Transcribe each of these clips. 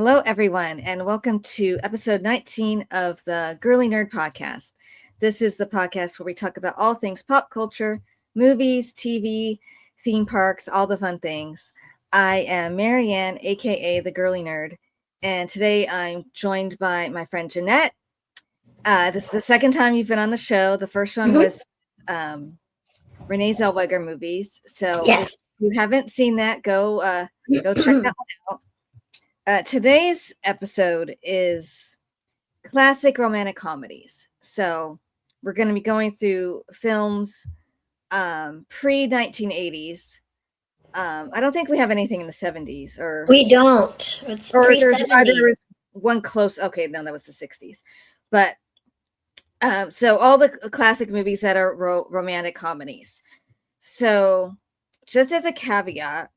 Hello, everyone, and welcome to episode 19 of the Girly Nerd Podcast. This is the podcast where we talk about all things pop culture, movies, TV, theme parks, all the fun things. I am Marianne, aka the Girly Nerd, and today I'm joined by my friend Jeanette. This is the second time you've been on the show. The first one was Renee Zellweger movies. So yes, if you haven't seen that, go check that one out. Today's episode is classic romantic comedies. So we're going to be going through films pre-1980s. I don't think we have anything in the 70s. We don't. It's pre-70s. One close. Okay, no, that was the 60s. But so all the classic movies that are romantic comedies. So just as a caveat,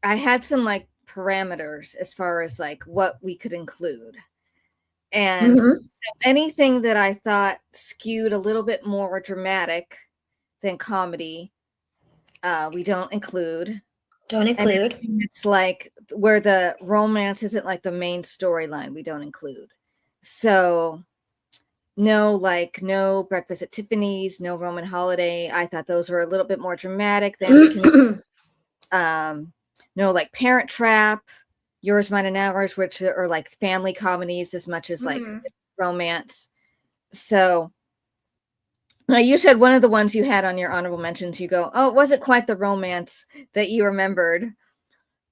I had some parameters as far as what we could include, and so anything that I thought skewed a little bit more dramatic than comedy, we don't include. It's where the romance isn't the main storyline, we don't include. So no Breakfast at Tiffany's, no Roman Holiday. I thought those were a little bit more dramatic than we can. No, Parent Trap, Yours, Mine, and Ours, which are family comedies as much as romance. So now you said one of the ones you had on your honorable mentions, you go, oh, it wasn't quite the romance that you remembered,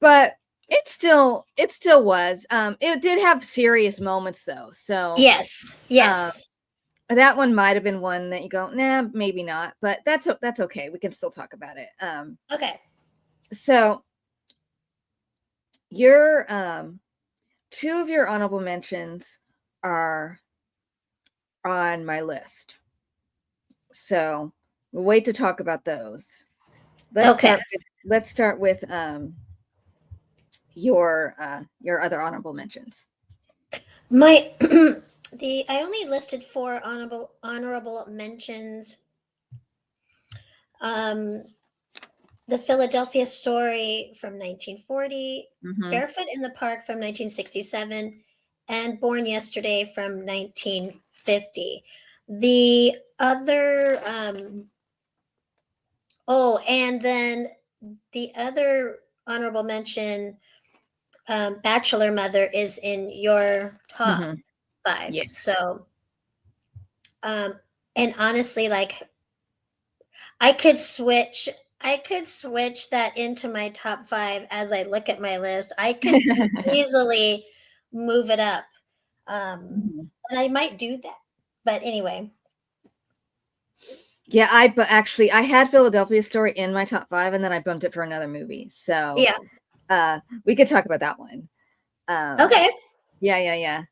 but it still was. It did have serious moments though. So yes. That one might have been one that you go, nah, maybe not, but that's okay. We can still talk about it. Okay. So your two of your honorable mentions are on my list, so we'll wait to talk about those. Let's start with your other honorable mentions. My I only listed 4 honorable mentions. The Philadelphia Story from 1940, Barefoot in the Park from 1967, and Born Yesterday from 1950. The other, and then the other honorable mention, Bachelor Mother, is in your top 5. Yes. So, and honestly, I could switch that into my top 5 as I look at my list. I could easily move it up. And I might do that. But anyway. Yeah, I had Philadelphia Story in my top 5 and then I bumped it for another movie. So yeah. We could talk about that one. Okay. Yeah.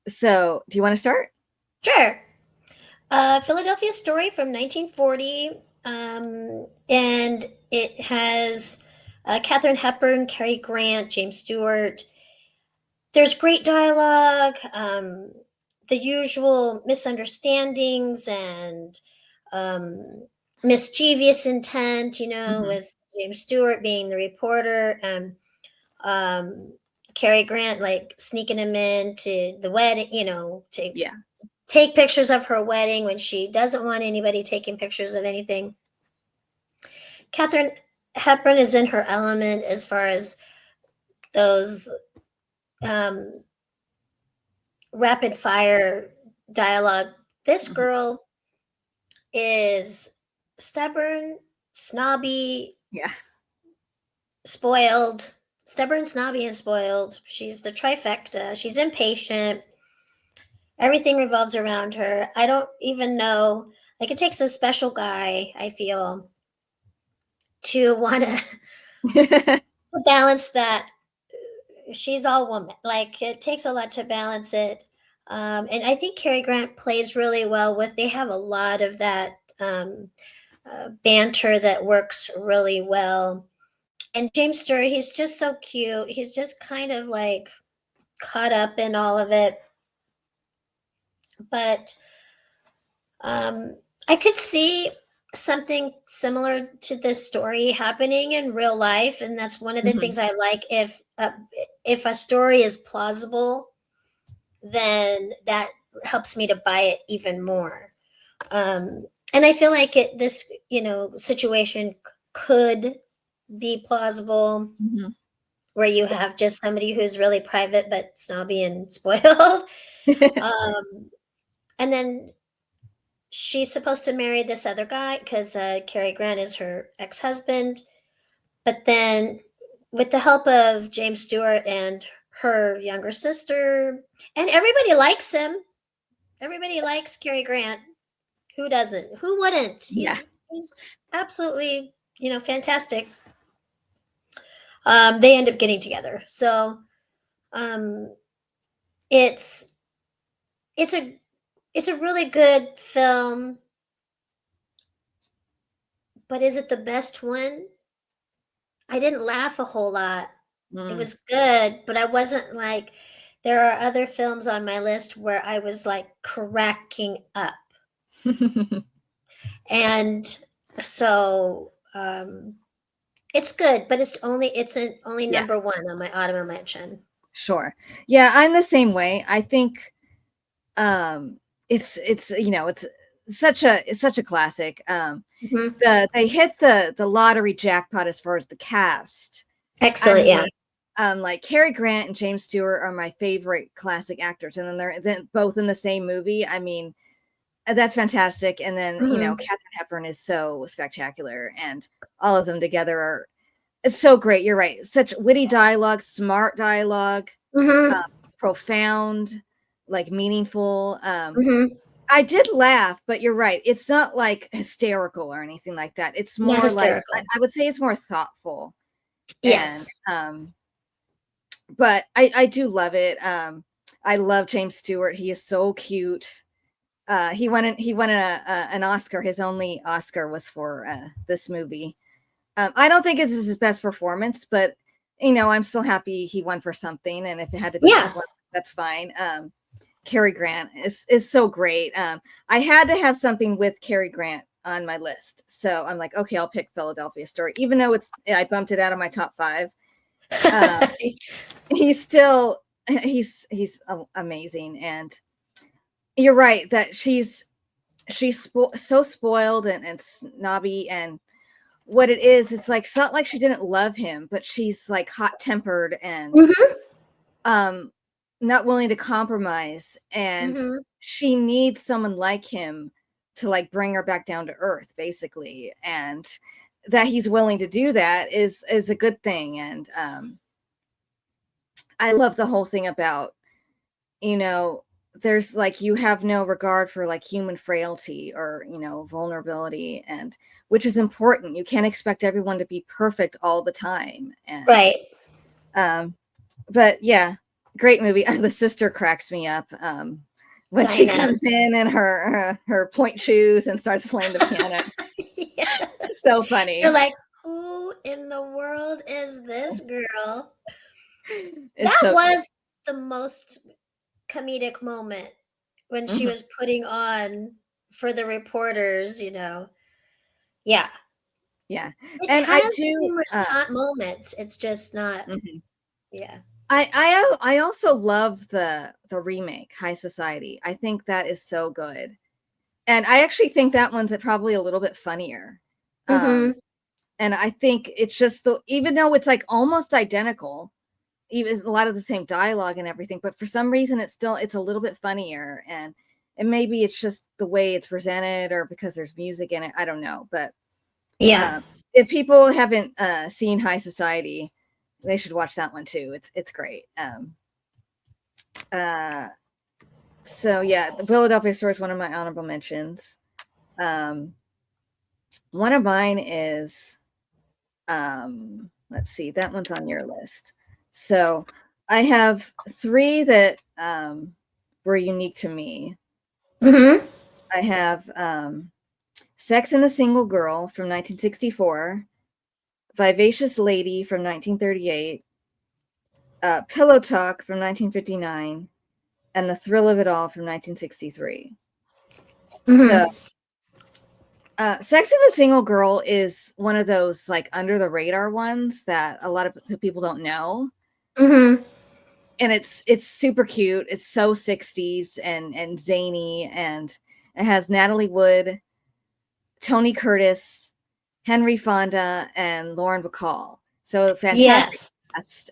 So, do you want to start? Sure. Philadelphia Story from 1940. And it has Katharine Hepburn, Cary Grant, James Stewart. There's great dialogue, the usual misunderstandings and mischievous intent, with James Stewart being the reporter, and Cary Grant sneaking him into the wedding, to take pictures of her wedding when she doesn't want anybody taking pictures of anything. Katharine Hepburn is in her element as far as those rapid fire dialogue. This girl is stubborn, snobby, spoiled. Stubborn, snobby, and spoiled. She's the trifecta. She's impatient. Everything revolves around her. I don't even know. It takes a special guy, I feel, to want to balance that. She's all woman. It takes a lot to balance it. And I think Cary Grant plays really well with. They have a lot of that banter that works really well. And James Stewart, he's just so cute. He's just kind of caught up in all of it. But I could see something similar to this story happening in real life, and that's one of the things I like. If if a story is plausible, then that helps me to buy it even more. And I feel like this, situation could be plausible, Mhm. where you have just somebody who's really private but snobby and spoiled. um, and then she's supposed to marry this other guy because Cary Grant is her ex-husband. But then, with the help of James Stewart and her younger sister, and everybody likes him. Everybody likes Cary Grant. Who doesn't? Who wouldn't? Yeah. He's absolutely, fantastic. They end up getting together. So um, it's it's a it's a really good film, but is it the best one? I didn't laugh a whole lot. It Mm. was good, but I wasn't like, there are other films on my list where I was like cracking up. And so it's good, but it's only Yeah, number one on my autumn mention. sure. Yeah, I'm the same way. I think it's it's such a classic. Mhm. They hit the lottery jackpot as far as the cast. I Excellent, yeah. mean, like Cary Grant and James Stewart are my favorite classic actors, and then they're both in the same movie. I mean, that's fantastic. And then Mhm. Katharine Hepburn is so spectacular, and all of them together are it's so great. You're right. Such witty dialogue, smart dialogue, Mhm. profound, like meaningful. Mhm. I did laugh, but you're right. It's not like hysterical or anything like that. It's Not more like hysterical. I would say it's more thoughtful. And Yes. but I do love it. I love James Stewart. He is so cute. He won an Oscar. His only Oscar was for this movie. I don't think it's his best performance, but I'm still happy he won for something. And if it had to be Yeah. this one, that's fine. Cary Grant is so great. I had to have something with Cary Grant on my list, so I'm like, okay, I'll pick Philadelphia Story, even though I bumped it out of my top 5. Um, he's still he's amazing, and you're right that so spoiled and snobby, and what it is, it's not like she didn't love him, but she's like hot tempered and Mhm. um not willing to compromise, and Mhm. she needs someone like him to like bring her back down to earth, basically, and that he's willing to do that is a good thing. And I love the whole thing about you know there's like you have no regard for like human frailty or vulnerability, and which is important. You can't expect everyone to be perfect all the time. And Right. um but yeah, great movie. The sister cracks me up when she Dinah. comes in her point shoes and starts playing the piano. Yes. So You're funny. like, who in the world is this girl? It's That so great. was the most comedic moment when she Mhm. was putting on for the reporters, Yeah. Yeah, It and I has do humorous moments. It's just not, mhm. yeah. I also love the remake High Society. I think that is so good. And I actually think that one's probably a little bit funnier. Um, Mhm. and I think it's just even though it's like almost identical, even a lot of the same dialogue and everything, but for some reason it's a little bit funnier, and maybe it's just the way it's presented or because there's music in it. I don't know, but Yeah. uh, if people haven't seen High Society, they should watch that one too. It's great. Uh, so yeah, the Philadelphia Story is one of my honorable mentions. Um, one of mine is let's see, that one's on your list. So I have 3 that were unique to me. Mhm. I have Sex and the Single Girl from 1964, Vivacious Lady from 1938, Pillow Talk from 1959, and The Thrill of It All from 1963. So Mhm. Sex and the Single Girl is one of those like under the radar ones that a lot of people don't know. Mhm. and it's super cute. It's so 60s and zany, and it has Natalie Wood, Tony Curtis, Henry Fonda, and Lauren Bacall. So fantastic Yes. cast.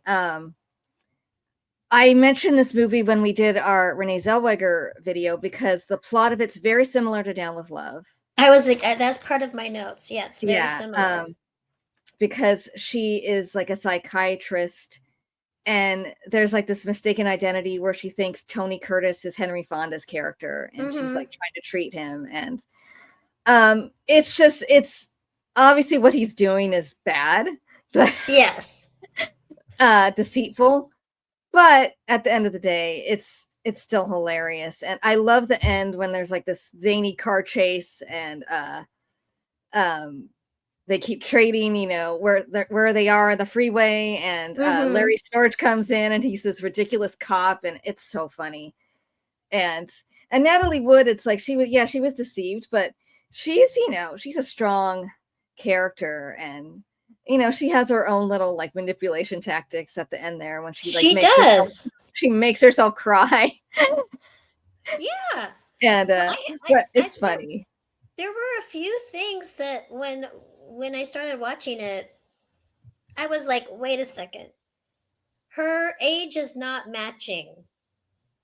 I mentioned this movie when we did our Renee Zellweger video because the plot of it's very similar to Down with Love. I was like, that's part of my notes. Yeah, it's very Yeah, similar. because she is like a psychiatrist, and there's like this mistaken identity where she thinks Tony Curtis is Henry Fonda's character, and she's like trying to treat him, and it's obviously what he's doing is bad, but Yes. deceitful. But at the end of the day, it's still hilarious, and I love the end when there's like this zany car chase, and they keep trading, you know, where they are on the freeway, and Larry Storch comes in, and he's this ridiculous cop, and it's so funny. And Natalie Wood, it's like she was deceived, but she's, you know, she's a strong character, and you know, she has her own little like manipulation tactics at the end there when she does. She makes herself cry. Yeah. And but it's funny. There were a few things that when I started watching it, I was like, wait a second. Her age is not matching.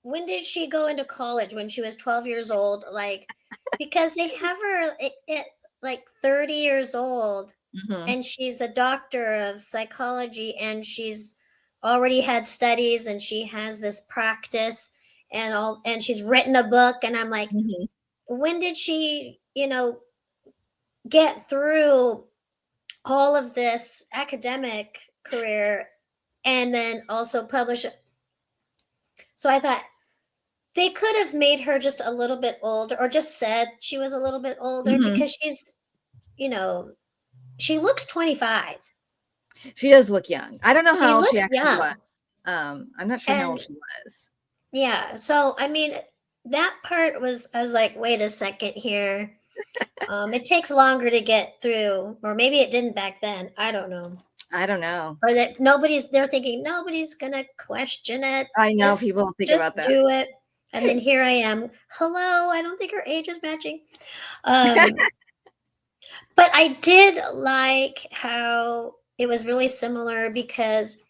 When did she go into college? When she was 12 years old? Like, because they have her at like 30 years old, and she's a doctor of psychology, and she's already had studies, and she has this practice and she's written a book, and I'm like, when did she, you know, get through all of this academic career and then also publish it? So I thought they could have made her just a little bit older, or just said she was a little bit older, because she's, you know, she looks 25. She does look young. I don't know She how old she looks actually young. was. I'm not sure how old she was. Yeah, so I mean, that part was, I was like, wait a second here. It takes longer to get through, or maybe it didn't back then. I don't know. I don't know. Or that they're thinking nobody's gonna question it. I know people think about that. Do it. And then here I am. Hello, I don't think her age is matching. But I did like how it was really similar, because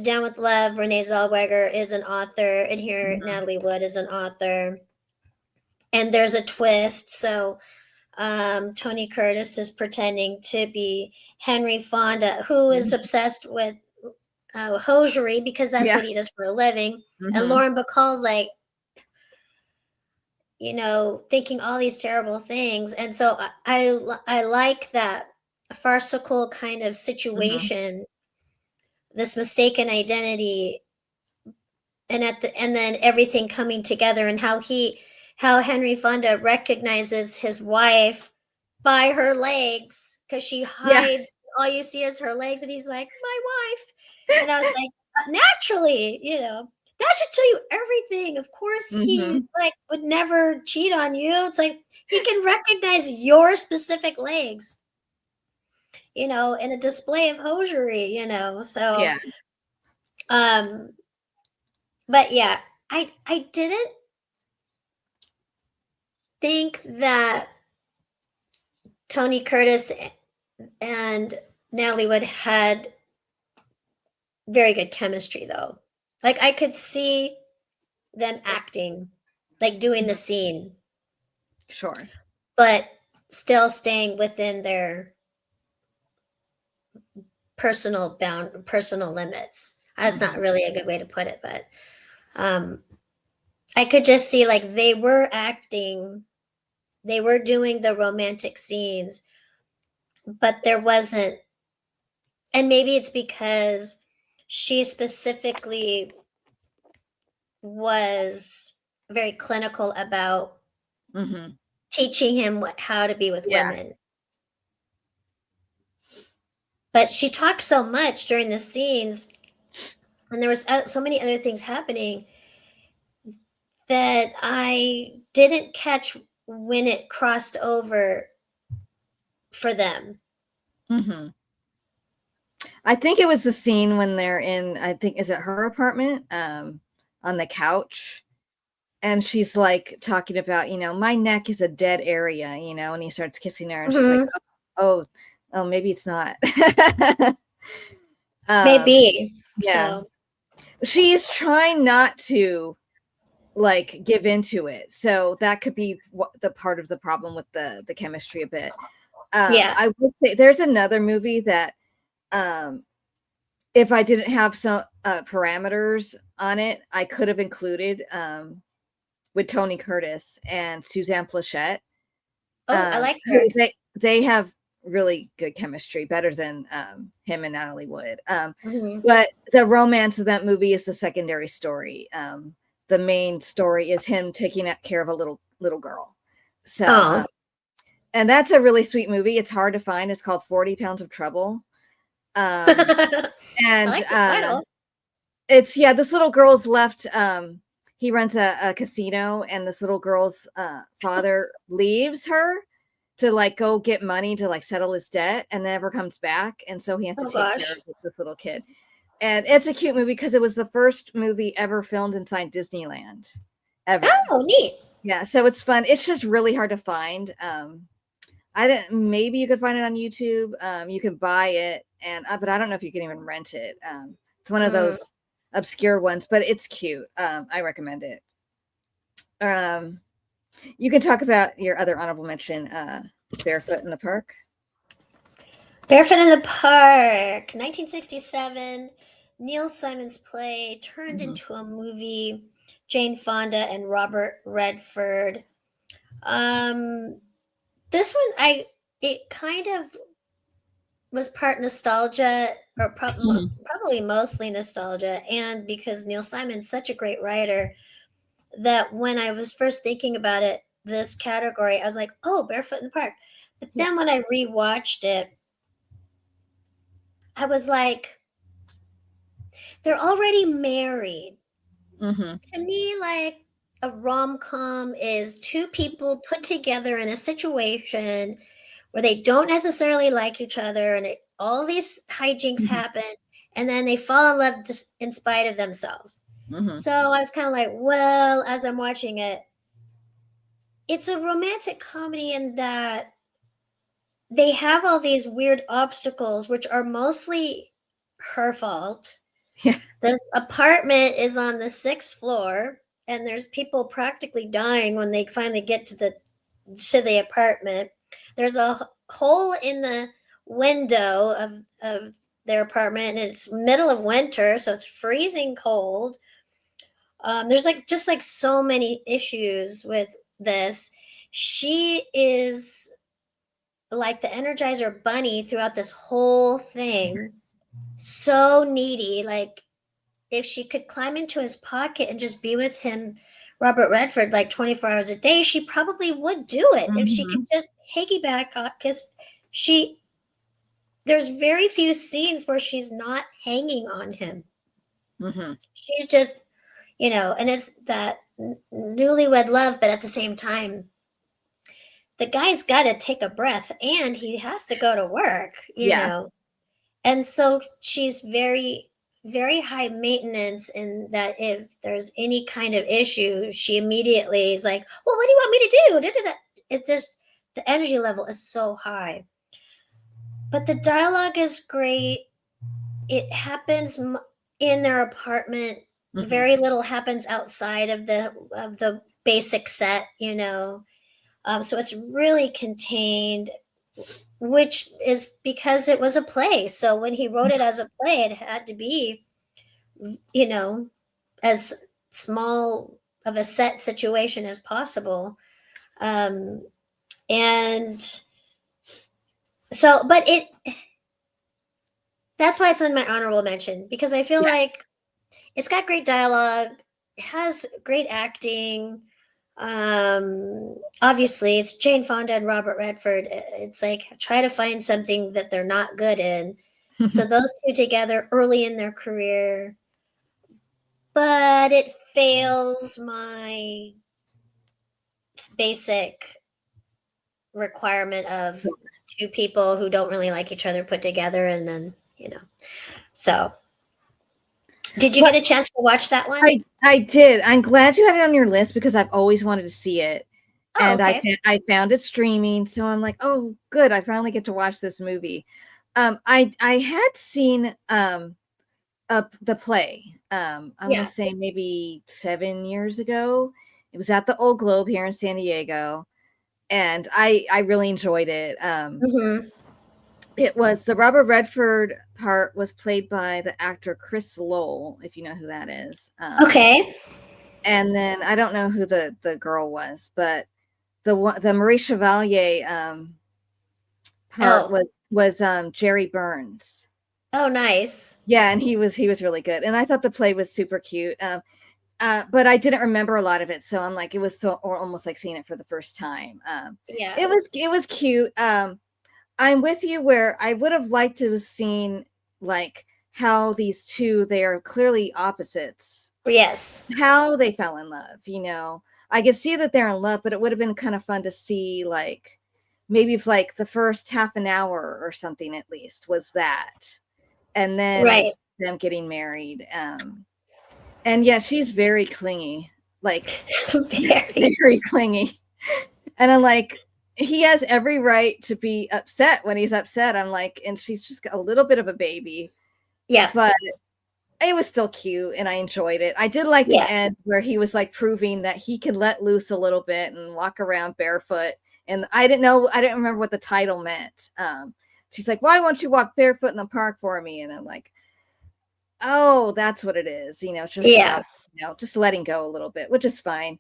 Down with Love, Renee Zellweger is an author, and here Natalie Wood is an author. And there's a twist. So Tony Curtis is pretending to be Henry Fonda, who is obsessed with hosiery, because that's what he does for a living. And Lauren Bacall's like, you know, thinking all these terrible things. And so I like that farcical kind of situation, this mistaken identity, and and then everything coming together, and how Henry Fonda recognizes his wife by her legs, because she hides. All you see is her legs, and he's like, my wife. And I was like, naturally, you know, that should tell you everything. Of course, he like would never cheat on you. It's like he can recognize your specific legs, you know, in a display of hosiery, you know. So but yeah, I didn't think that Tony Curtis and Natalie Wood had very good chemistry, though. Like, I could see them acting, like doing the scene. Sure. But still staying within their personal limits. That's not really a good way to put it, but I could just see, like, they were acting, they were doing the romantic scenes, but there wasn't, and maybe it's because she specifically was very clinical about teaching him how to be with women. But she talked so much during the scenes, and there was so many other things happening, that I didn't catch when it crossed over for them. I think it was the scene when they're in, I think, is it her apartment, on the couch, and she's like talking about, my neck is a dead area, and he starts kissing her, and she's like, Mm-hmm. oh, maybe it's not. Maybe. Yeah, So she's trying not to like give into it, so that could be the part of the problem with the chemistry a bit. yeah. I would say there's another movie that, if I didn't have some parameters on it, I could have included, with Tony Curtis and Suzanne Plachette. Oh, I like her. They have really good chemistry, better than him and Natalie Wood. Mm-hmm. But the romance of that movie is the secondary story. The main story is him taking care of a little girl. So, Oh. and that's a really sweet movie. It's hard to find. It's called 40 Pounds of Trouble. I And like the title. it's, this little girl's left. He runs a casino, and this little girl's father leaves her to like go get money to like settle his debt, and never comes back, and so he has to Oh take gosh. care of this little kid. And it's a cute movie because it was the first movie ever filmed inside Disneyland ever. Oh, neat. Yeah, so it's fun. It's just really hard to find. Maybe you could find it on YouTube. You can buy it, and but I don't know if you can even rent it. It's one of those obscure ones, but it's cute. I recommend it. You can talk about your other honorable mention, Barefoot in the Park. Barefoot in the Park, 1967. Neil Simon's play turned into a movie. Jane Fonda and Robert Redford. This one, it kind of was part nostalgia, or probably mostly nostalgia, and because Neil Simon's such a great writer, that when I was first thinking about it, this category, I was like, oh, Barefoot in the Park. But then when I rewatched it, I was like, they're already married. To me, like, a rom-com is two people put together in a situation where they don't necessarily like each other, and all these hijinks happen, and then they fall in love just in spite of themselves. So I was kind of like, well, as I'm watching it, it's a romantic comedy in that they have all these weird obstacles, which are mostly her fault. Yeah. The apartment is on the 6th floor, and there's people practically dying when they finally get to the apartment. There's a hole in the window of their apartment, and it's middle of winter, so it's freezing cold. There's just like so many issues with this. She is like the Energizer Bunny throughout this whole thing. So needy. Like, if she could climb into his pocket and just be with him, Robert Redford, like 24 hours a day, she probably would do it. If she could just piggyback on, because there's very few scenes where she's not hanging on him. She's just, and it's that newlywed love, but at the same time, the guy's got to take a breath, and he has to go to work, know. And so she's very, very high maintenance in that if there's any kind of issue, she immediately is like, well, what do you want me to do? Da-da-da. It's just, the energy level is so high. But the dialogue is great. It happens in their apartment. Very little happens outside of the basic set, so it's really contained, which is because it was a play. So when he wrote it as a play, it had to be, as small of a set situation as possible. And so, but that's why it's in my honorable mention, because I feel like it's got great dialogue, it has great acting. Obviously it's Jane Fonda and Robert Redford. It's like, try to find something that they're not good in. So those two together early in their career, but it fails my basic requirement of two people who don't really like each other put together, and then you know. So, did you get a chance to watch that one? I did. I'm glad you had it on your list because I've always wanted to see it. Oh, And okay. I found it streaming, so I'm like, oh, good! I finally get to watch this movie. I had seen the play. I want to say maybe 7 years ago. It was at the Old Globe here in San Diego, and I really enjoyed it. Mm-hmm. It was the Robert Redford part was played by the actor Chris Lowell, if you know who that is. Okay. And then I don't know who the girl was, but the Marie Chevalier part was Jerry Burns. Oh, nice. Yeah, and he was really good, and I thought the play was super cute. But I didn't remember a lot of it, so I'm like, it was so or almost like seeing it for the first time. Yeah, it was cute. I'm with you where I would have liked to have seen like how these two, they are clearly opposites. yes, How they fell in love, you know. I could see that they're in love, but it would have been kind of fun to see like maybe if like the first half an hour or something at least was that. And then right. them getting married. And yeah, she's very clingy. Like Very. very clingy. And I'm like, he has every right to be upset when he's upset. I'm like, and she's just a little bit of a baby. Yeah. But it was still cute and I enjoyed it. I did like the end where he was like proving that he can let loose a little bit and walk around barefoot. And I didn't remember what the title meant. She's like, why won't you walk barefoot in the park for me? And I'm like, oh, that's what it is. You know, it's just about, you know, just letting go a little bit, which is fine.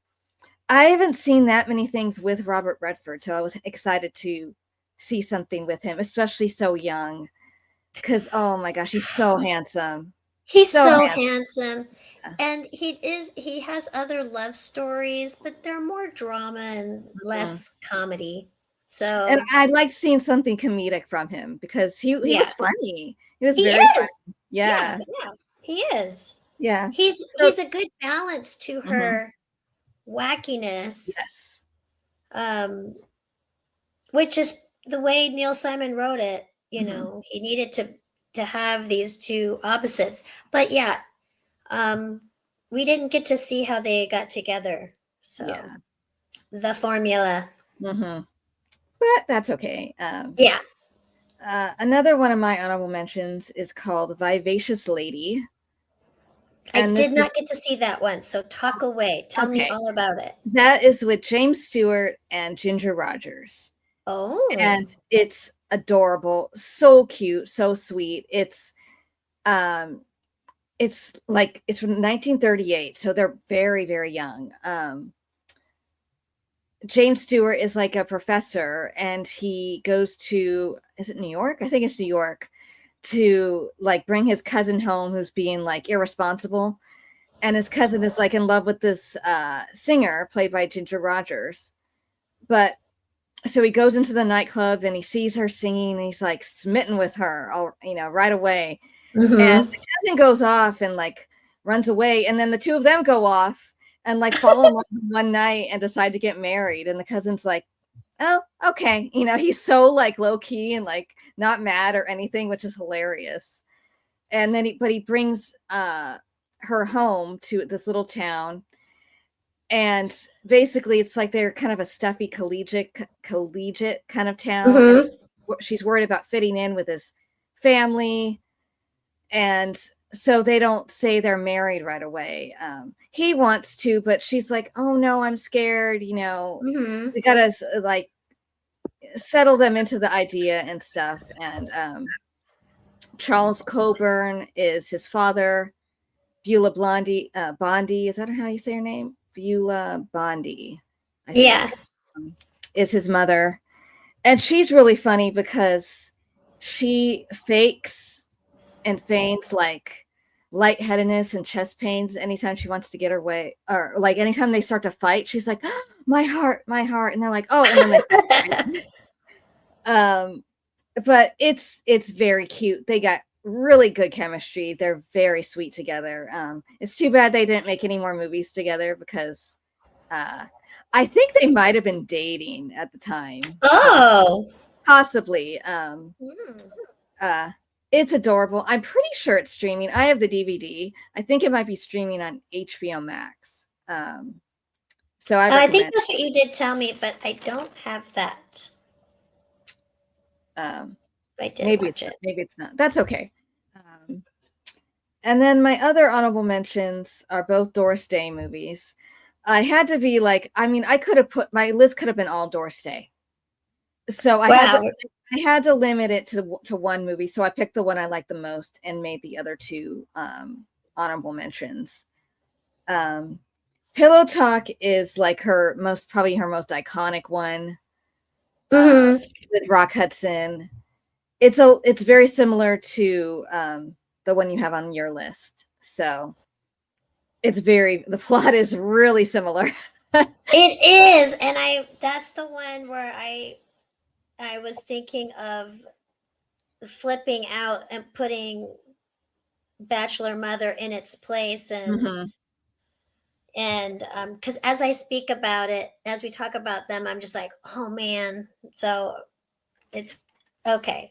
I haven't seen that many things with Robert Redford, so I was excited to see something with him, especially so young. Because oh my gosh, he's so handsome. He's so handsome. Yeah. And he has other love stories, but they're more drama and less comedy. So and I like seeing something comedic from him because he was funny. He was very funny. Yeah. He is. Yeah. He's a good balance to her wackiness. Yes. Which is the way Neil Simon wrote it. You know, he needed to have these two opposites. But yeah, we didn't get to see how they got together. So the formula. But that's okay. Another one of my honorable mentions is called Vivacious Lady. I did not get to see that one, so talk away. Tell me all about it. That is with James Stewart and Ginger Rogers. Oh. And it's adorable, so cute, so sweet. It's from 1938, so they're very, very young. James Stewart is like a professor and he goes to, is it New York? I think it's New York, to like bring his cousin home who's being like irresponsible. And his cousin is like in love with this singer played by Ginger Rogers. But so he goes into the nightclub and he sees her singing and he's like smitten with her, you know, right away. And the cousin goes off and like runs away. And then the two of them go off and like fall in love one night and decide to get married. And the cousin's like, oh, okay. You know, he's so like low key and like not mad or anything, which is hilarious. And then he brings her home to this little town. And basically it's like they're kind of a stuffy collegiate kind of town. She's worried about fitting in with his family. And so they don't say they're married right away. He wants to, but she's like, oh no, I'm scared. You know, we gotta like settle them into the idea and stuff. And Charles Coburn is his father. Beulah Bondi, is that how you say her name? Beulah Bondi, I think, is his mother. And she's really funny because she fakes and feigns like lightheadedness and chest pains anytime she wants to get her way, or like anytime they start to fight, she's like, oh, my heart, and they're like, oh, and then they but it's very cute. They got really good chemistry. They're very sweet together. It's too bad they didn't make any more movies together because I think they might have been dating at the time. Oh, possibly. It's adorable. I'm pretty sure it's streaming. I have the DVD. I think it might be streaming on HBO Max. So I I think recommend. that's what you did tell me, but I don't have that. Um, I didn't watch it. Maybe it's not. That's okay. And then my other honorable mentions are both Doris Day movies. I had to be like, I mean, I could have put my list could have been all Doris Day. So I had to limit it to one movie. So I picked the one I liked the most and made the other two honorable mentions. Pillow Talk is like probably her most iconic one. With Rock Hudson. It's very similar to the one you have on your list. So the plot is really similar. It is. And that's the one where I was thinking of flipping out and putting Bachelor Mother in its place. And because as I speak about it, as we talk about them, I'm just like, oh man. So it's okay.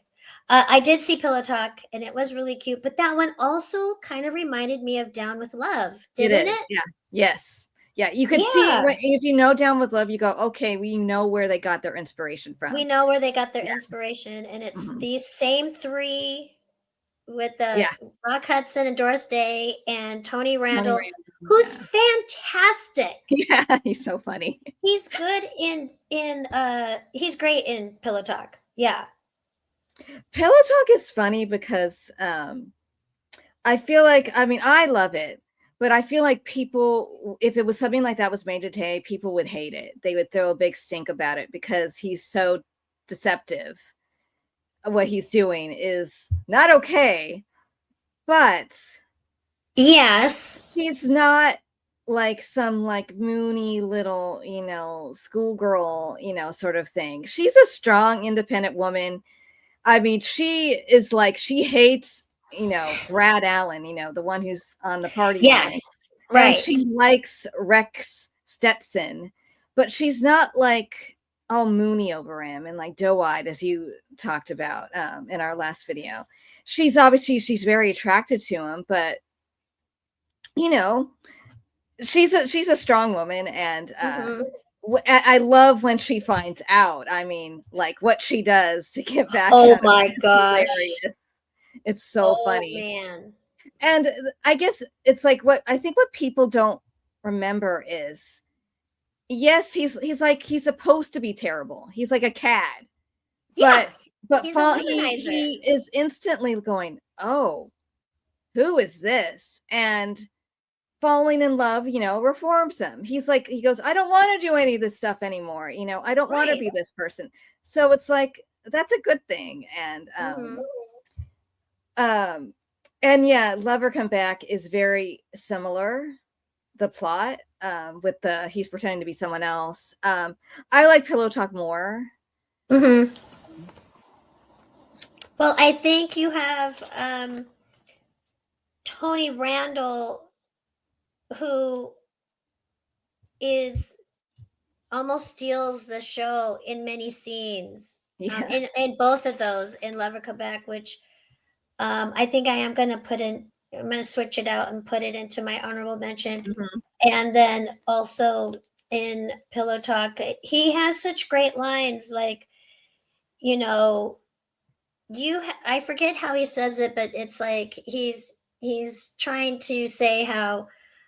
I did see Pillow Talk and it was really cute, but that one also kind of reminded me of Down with Love, didn't it? Yeah. Yes. Yeah. You can see if you know Down with Love, you go, okay, we know where they got their inspiration from. We know where they got their inspiration, and it's these same three with the Rock Hudson and Doris Day and Tony Randall, who's fantastic. Yeah, he's so funny. He's good he's great in Pillow Talk. Yeah. Pillow Talk is funny because I feel like, I mean, I love it, but I feel like people, if it was something like that was made today, people would hate it. They would throw a big stink about it because he's so deceptive. What he's doing is not okay, but yes, he's not like some like moony little, schoolgirl, sort of thing. She's a strong, independent woman. I mean, she is like, she hates, Brad Allen, the one who's on the party line. Right. And she likes Rex Stetson, but she's not like all moony over him and like doe-eyed, as you talked about in our last video. She's very attracted to him, but she's a strong woman, and I love when she finds out. I mean, like what she does to get back. Oh my gosh. It's so funny. Man. And I guess it's like what people don't remember is, yes, he's supposed to be terrible. He's like a cad. Yeah, but he is instantly going, oh, who is this? And falling in love, reforms him. He goes, I don't want to do any of this stuff anymore. I don't want to be this person. So it's like, that's a good thing. And, and yeah, Love or Come Back is very similar. The plot, with he's pretending to be someone else. I like Pillow Talk more. Well, I think you have, Tony Randall, who almost steals the show in many scenes. In both of those, in Love or Come Back, which I think I am going to I'm going to switch it out and put it into my honorable mention. And then also in Pillow Talk, he has such great lines, like, I forget how he says it, but it's like he's trying to say how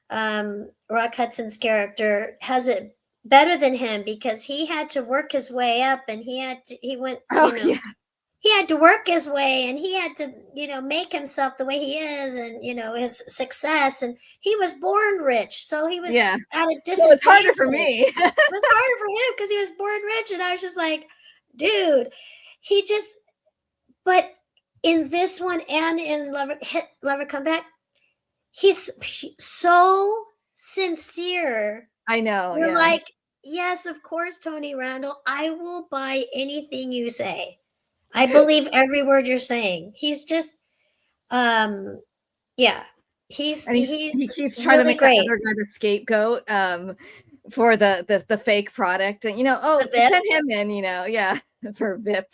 Rock Hudson's character has it better than him because he had to work his way up, and he had to work his way, and he had to, make himself the way he is, and, his success, and he was born rich. So he was at a disadvantage. So it was harder for me. It was harder for him because he was born rich. And I was just like, dude, but in this one and in Lover Come Back, he's so sincere. I know. You're like, yes, of course, Tony Randall, I will buy anything you say. I believe every word you're saying. He's just, he keeps trying to make the other guy the scapegoat for the fake product, and send him in, for VIP.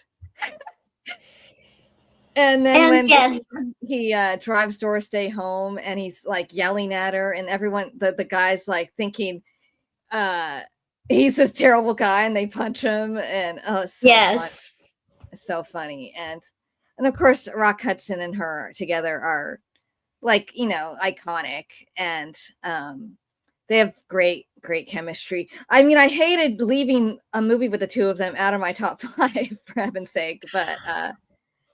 And then And when yes, he drives Doris Day home and he's like yelling at her, and everyone, the guy's like thinking uh he's this terrible guy, and they punch him, and oh, it's so fun. yes. It's so funny. And of course Rock Hudson and her together are like, iconic, and they have great chemistry. I mean, I hated leaving a movie with the two of them out of my top 5 for heaven's sake, but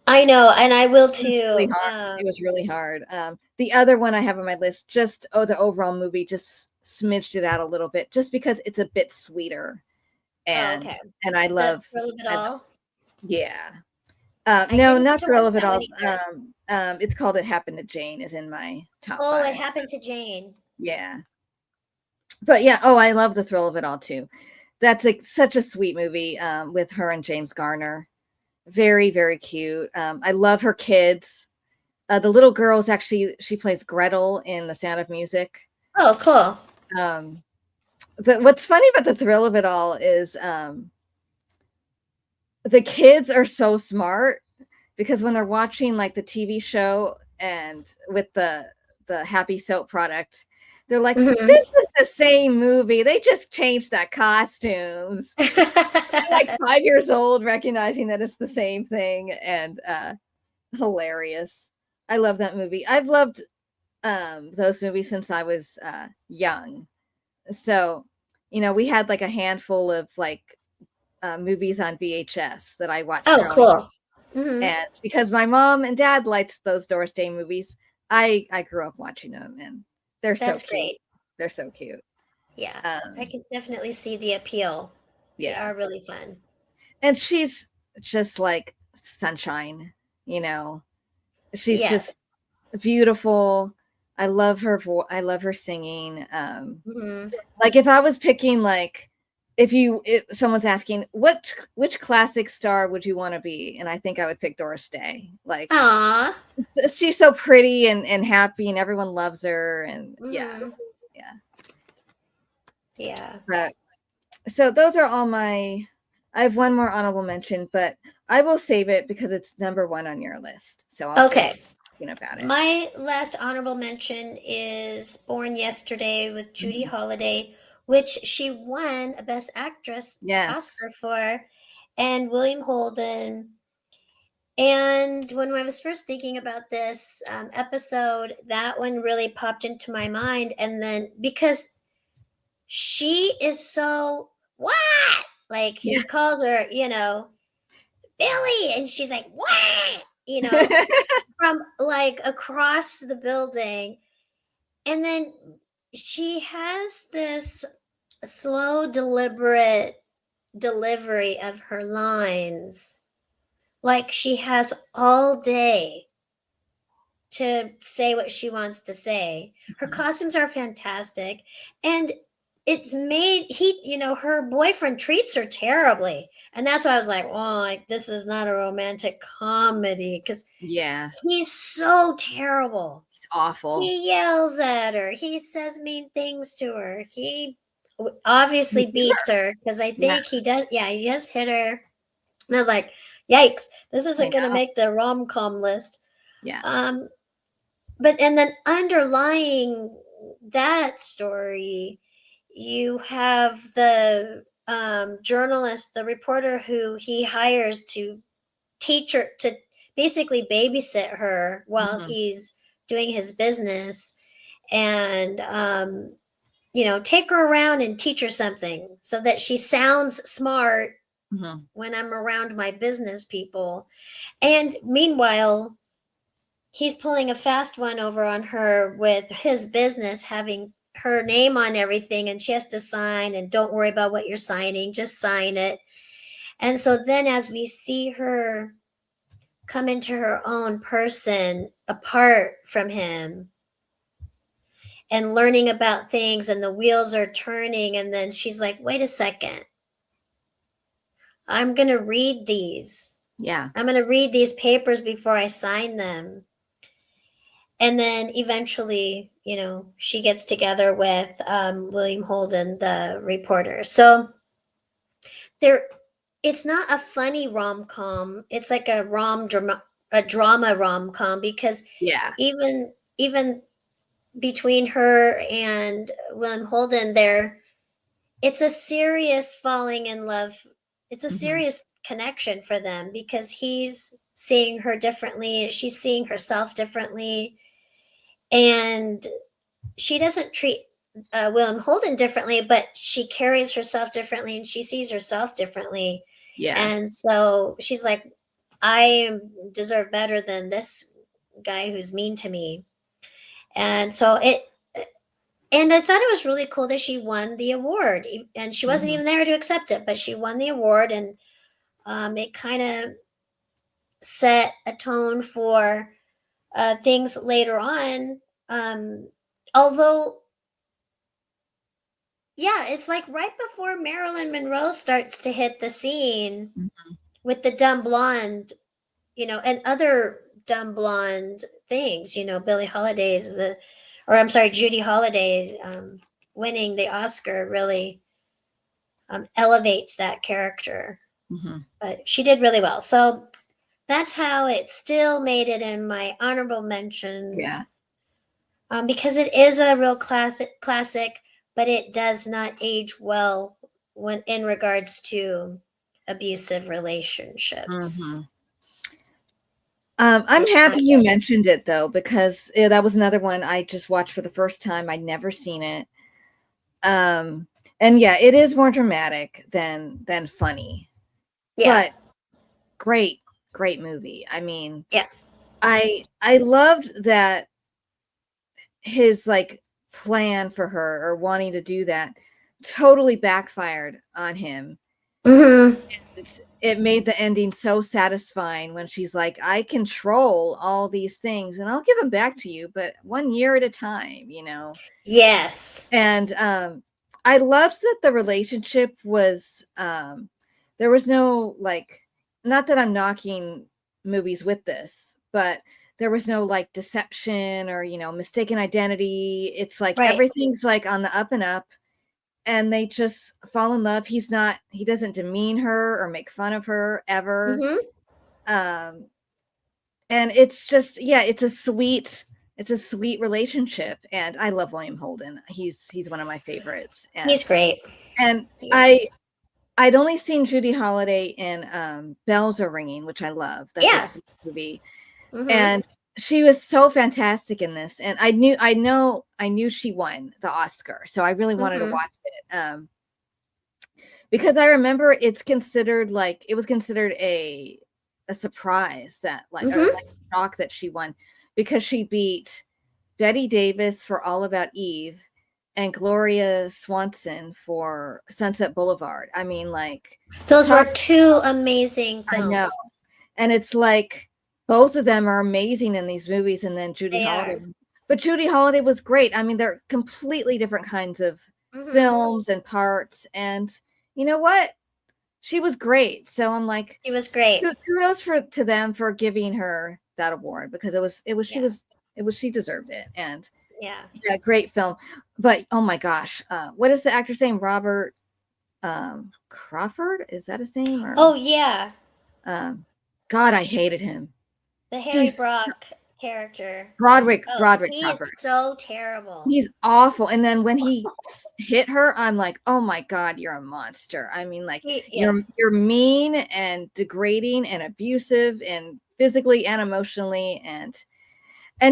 I know, and I will really too. hard. It was really hard. The other one I have on my list, just the overall movie just smidged it out a little bit, just because it's a bit sweeter, Oh, and okay. I The love, Thrill of It I love, All. yeah. I No, didn't get not to Thrill watch of It that one All. either. It's called It Happened to Jane, is in my top Oh, It 5. Happened to Jane. Yeah, but yeah. Oh, I love The Thrill of It All too. That's like such a sweet movie, with her and James Garner. Very, very cute. I love her kids. The little girl is actually, she plays Gretel in The Sound of Music. Oh, cool. What's funny about The Thrill of It All is the kids are so smart, because when they're watching like the TV show and with the Happy Soap product, they're like, Mhm. this is the same movie. They just changed that costumes. They're like 5 years old, recognizing that it's the same thing, and hilarious. I love that movie. I've loved those movies since I was young. So, we had like a handful of like movies on VHS that I watched Oh, growing up. cool. Hmm. And because my mom and dad liked those Doris Day movies, I grew up watching them, and they're so That's cute. great. They're so cute. Yeah, I Um, can definitely see the appeal. They yeah. are really fun. And she's just like sunshine, you know. She's Yes. just beautiful. I love her I love her singing. Hmm. Like if I was picking, like, if someone's asking which classic star would you want to be, and I think I would pick Doris Day. Like, Aw. she's so pretty and happy, and everyone loves her, and yeah. Hmm. Yeah. But so those are all my. I have one more honorable mention, but I will save it because it's number 1 on your list. So I'll save Okay. it talking about it. My last honorable mention is Born Yesterday with Judy Mhm. Holliday, which she won a Best Actress Yes. Oscar for, and William Holden. And when I was first thinking about this episode, that one really popped into my mind. And then because she is so, what? Like Yeah. he calls her, Billy, and she's like, what? From like across the building. And then she has this slow, deliberate delivery of her lines. Like she has all day to say what she wants to say. Her costumes are fantastic. And it's made her boyfriend treats her terribly. And that's why I was like, oh, like this is not a romantic comedy because Yeah. he's so terrible. It's awful. He yells at her. He says mean things to her. He obviously beats her because I Yeah. think he does. Yeah, he does hit her. And I was like, yikes, this isn't going to make the rom-com list. Yeah. But and then underlying that story, you have the journalist, the reporter who he hires to teach her to basically babysit her while Mhm. he's doing his business and take her around and teach her something so that she sounds smart Mhm. when I'm around my business people. And meanwhile, he's pulling a fast one over on her with his business having her name on everything and she has to sign and don't worry about what you're signing, just sign it. And so then as we see her come into her own person apart from him and learning about things and the wheels are turning and then she's like, wait a second, I'm going to read these. Yeah. I'm going to read these papers before I sign them. And then eventually, she gets together with William Holden, the reporter. So there, it's not a funny rom com. It's like a a drama rom-com, because Yeah. even between her and William Holden there, it's a serious falling in love. It's a Mhm. serious connection for them because he's seeing her differently, she's seeing herself differently, and she doesn't treat William Holden differently, but she carries herself differently and she sees herself differently. Yeah. And so she's like, I deserve better than this guy who's mean to me. And so and I thought it was really cool that she won the award, and she wasn't Mhm. even there to accept it, but she won the award, and it kind of set a tone for things later on. Although, yeah, it's like right before Marilyn Monroe starts to hit the scene Mhm. with the dumb blonde, and other dumb blonde things. Billie Holiday's or I'm sorry, Judy Holliday winning the Oscar really elevates that character. Mhm. But she did really well. So that's how it still made it in my honorable Yeah. mentions, because it is a real classic, but it does not age well when in regards to abusive Mhm. relationships. I'm It's happy not you good. mentioned it though, because that was another one I just watched for the first time. I'd never seen it. Um, and yeah, it is more dramatic than funny, Yeah, but great, great movie. I mean, yeah. I loved that his like plan for her or wanting to do that totally backfired on him. Mm-hmm. It made the ending so satisfying when she's like, I control all these things and I'll give them back to you, but 1 year at a time. Yes. And I loved that the relationship was there was no like, not that I'm knocking movies with this, but there was no like deception or mistaken identity. It's like Right. everything's like on the up and up, and they just fall in love. He doesn't demean her or make fun of her ever. Mm-hmm. Um and it's just, yeah, it's a sweet relationship, and I love William Holden. He's one of my favorites. and He's great. and Yeah. I'd only seen Judy Holliday in Bells Are Ringing, which I love. That's a Yeah. sweet movie. Mm-hmm. And she was so fantastic in this, and I knew she won the Oscar, so I really wanted to Mm-hmm. watch it. Because I remember it was considered a surprise that like, or Mm-hmm. like shock that she won, because she beat Betty Davis for All About Eve and Gloria Swanson for Sunset Boulevard. I mean, like, Those were talk. two amazing I know. films. And it's like both of them are amazing in these movies, and then Judy They Holliday. are. But Judy Holliday was great. I mean, they're completely different kinds of Mm-hmm. films and parts, and you know what? She was great. So I'm like, She was great. kudos to them for giving her that award, because Yeah. she deserved it. And Yeah. yeah, great film. But oh my gosh, what is the actor's name? Robert Crawford? Is that his name? Oh Or yeah. um, God, I hated him. The Harry He's Brock character. Oh, Broderick he's Crawford. so terrible. He's awful. And then when he hit her, I'm like, oh my God, you're a monster. I mean, like, Yeah. you're mean and degrading and abusive and physically and emotionally, and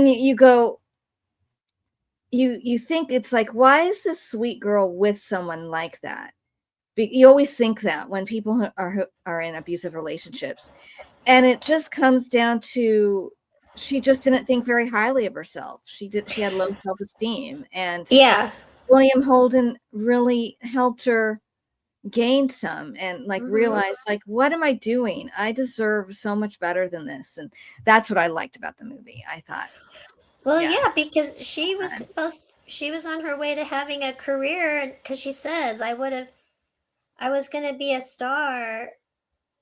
you go, you think it's like, why is this sweet girl with someone like that? You always think that when people are in abusive relationships, and it just comes down to, she just didn't think very highly of herself. She had low self-esteem, and Yeah. William Holden really helped her gain some, and like Mm-hmm. realize, like, what am I doing? I deserve so much better than this. And that's what I liked about the movie. I thought, Well, yeah. yeah, because she was on her way to having a career, because she says, I was gonna be a star,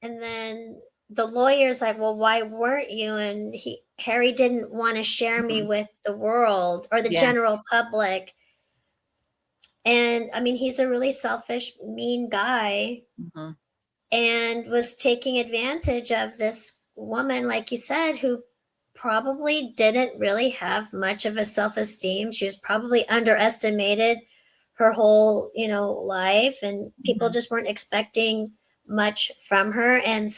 and then the lawyer's like, well, why weren't you? And Harry didn't want to share me Mhm. with the world or the Yeah. general public. And I mean, he's a really selfish, mean guy, Mhm. and was taking advantage of this woman, like you said, who probably didn't really have much of a self-esteem. She was probably underestimated her whole, life, and people Mhm. just weren't expecting much from her. And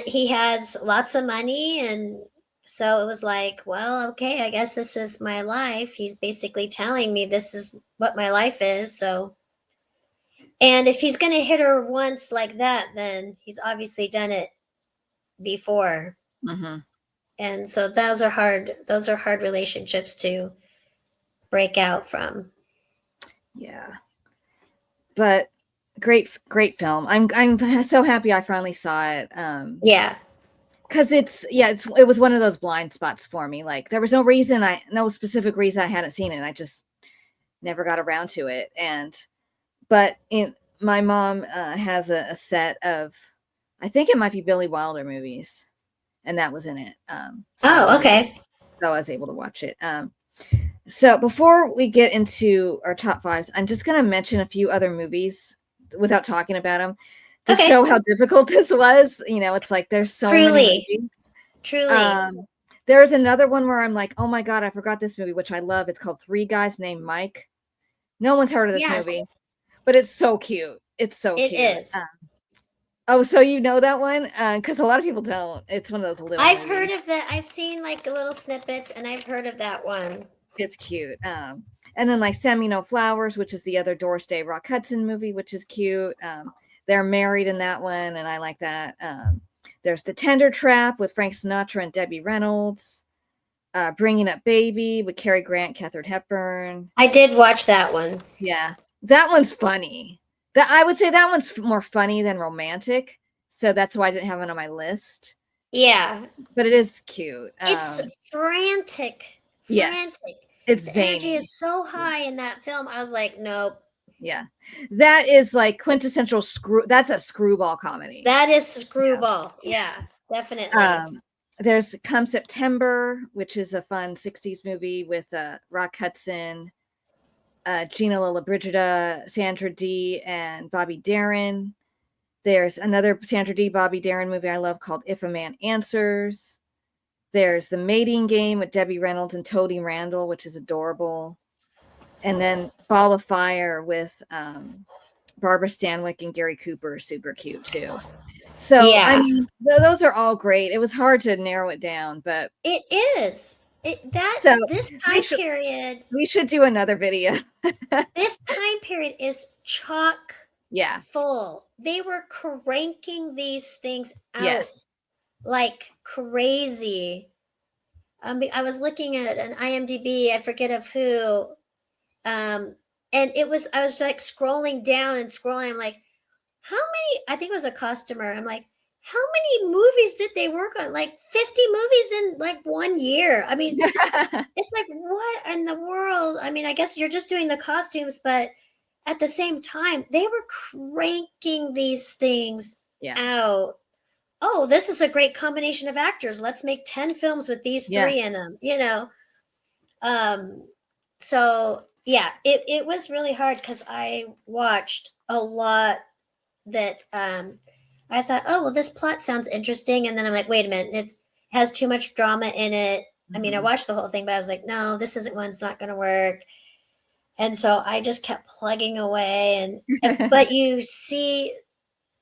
he has lots of money, and so it was like, well, okay, I guess this is my life. He's basically telling me this is what my life is. So, and if he's going to hit her once like that, then he's obviously done it before. Mhm. And so those are hard relationships to break out from. Yeah. But great film. I'm so happy I finally saw it. Yeah. Because it was one of those blind spots for me. Like there was no specific reason I hadn't seen it. I just never got around to it. But my mom has a set of, I think it might be Billy Wilder movies, and that was in it. Oh, okay. So I was able to watch it. So before we get into our top fives, I'm just gonna mention a few other movies without talking about them to Okay. show how difficult this was. It's like there's so many Truly. movies. Truly. There's another one where I'm like, oh my god, I forgot this movie, which I love. It's called Three Guys Named Mike. No one's heard of this Yes, movie, but it's so cute. It's so it cute. is. Oh, so you know that one? Because a lot of people don't. It's one of those little I've movies. heard of that. I've seen like little snippets, and I've heard of that one. It's cute. And then like Send Me No Flowers, which is the other Doris Day Rock Hudson movie, which is cute. They're married in that one, and I like that. There's The Tender Trap with Frank Sinatra and Debbie Reynolds. Bringing Up Baby with Cary Grant, Katharine Hepburn. I did watch that one. Yeah, that one's funny. That I would say that one's more funny than romantic, so that's why I didn't have it on my list. Yeah. But it is cute. It's frantic. Yes, Frantic. it's The energy zany. is so high in that film. I was like, nope. Yeah, that is like quintessential That's a screwball comedy. That is screwball. Yeah, definitely. There's Come September, which is a fun '60s movie with Rock Hudson, Gina Lollobrigida, Sandra Dee, and Bobby Darin. There's another Sandra Dee, Bobby Darin movie I love called If a Man Answers. There's The Mating Game with Debbie Reynolds and Tody Randall, which is adorable. And then Ball of Fire with Barbara Stanwyck and Gary Cooper, super cute too. So Yeah. I mean, those are all great. It was hard to narrow it down, but It is. This time period. We should do another video. This time period is chock Yeah. full. They were cranking these things out. Yes. Like crazy. I was looking at an IMDb, I forget of who, and I was like scrolling down and scrolling. I'm like, how many? I think it was a customer. I'm like, how many movies did they work on? Like 50 movies in like 1 year. I mean, it's like, what in the world? I mean, I guess you're just doing the costumes, but at the same time, they were cranking these things out. Oh, this is a great combination of actors. Let's make 10 films with these three in them, So yeah, it was really hard because I watched a lot that I thought, oh, well, this plot sounds interesting. And then I'm like, wait a minute, it has too much drama in it. I mean, I watched the whole thing, but I was like, no, this isn't one. It's not going to work. And so I just kept plugging away. But you see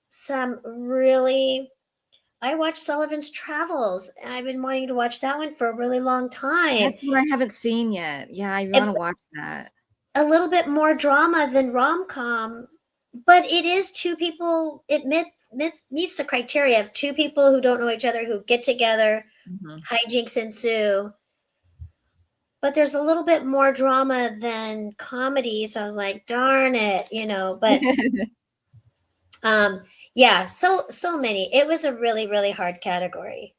some really. I watched Sullivan's Travels, and I've been wanting to watch that one for a really long time. That's what I haven't seen yet. Yeah, I want to watch that. A little bit more drama than rom-com, but it is two people. It meets the criteria of two people who don't know each other who get together, hijinks ensue. But there's a little bit more drama than comedy, so I was like, darn it, but yeah, so many. It was a really, really hard category.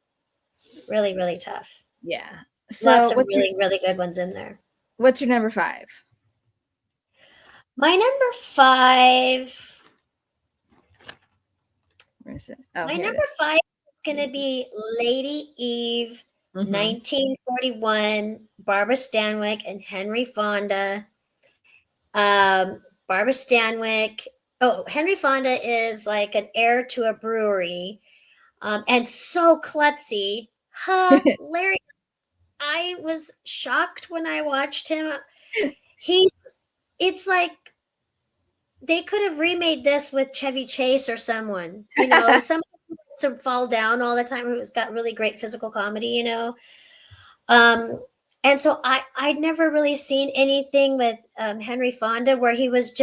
Really, really tough. Yeah. So lots of really, really good ones in there. What's your number 5? My number 5. Where is it? Oh, my number 5 is going to be Lady Eve, 1941, Barbara Stanwyck and Henry Fonda. Barbara Stanwyck. Oh, Henry Fonda is like an heir to a brewery. and so klutzy, hilarious. I was shocked when I watched him. He's, it's like they could have remade this with Chevy Chase or someone, somebody who likes to fall down all the time, who's got really great physical comedy. Um, and so I'd never really seen anything with Henry Fonda where he's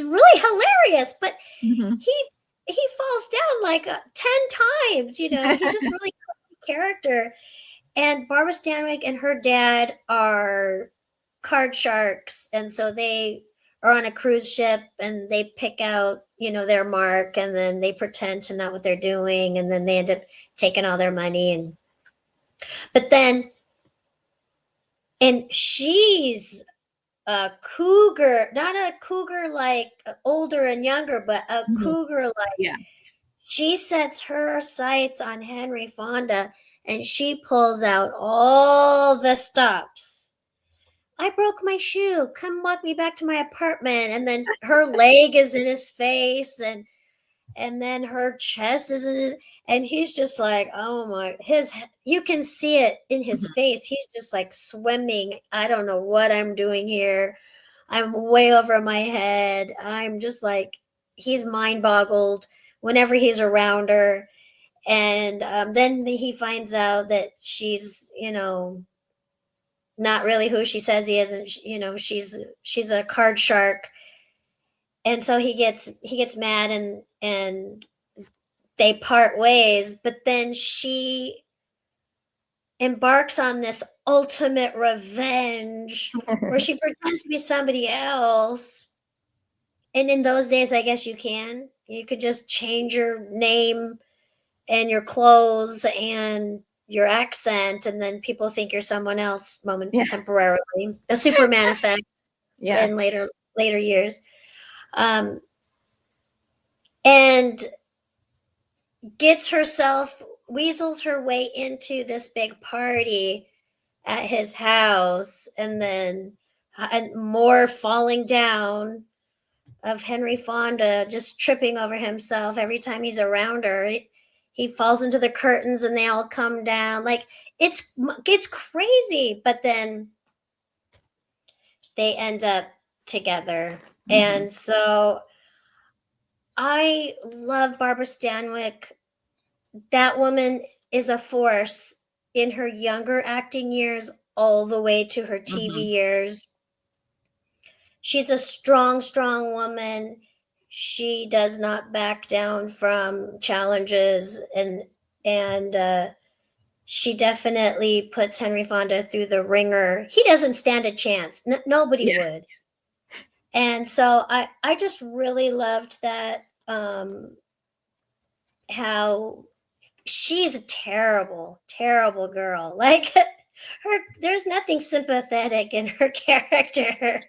really hilarious, but Mhm. he he falls down like 10 times. He's just really classy character. And Barbara Stanwyck and her dad are card sharks, and so they are on a cruise ship and they pick out their mark, and then they pretend to know what they're doing, and then they end up taking all their money. But then, and she's a cougar, not a cougar like older and younger, but a Mhm. cougar like, Yeah. she sets her sights on Henry Fonda, and she pulls out all the stops. I broke my shoe. Come walk me back to my apartment. And then her leg is in his face, and then her chest is in, and he's just like, oh my, you can see it in his Mhm. face. He's just like swimming. I don't know what I'm doing here. I'm way over my head. I'm just like, he's mind boggled whenever he's around her. And then he finds out that she's, not really who she says he is, and she's a card shark. And so he gets mad, and they part ways. But then she embarks on this ultimate revenge where she pretends to be somebody else. And in those days, I guess you could just change your name and your clothes and your accent, and then people think you're someone else Yeah. temporarily. The Superman effect Yeah. in later years. Um, and gets herself weasels her way into this big party at his house, and then and more falling down of Henry Fonda just tripping over himself every time he's around her. He falls into the curtains and they all come down. Like, it's crazy, but then they end up together. Mhm. And so I love Barbara Stanwyck. That woman is a force in her younger acting years all the way to her TV Mhm. years. She's a strong, strong woman. She does not back down from challenges, and she definitely puts Henry Fonda through the ringer. He doesn't stand a chance. Nobody Yeah. would. And so I just really loved that, how she's a terrible, terrible girl. Like, there's nothing sympathetic in her character.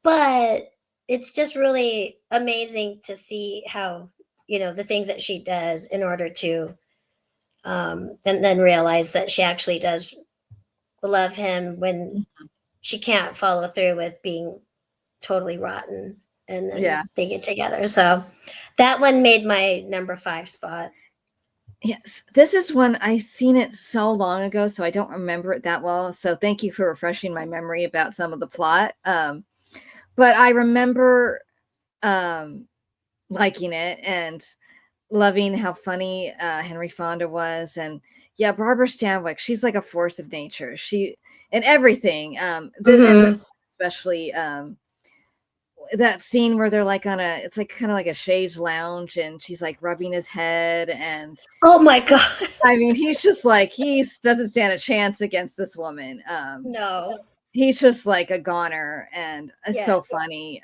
But it's just really amazing to see how, the things that she does in order to, and then realize that she actually does love him when she can't follow through with being totally rotten, and then Yeah. they get together. So that one made my number 5 spot. Yes. This is one I seen it so long ago, so I don't remember it that well. So thank you for refreshing my memory about some of the plot. But I remember um liking it and loving how funny Henry Fonda was. And yeah, Barbara Stanwyck, she's like a force of nature. She and everything. And Hmm. this especially that scene where they're like on a, it's like kind of like a chaise lounge, and she's like rubbing his head, and Oh my god. I mean, he's just like, doesn't stand a chance against this woman. No. He's just like a goner, and it's Yeah. so funny.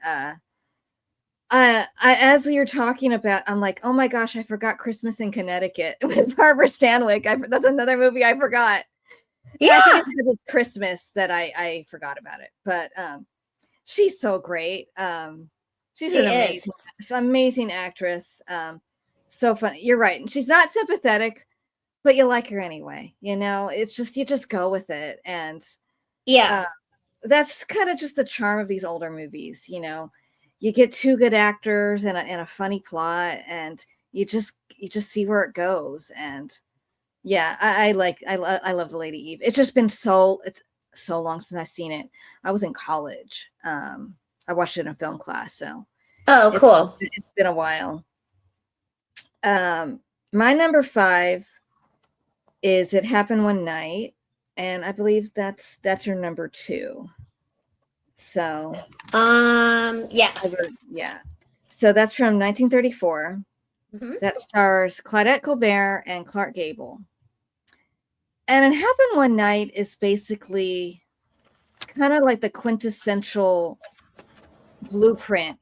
As we were talking about, I'm like, oh my gosh, I forgot Christmas in Connecticut with Barbara Stanwyck. That's another movie I forgot. And I think Yeah. it's because it's Christmas that I forgot about it. But she's so great. She's She is. she's an amazing actress. So funny. You're right. She's not sympathetic, but you like her anyway. It's just, you just go with it. And Yeah. uh, that's kind of just the charm of these older movies. you get two good actors and a funny plot, and you just see where it goes. And yeah, I love The Lady Eve. It's just been so long since I've seen it. I was in college. I watched it in a film class, so Oh, cool. it's been a while. My number 5 is It Happened One Night, and I believe that's your number 2. So yeah. Yeah. So that's from 1934. Mm-hmm. That stars Claudette Colbert and Clark Gable. And It Happened One Night is basically kind of like the quintessential blueprint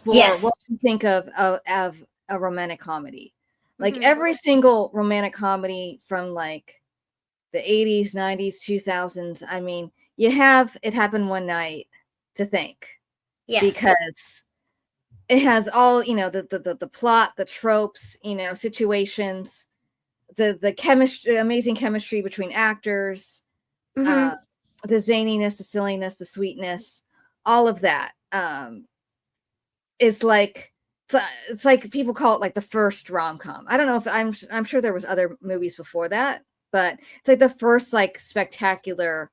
for what you think of a romantic comedy. Like every single romantic comedy from like the 80s, 90s, 2000s. I mean, you have It Happened One Night to think. Yes. Because it has all, the plot, the tropes, situations, the chemistry, amazing chemistry between actors, the zaniness, the silliness, the sweetness, all of that. It's like people call it like the first rom-com. I don't know if I'm sure there was other movies before that, but it's like the first like spectacular,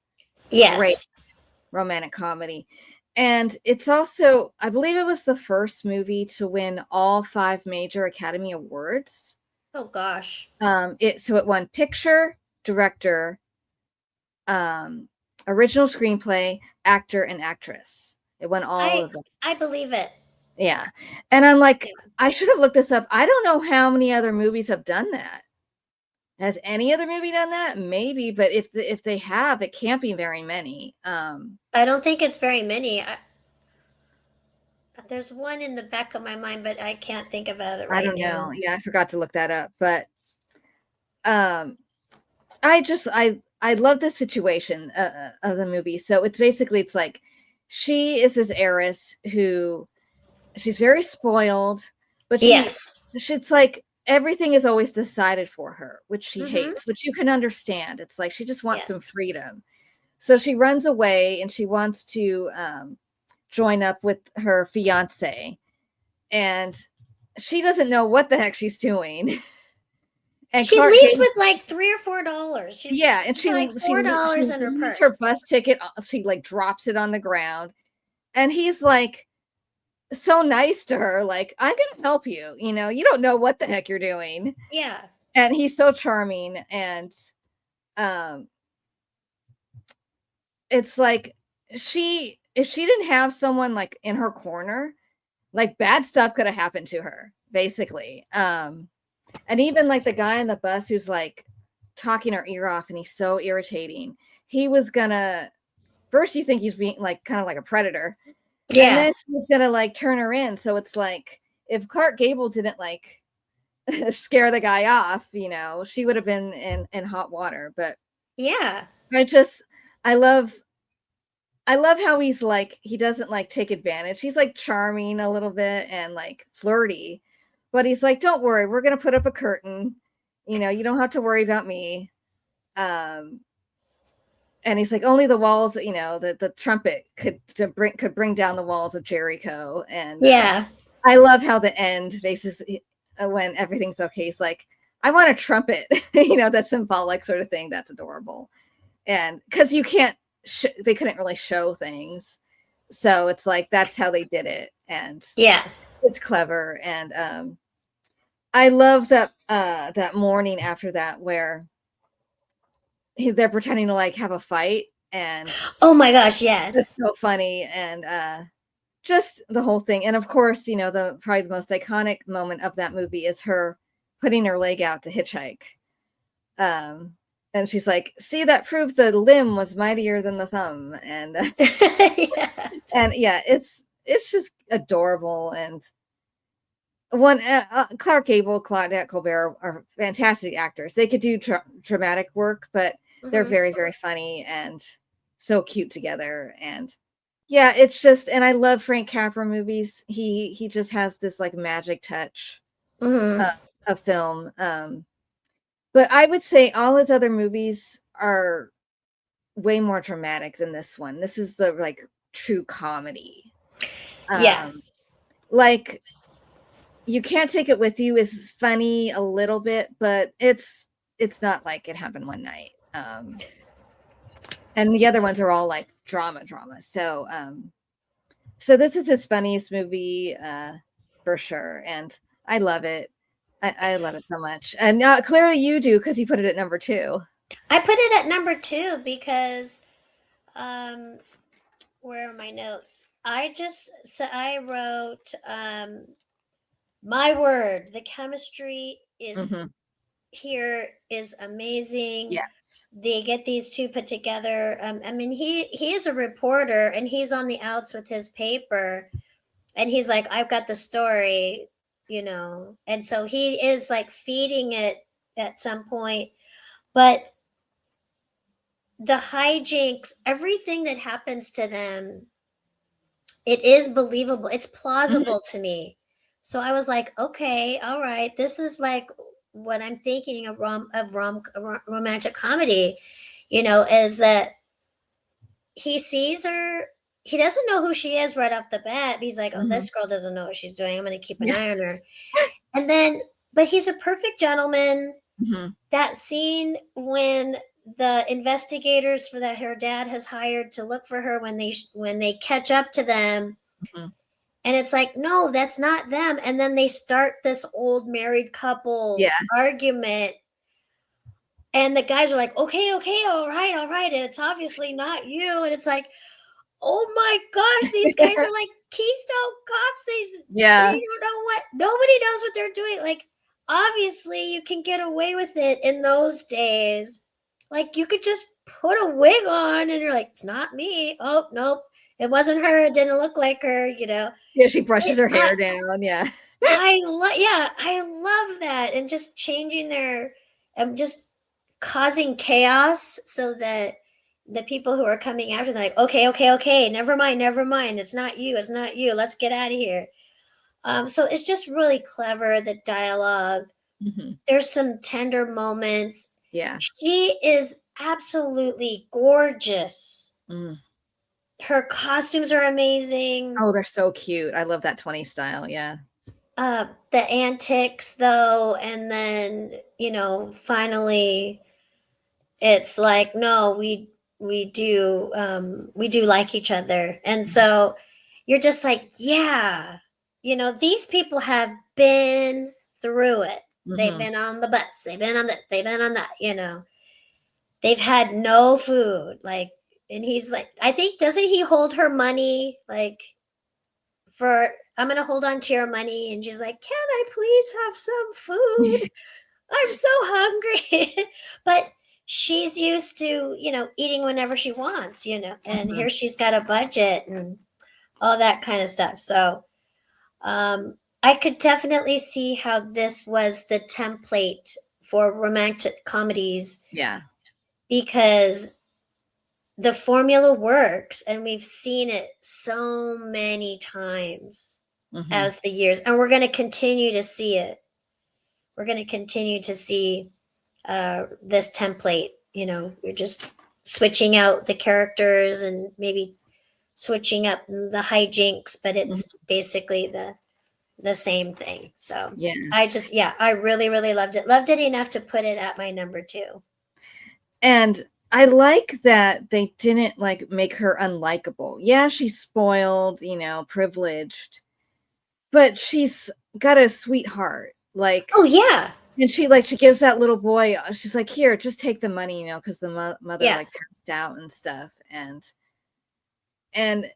great romantic comedy. And it's also, I believe it was the first movie to win all 5 major Academy Awards. Oh gosh. It won picture, director, original screenplay, actor, and actress. It won all of them. I believe it. Yeah. And I'm like, I should have looked this up. I don't know how many other movies have done that. Has any other movie done that? Maybe, but if they have, it can't be very many. I don't think it's very many. There's one in the back of my mind, but I can't think about it right now. I don't know. Yeah, I forgot to look that up. But I love the situation of the movie. So it's like she is this heiress who she's very spoiled, but it's like everything is always decided for her, which she hates, which you can understand. It's like she just wants some freedom. So she runs away and she wants to join up with her fiance, and she doesn't know what the heck she's doing. And she leaves with like $3 or $4. And she like $4 in her purse. Her bus ticket, she like drops it on the ground, and he's like so nice to her, like, I'm gonna help you, you don't know what the heck you're doing. Yeah. And he's so charming, and it's like if she didn't have someone like in her corner, like bad stuff could have happened to her, basically. And even like the guy on the bus who's like talking her ear off and he's so irritating, he was gonna, first you think he's being like kind of like a predator. Yeah. And then he was gonna like turn her in. So it's like if Clark Gable didn't like scare the guy off, she would have been in hot water. But yeah, I love how he's like, he doesn't like take advantage. He's like charming a little bit and like flirty, but he's like, don't worry, we're gonna put up a curtain. You don't have to worry about me. And he's like, only the walls, the trumpet could bring down the walls of Jericho. And I love how the end basically, when everything's okay, he's like, I want a trumpet, that symbolic sort of thing. That's adorable. And because you can't, they couldn't really show things, so it's like that's how they did it. And it's clever. And I love that that morning after that where they're pretending to like have a fight, and oh my gosh, yes, it's so funny. And just the whole thing. And of course, probably the most iconic moment of that movie is her putting her leg out to hitchhike. And she's like, see, that proved the limb was mightier than the thumb. And and it's just adorable. And Clark Gable, Claudette Colbert are fantastic actors. They could do dramatic work, but they're very, very funny and so cute together. And it's just, and I love Frank Capra movies. He just has this like magic touch of film. But I would say all his other movies are way more dramatic than this one. This is the like true comedy. Yeah. Like You Can't Take It With You is funny a little bit, but it's not like It Happened One Night. And the other ones are all like drama. So this is his funniest movie for sure, and I love it. I love it so much, and clearly you do because you put it at number 2. I put it at number 2 because um where are my notes? I wrote my word, the chemistry is Mm-hmm. here is amazing. Yes. They get these two put together. I mean, he is a reporter and he's on the outs with his paper, and he's like, "I've got the story," and so he is like feeding it at some point. But the hijinks, everything that happens to them, it is believable. It's Mm-hmm. plausible to me. So I was like, okay, all right, this is like what I'm thinking of romantic comedy, is that he sees her. He doesn't know who she is right off the bat. But he's like, oh, Mm-hmm. this girl doesn't know what she's doing. I'm going to keep an Yeah. eye on her. And then, but he's a perfect gentleman. Mm-hmm. That scene when the investigators for that her dad has hired to look for her, when they catch up to them, Mm-hmm. and it's like, no, that's not them. And then they start this old married couple Yeah. argument. And the guys are like, okay, okay, all right, all right. And it's obviously not you. And it's like, oh my gosh, these guys are like Keystone Cops. They Yeah. don't know what, nobody knows what they're doing. Like, obviously, you can get away with it in those days. Like, you could just put a wig on and you're like, it's not me. Oh, nope. It wasn't her. It didn't look like her, Yeah, she brushes her I, hair down. Yeah. I love that, and just changing their just causing chaos so that the people who are coming after them, like, okay, okay, okay, never mind, it's not you, let's get out of here. So it's just really clever, the dialogue. Mm-hmm. There's some tender moments. Yeah. She is absolutely gorgeous. Mm. Her costumes are amazing. Oh, they're so cute. I love that 20 style. Yeah. The antics though, and then finally it's like, no, we do like each other, and so you're just like, yeah, these people have been through it. They've Mm-hmm. been on the bus, they've been on this, they've been on that, they've had no food, like, and he's like, I think, doesn't he hold her money, like, for, I'm gonna hold on to your money, and she's like, can I please have some food, I'm so hungry. But she's used to, eating whenever she wants, and Mm-hmm. here she's got a budget and all that kind of stuff. So I could definitely see how this was the template for romantic comedies, Yeah. because the formula works and we've seen it so many times Mm-hmm. as the years, and we're going to continue to see it. We're going to continue to see this template. You're just switching out the characters and maybe switching up the hijinks, but it's Mm-hmm. basically the same thing. So Yeah. I really, really loved it. Loved it enough to put it at my number 2. And I like that they didn't like make her unlikable. Yeah, she's spoiled, privileged, but she's got a sweetheart. Like, Oh yeah, and she gives that little boy, she's like, here, just take the money, because the mother yeah, like passed out and stuff. And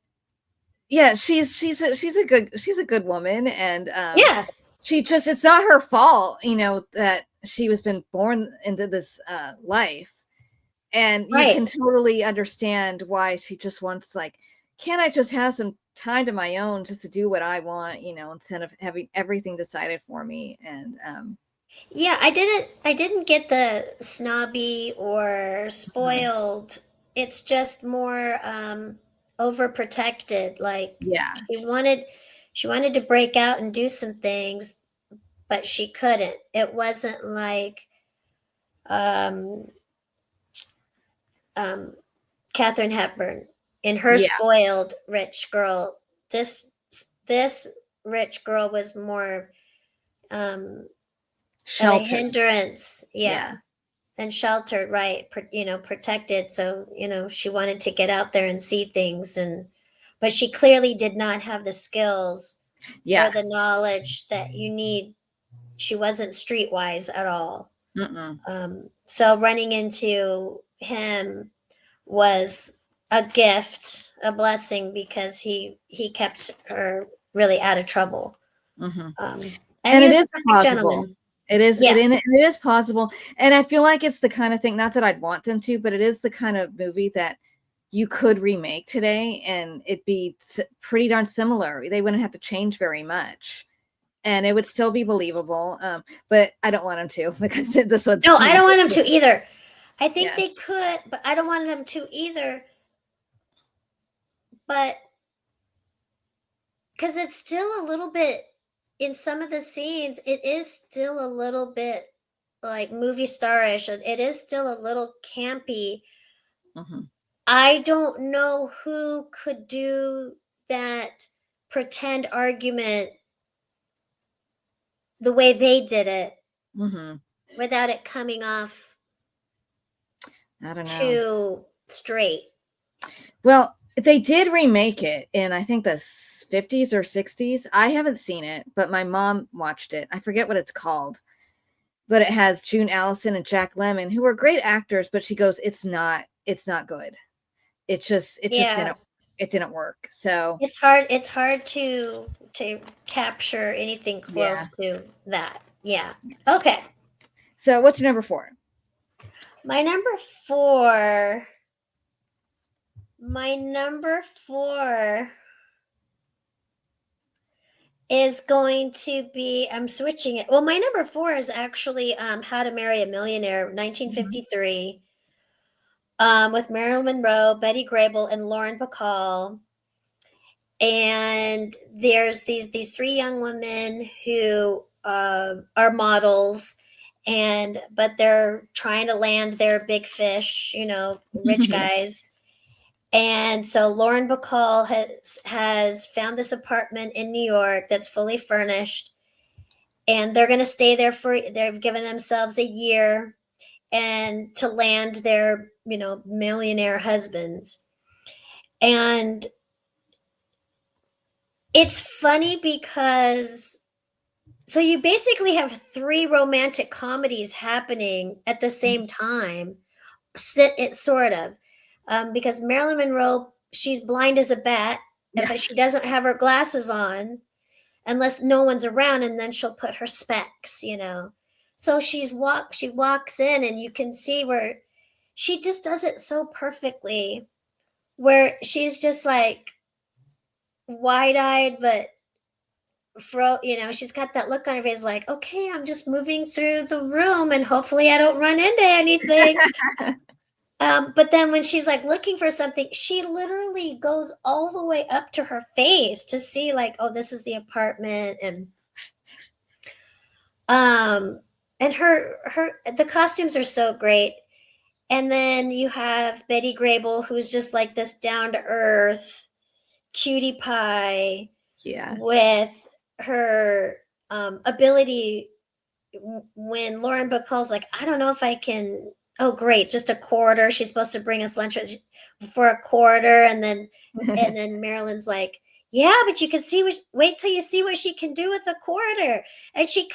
yeah, she's a good woman. And yeah, it's not her fault, that she was been born into this life. And you right. can totally understand why she just wants, like, can't I just have some time to my own just to do what I want, instead of having everything decided for me. And Yeah, I didn't get the snobby or spoiled. It's just more overprotected. Like, yeah. she wanted to break out and do some things, but she couldn't. It wasn't like um Katharine Hepburn in her Yeah. spoiled rich girl. This this rich girl was more of a Sheltered. hindrance, Yeah. and sheltered, right? Protected. So she wanted to get out there and see things, but she clearly did not have the skills or Yeah. the knowledge that you need. She wasn't streetwise at all. Mm-mm. So running into him was a gift, a blessing, because he kept her really out of trouble. Mm-hmm. And And he it was a is perfect possible. gentleman. It Yeah, is possible. And I feel like it's the kind of thing, not that I'd want them to, but it is the kind of movie that you could remake today and it'd be pretty darn similar. They wouldn't have to change very much. And it would still be believable. But I don't want them to because this one's no, I don't want him to either. I think Yeah. they could, but I don't want them to either. But because it's still a little bit, in some of the scenes, it is still a little bit like movie starish. It is still a little campy. Mhm. I don't know who could do that pretend argument the way they did it Mhm. without it coming off I don't know. too straight. Well, they did remake it in I think the 50s or 60s. I haven't seen it, but my mom watched it. I forget what it's called. But it has June Allison and Jack Lemmon, who are great actors, but she goes, it's not good. It just Yeah, didn't work. So it's hard to capture anything yeah. close to that. Yeah. Okay. So what's your number 4? My number 4 my number 4 is going to be, I'm switching it. Well, my number 4 is actually How to Marry a Millionaire, Mhm. 1953, with Marilyn Monroe, Betty Grable, and Lauren Bacall. And there's these three young women who are models, but they're trying to land their big fish, rich guys. And so Lauren Bacall has found this apartment in New York that's fully furnished, and they're going to stay there they've given themselves a year and to land their millionaire husbands. And it's funny because so you basically have three romantic comedies happening at the same time. It sort of, because Marilyn Monroe, she's blind as a bat, Yeah. but she doesn't have her glasses on unless no one's around, and then she'll put her specs. So she walks in, and you can see where she just does it so perfectly, where she's just like wide-eyed, but she's got that look on her face like, okay, I'm just moving through the room and hopefully I don't run into anything. But then when she's like looking for something, she literally goes all the way up to her face to see, like, oh, this is the apartment. And the costumes are so great. And then you have Betty Grable, who's just like this down to earth cutie pie Yeah. with her ability. When Lauren Bacall's like, I don't know if I can. Oh, great, just a quarter. She's supposed to bring us lunch for a quarter, and then Marilyn's like, yeah, but you can see wait till you see what she can do with a quarter. And she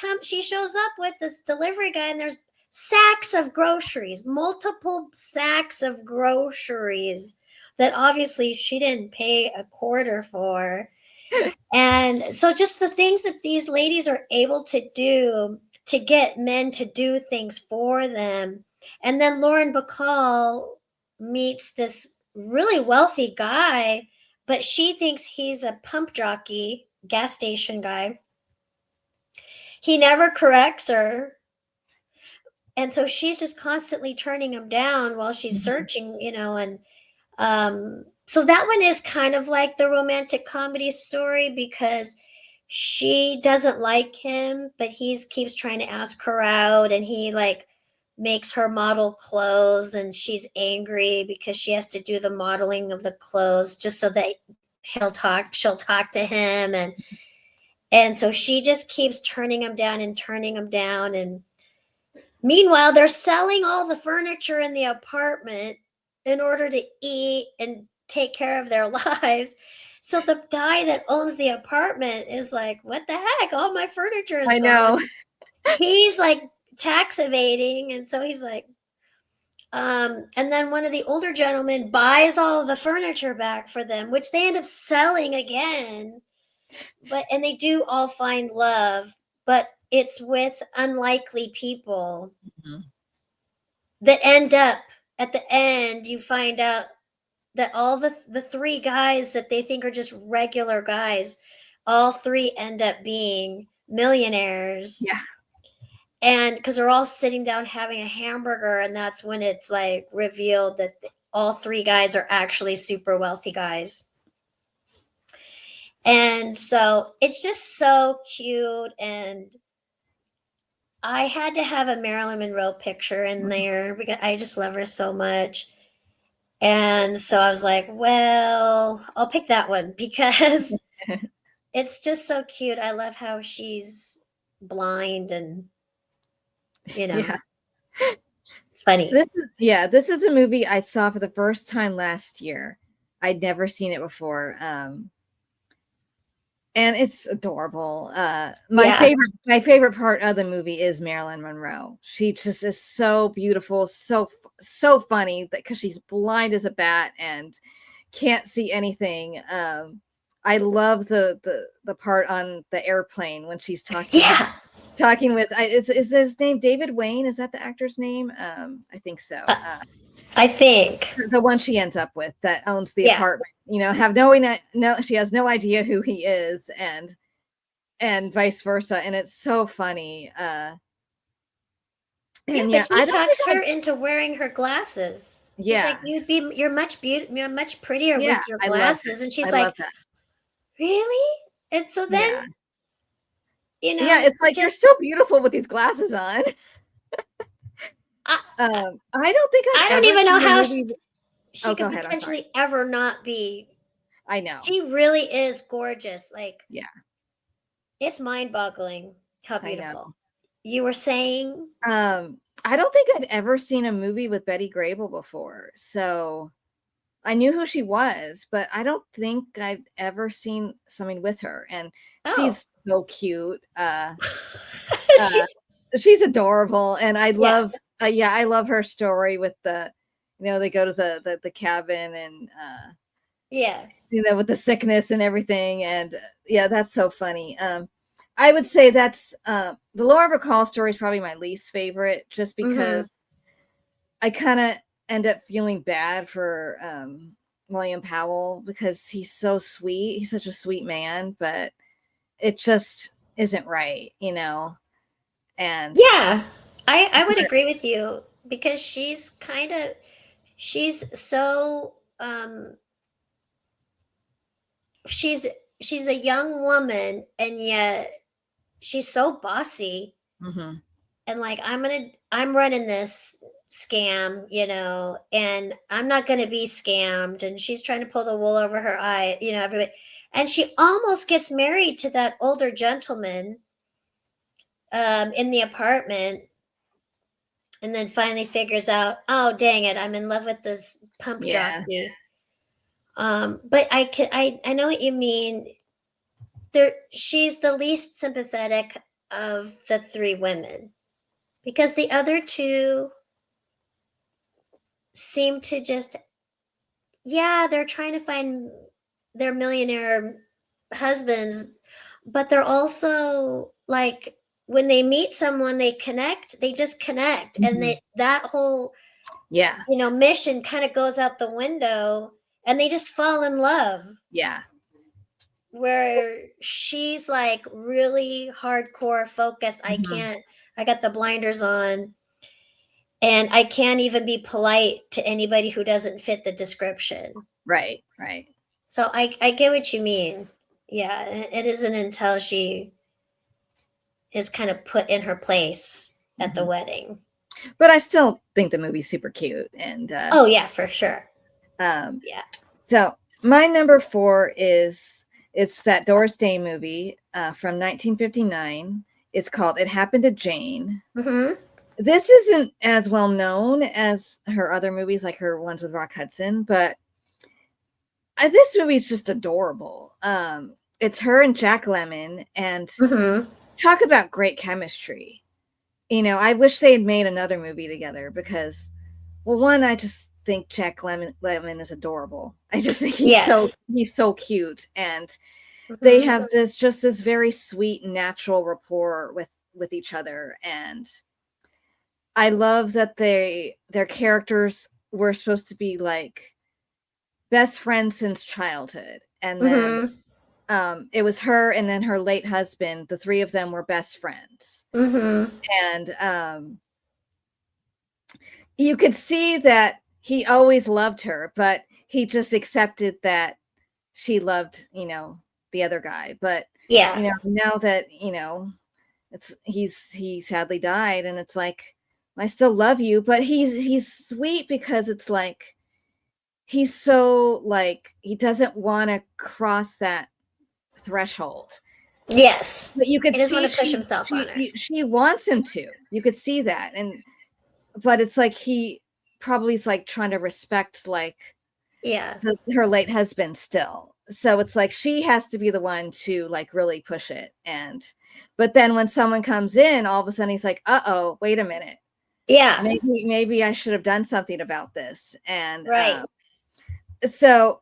shows up with this delivery guy, and there's sacks of groceries, multiple sacks of groceries that obviously she didn't pay a quarter for. And so just the things that these ladies are able to do to get men to do things for them. And then Lauren Bacall meets this really wealthy guy, but she thinks he's a pump jockey, gas station guy. He never corrects her. And so she's just constantly turning him down while she's searching, and so that one is kind of like the romantic comedy story, because she doesn't like him, but he keeps trying to ask her out, and he like makes her model clothes, and she's angry because she has to do the modeling of the clothes just so that she'll talk to him, and so she just keeps turning him down and turning him down. And meanwhile, they're selling all the furniture in the apartment in order to eat and take care of their lives. So the guy that owns the apartment is like, what the heck? All my furniture is I gone. know. He's like tax evading. And so he's like, and then one of the older gentlemen buys all of the furniture back for them, which they end up selling again. And they do all find love, but it's with unlikely people Mhm. that end up at the end. You find out that all the three guys that they think are just regular guys, all three end up being millionaires. Yeah. And because they're all sitting down having a hamburger, and that's when it's like revealed that all three guys are actually super wealthy guys. And so it's just so cute. And I had to have a Marilyn Monroe picture in there because I just love her so much. And so I was like, well, I'll pick that one because it's just so cute. I love how she's blind and, Yeah. it's funny. This is a movie I saw for the first time last year. I'd never seen it before. And it's adorable. My favorite part of the movie is Marilyn Monroe. She just is so beautiful, so funny because she's blind as a bat and can't see anything. I love the part on the airplane when she's talking. Yeah. Talking with is his name David Wayne? Is that the actor's name? I think so. I think the one she ends up with that owns the apartment, she has no idea who he is, and vice versa. And it's so funny. But he talks her into wearing her glasses. Yeah. He's like, you're much prettier with your glasses. And she's like, really? And so then, it's like, you're still beautiful with these glasses on. I don't even know how she could potentially ever not be. I know. She really is gorgeous. Yeah. It's mind-boggling how beautiful. You were saying? I don't think I'd ever seen a movie with Betty Grable before. So I knew who she was, but I don't think I've ever seen something with her. And she's so cute. She's adorable. And I love, I love her story with they go to the cabin and, with the sickness and everything. And that's so funny. I would say that's the Laura Bacall story is probably my least favorite, just because I kind of end up feeling bad for William Powell because he's so sweet. He's such a sweet man, but it just isn't right, And I would agree with you because she's so she's a young woman, and yet she's so bossy. And like, I'm running this scam, and I'm not going to be scammed. And she's trying to pull the wool over her eye, everybody. And she almost gets married to that older gentleman in the apartment, and then finally figures out, oh, dang it, I'm in love with this pump jockey. But I know what you mean. She's the least sympathetic of the three women, because the other two seem to just, they're trying to find their millionaire husbands, but they're also like, when they meet someone, they just connect. And that whole mission kind of goes out the window, and they just fall in love. Where she's like really hardcore focused. I got the blinders on, and I can't even be polite to anybody who doesn't fit the description. Right. So I get what you mean. Yeah, it isn't until she is kind of put in her place at the wedding. But I still think the movie's super cute. And oh yeah, for sure. So My number 4 it's that Doris Day movie from 1959. It's called It Happened to Jane. Mm-hmm. This isn't as well known as her other movies, like her ones with Rock Hudson, but this movie is just adorable. It's her and Jack Lemmon, and talk about great chemistry. I wish they had made another movie together because, well, one, I just think Jack Lemmon is adorable. I just think he's so cute, and they have this very sweet, natural rapport with each other, and I love that their characters were supposed to be like best friends since childhood, and then it was her and then her late husband. The three of them were best friends, and you could see that he always loved her, but he just accepted that she loved, the other guy. But now that he sadly died, and it's like, I still love you, but he's sweet because it's like he's so like he doesn't want to cross that threshold. Yes, but you could he doesn't want to push himself on her. She wants him to. You could see that, but it's like he probably is like trying to respect like her late husband still. So it's like she has to be the one to like really push it. But then when someone comes in, all of a sudden he's like, "Uh-oh, wait a minute. Yeah, maybe I should have done something about this." And right. So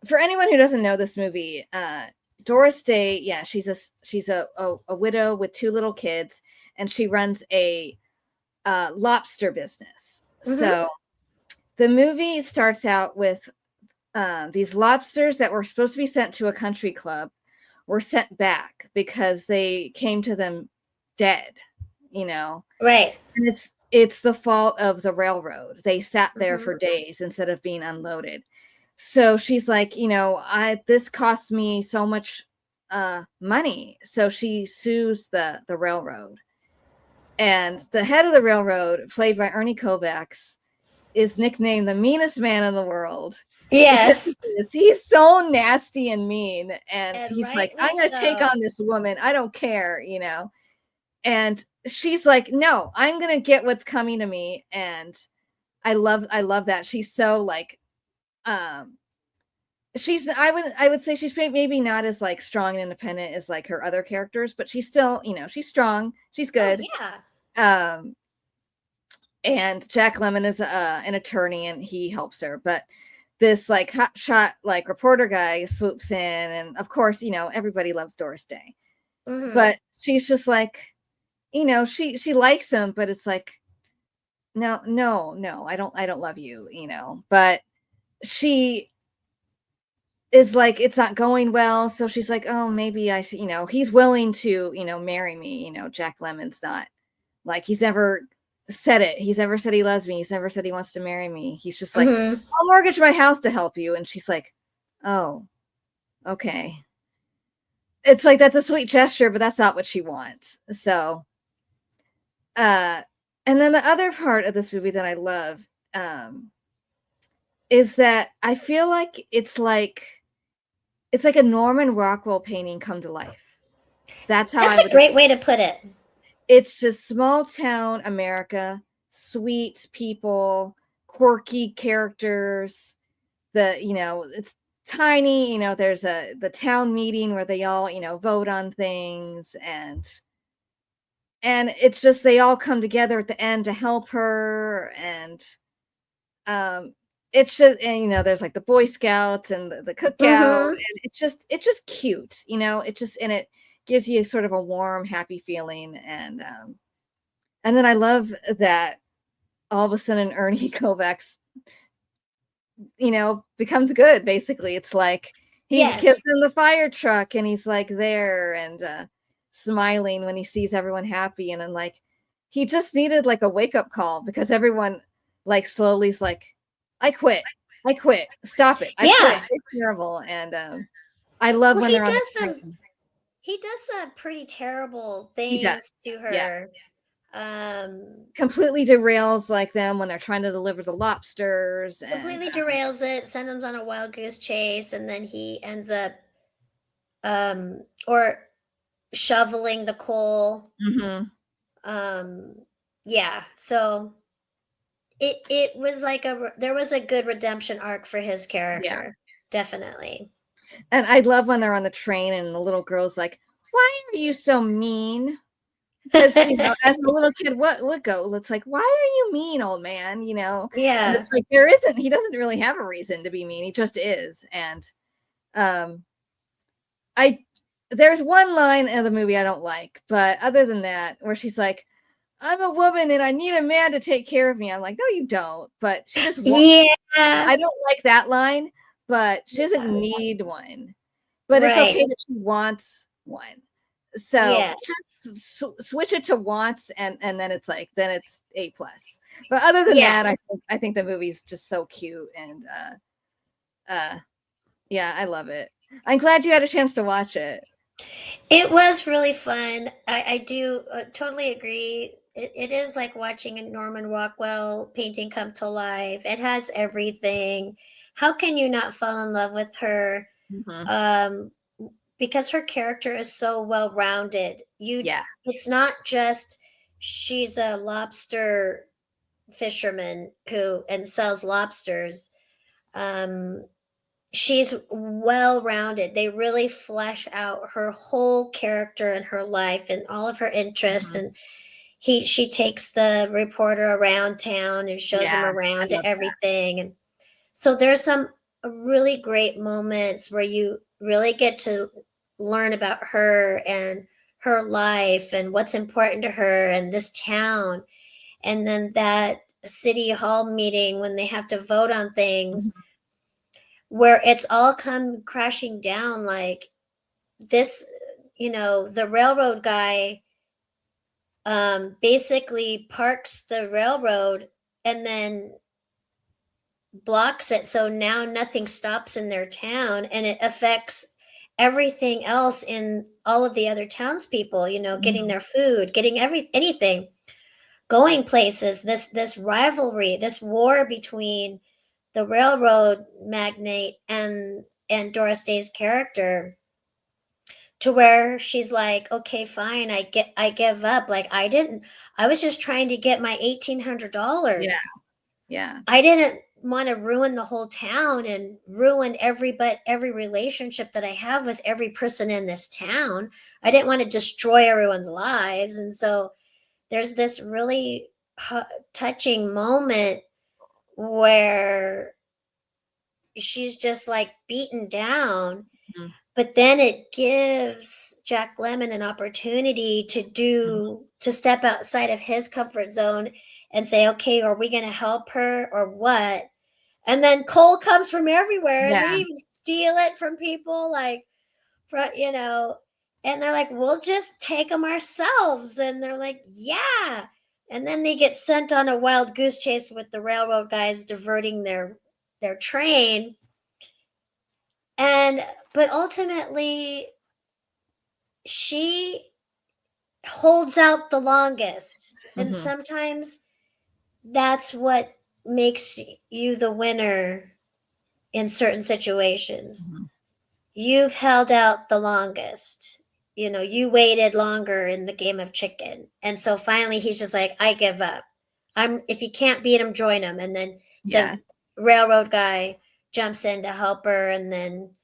for anyone who doesn't know this movie, Doris Day, she's a widow with 2 little kids, and she runs a lobster business. So the movie starts out with these lobsters that were supposed to be sent to a country club were sent back because they came to them dead, Right. And it's the fault of the railroad. They sat there for days instead of being unloaded. So she's like, this cost me so much money. So she sues the railroad. And the head of the railroad, played by Ernie Kovacs, is nicknamed the meanest man in the world. Yes. He's so nasty and mean. And he's like, I'm going to take on this woman. I don't care, And she's like, no, I'm going to get what's coming to me. And I love that. She's so like, I would say she's maybe not as like strong and independent as like her other characters, but she's still, she's strong. She's good. Oh, yeah. And Jack Lemmon is an attorney, and he helps her. But this like hotshot like reporter guy swoops in, and of course, everybody loves Doris Day. But she's just like, she likes him, but it's like, no, I don't love you, But she is like, it's not going well, so she's like, oh, maybe I should, he's willing to, marry me. Jack Lemmon's not like, he's never said it. He's never said he loves me. He's never said he wants to marry me. He's just like, I'll mortgage my house to help you. And she's like, oh, okay. It's like, that's a sweet gesture, but that's not what she wants. So, and then the other part of this movie that I love, is that I feel like it's like a Norman Rockwell painting come to life. That's a great way to put it. It's just small town America, sweet people, quirky characters. It's tiny, there's the town meeting where they all, vote on things, and it's just, they all come together at the end to help her. And it's just, and there's like the Boy Scouts and the cookout, and it's just cute, and it gives you sort of a warm, happy feeling. And then I love that all of a sudden Ernie Kovacs, becomes good. Basically, it's like he gives him the fire truck, and he's like there and smiling when he sees everyone happy. And I'm like, he just needed like a wake-up call, because everyone like slowly is like, I quit, stop it, I quit, it's terrible. And I love when they're he does some pretty terrible things to her. completely derails like them when they're trying to deliver the lobsters, and completely derails it, sends him on a wild goose chase, and then he ends up or shoveling the coal. Mhm. Um, yeah, so it was like there was a good redemption arc for his Yeah. character, definitely. And I love when they're on the train and the little girl's like, "Why are you so mean?" Because, as a little kid, what go? It's like, "Why are you mean, old man?" And Yeah. it's like, he doesn't really have a reason to be mean. He just is. And um, I there's one line in the movie I don't like, but other than that, where she's like, "I'm a woman and I need a man to take care of me." I'm like, "No, you don't." But she just Yeah. I don't like that line, but she doesn't Yeah. need one. But it's okay Right. that she wants one. So Yes. just switch it to wants, and then it's like, then it's A plus. But other than that, Yes. I think the movie's just so cute, and yeah, I love it. I'm glad you had a chance to watch it. It was really fun. I do totally agree. It is like watching a Norman Rockwell painting come to life. It has everything. How can you not fall in love with her? Mhm. Um, because her character is so well rounded. Yeah. It's not just she's a lobster fisherman who and sells lobsters. Um, she's well rounded. They really flesh out her whole character and her life and all of her interests. Mhm. And she takes the reporter around town and shows him Yeah, I around to love that. everything. And so there's some really great moments where you really get to learn about her and her life and what's important to her and this town. And then that city hall meeting when they have to vote on things Mhm. where it's all come crashing down like this, the railroad guy basically parks the railroad and then blocks it, so now nothing stops in their town, and it affects everything else in all of the other townspeople, getting Mhm. their food, getting anything, going places. This rivalry, this war between the railroad magnate and Doris Day's character, to where she's like, okay, fine, I give up. Like, I was just trying to get my Yeah, $1,800. yeah. I didn't want to ruin the whole town and ruin every relationship that I have with every person in this town. I didn't want to destroy everyone's lives. And so there's this really touching moment where she's just like beaten down, Mhm. but then it gives Jack Lemmon an opportunity Mhm. to step outside of his comfort zone and say, okay, are we going to help her or what? And then coal comes from everywhere and they Yeah. even steal it from people, like, and they're like, we'll just take them ourselves. And they're like, yeah. And then they get sent on a wild goose chase with the railroad guys diverting their train. And but ultimately she holds out the longest. And Mhm. sometimes that's what makes you the winner in certain situations. Mhm. You've held out the longest. You waited longer in the game of chicken. And so finally he's just like, I give up. If you can't beat him, join him. And then Yeah. the railroad guy jumps in to help her and then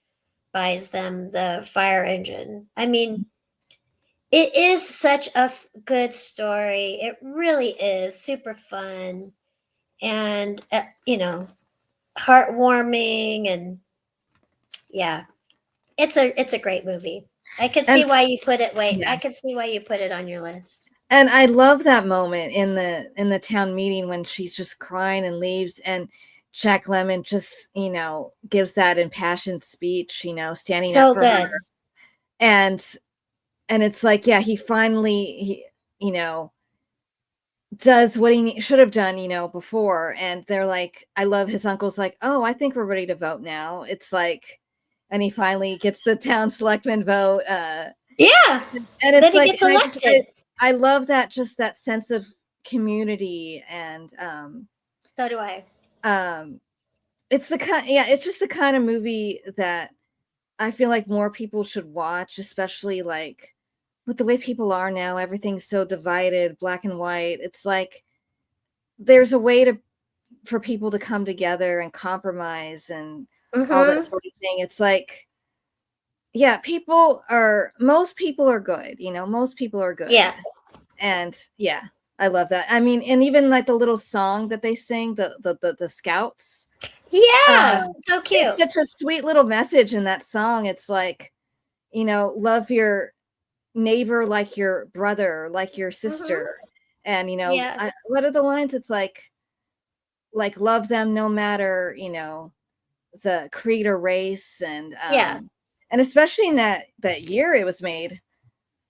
buys them the fire engine. I mean, it is such a good story. It really is super fun and, heartwarming. And yeah, it's a great movie. I can see And why you put it. Wait, yeah. I can see why you put it on your list. And I love that moment in the town meeting when she's just crying and leaves, and Jack Lemmon just, gives that impassioned speech, standing up So for her. good. And it's like, yeah, he finally you know, does what he should have done, before. And they're like, I love his uncle's like, "Oh, I think we're ready to vote now." It's like, and he finally gets the town selectman vote, Yeah. and Then it's he like, gets and I just, elected. I love that, just that sense of community, and So do I. it's it's just the kind of movie that I feel like more people should watch, especially like with the way people are now. Everything's so divided, black and white. It's like there's a way for people to come together and compromise and all that Mm-hmm. sort of thing. It's like, yeah, most people are good, most people are good. Yeah. And yeah, I love that. I mean, and even like the little song that they sing, the Scouts. Yeah. So It's cute. such a sweet little message in that song. It's like, love your neighbor like your brother, like your Mm-hmm. sister. And Yeah. what are the lines? It's like love them no matter, the creed or race. Yeah. And especially in that year it was made,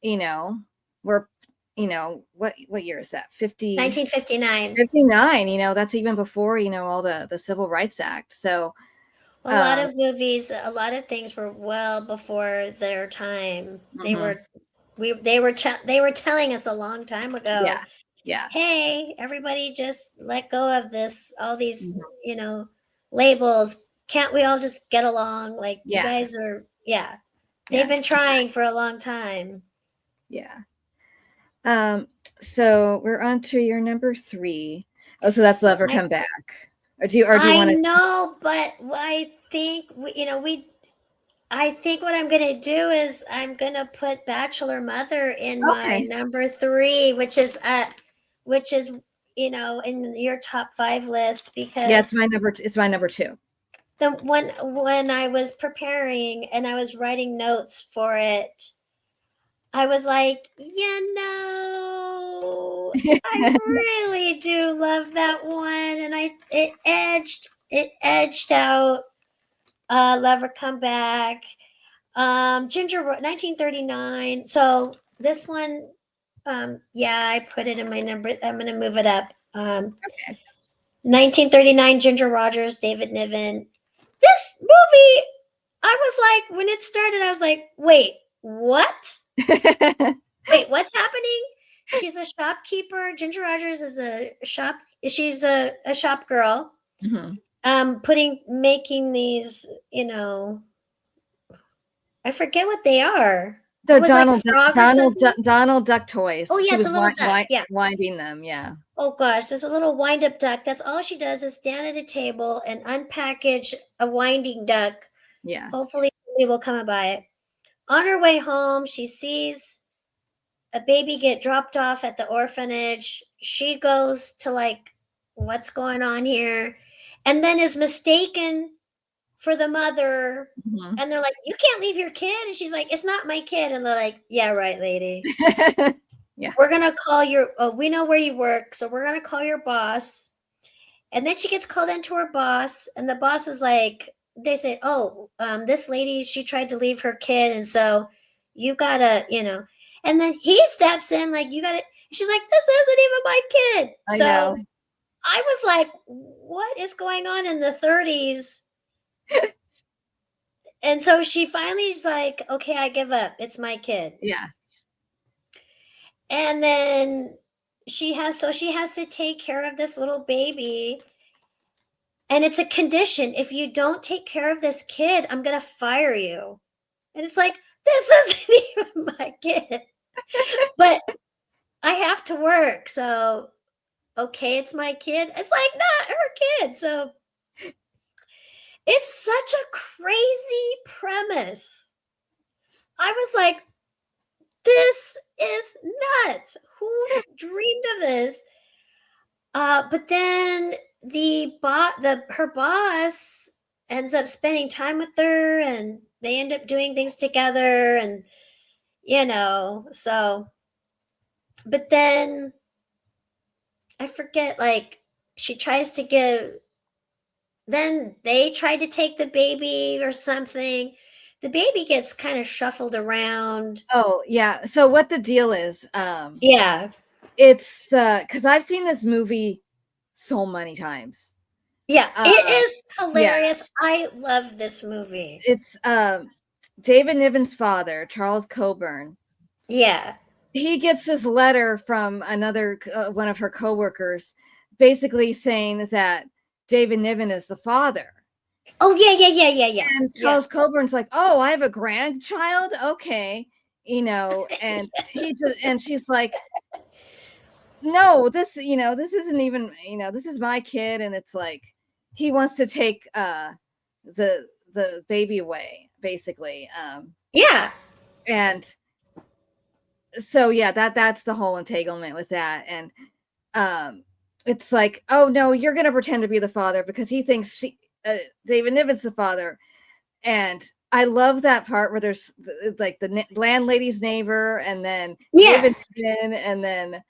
you know, where, what year is that? 1959. 59, that's even before, all the Civil Rights Act. So, A lot um, of movies, a lot of things were well before their time. mhm, They were telling us a long time yeah, ago, yeah, hey, everybody just let go of this, all these, mhm, labels. Can't we all just get along? Like you yeah, guys are, yeah. They've yeah, been trying for a long time. yeah. Um, so we're on to your number 3. Oh, so that's Love or I Come Back. Or do you I want to? know, but I think we I think what I'm gonna do is I'm gonna put Bachelor Mother in my Okay. number 3, which is in your top 5 list, Yeah, because it's my number 2. the when I was preparing and I was writing notes for it, I was like, I really do love that one, and it edged out Love or Come Back. Ginger 1939. So this one, yeah, I put it in my number. I'm gonna move it up. 1939, Ginger Rogers, David Niven. This movie, I was like, when it started, I was like, wait, what? Wait, what's happening? She's a shopkeeper. Ginger Rogers is a shop. She's a shop girl. Mhm. Making these, I forget what they are. It So was like a Donald frog or Donald something. Donald Duck toys. Oh yeah, She it's was a little duck. Yeah. winding them. Yeah. Oh gosh, there's a little wind up duck. That's all she does is stand at a table and unpackage a winding duck. Yeah. Hopefully somebody will come and buy it. On her way home, she sees a baby get dropped off at the orphanage. She goes to like, what's going on here? And then is mistaken for the mother. Mhm. And they're like, you can't leave your kid. And she's like, it's not my kid. And they're like, yeah, right, lady. Yeah. We're going to call we know where you work. So we're going to call your boss. And then she gets called into her boss. And the boss is like, they say, oh, this lady, she tried to leave her kid. And so you got to. And then he steps in, like, you got to. She's like, this isn't even my kid. I know. So I was like, what is going on in the 30s? And so she finally is like, okay, I give up. It's my kid. Yeah. And then she has to take care of this little baby. And it's a condition. If you don't take care of this kid, I'm going to fire you. And it's like, this isn't even my kid. But I have to work. So, okay, it's my kid. It's like, not her kid. So it's such a crazy premise. I was like, this is nuts. Who dreamed of this? But then her boss ends up spending time with her, and they end up doing things together, and so. But then I forget, like she tries to give. Then they tried to take the baby or something. The baby gets kind of shuffled around. Oh, yeah. So what the deal is, Yeah. it's because I've seen this movie so many times. Yeah, Uh, it is yeah, hilarious. I love this movie. it's David Niven's father, Charles Coburn. Yeah. he gets this letter from another one of her coworkers, basically saying that David Niven is the father. Oh yeah. And Charles Coburn's like, "Oh, I have a grandchild. Okay, and and she's like, "No, this isn't even this is my kid," and it's like he wants to take the baby away, basically. Yeah. And so yeah, that's the whole entanglement with that. And it's like, oh no, you're gonna pretend to be the father because he thinks David Niven's the father. And I love that part where there's like the landlady's neighbor, and then David Niven, and then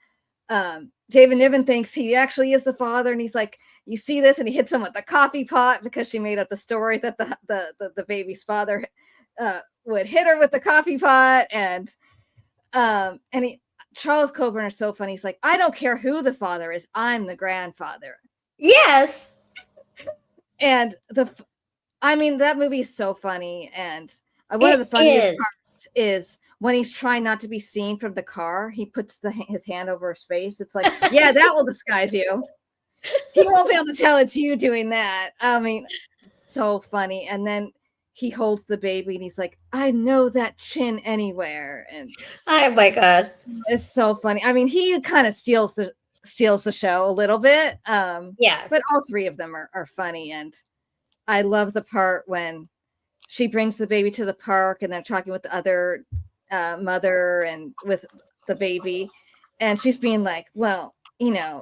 David Niven thinks he actually is the father, and he's like, you see this, and he hits him with the coffee pot because she made up the story that the baby's father would hit her with the coffee pot. And Charles Coburn is so funny. He's like, I don't care who the father is, I'm the grandfather. Yes. And that movie is so funny. And one of the funniest parts is when he's trying not to be seen from the car, he puts his hand over his face. It's like, yeah, that will disguise you. He won't be able to tell it's you doing that. I mean, so funny. And then he holds the baby and he's like, I know that chin anywhere. And oh my God, it's so funny. I mean, he kind of steals the show a little bit. Yeah. But all three of them are funny. And I love the part when she brings the baby to the park and they're talking with the other mother and with the baby. And she's being like, well,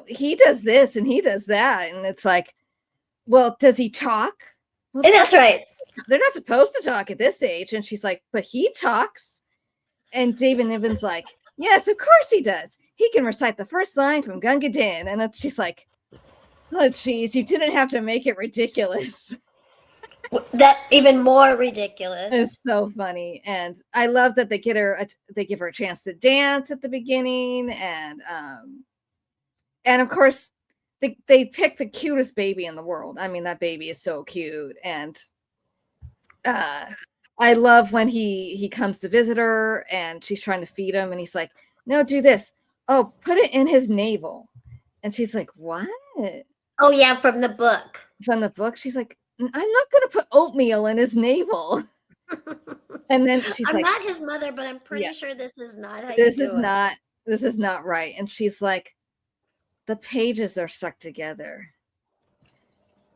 he does this and he does that. And it's like, well, does he talk? Well, and that's right. They're not supposed to talk at this age. And she's like, but he talks. And David Niven's like, yes, of course he does. He can recite the first line from Gunga Din. And she's like, oh, geez, you didn't have to make it ridiculous. That even more ridiculous. It's so funny. And I love that they give her a chance to dance at the beginning. And of course, they pick the cutest baby in the world. I mean, that baby is so cute. And I love when he comes to visit her and she's trying to feed him and he's like, no, do this. Oh, put it in his navel. And she's like, what? Oh yeah, from the book. From the book. She's like, I'm not going to put oatmeal in his navel. And then she's I'm like, not his mother, but I'm pretty sure this is not how this is not right. And she's like, the pages are stuck together.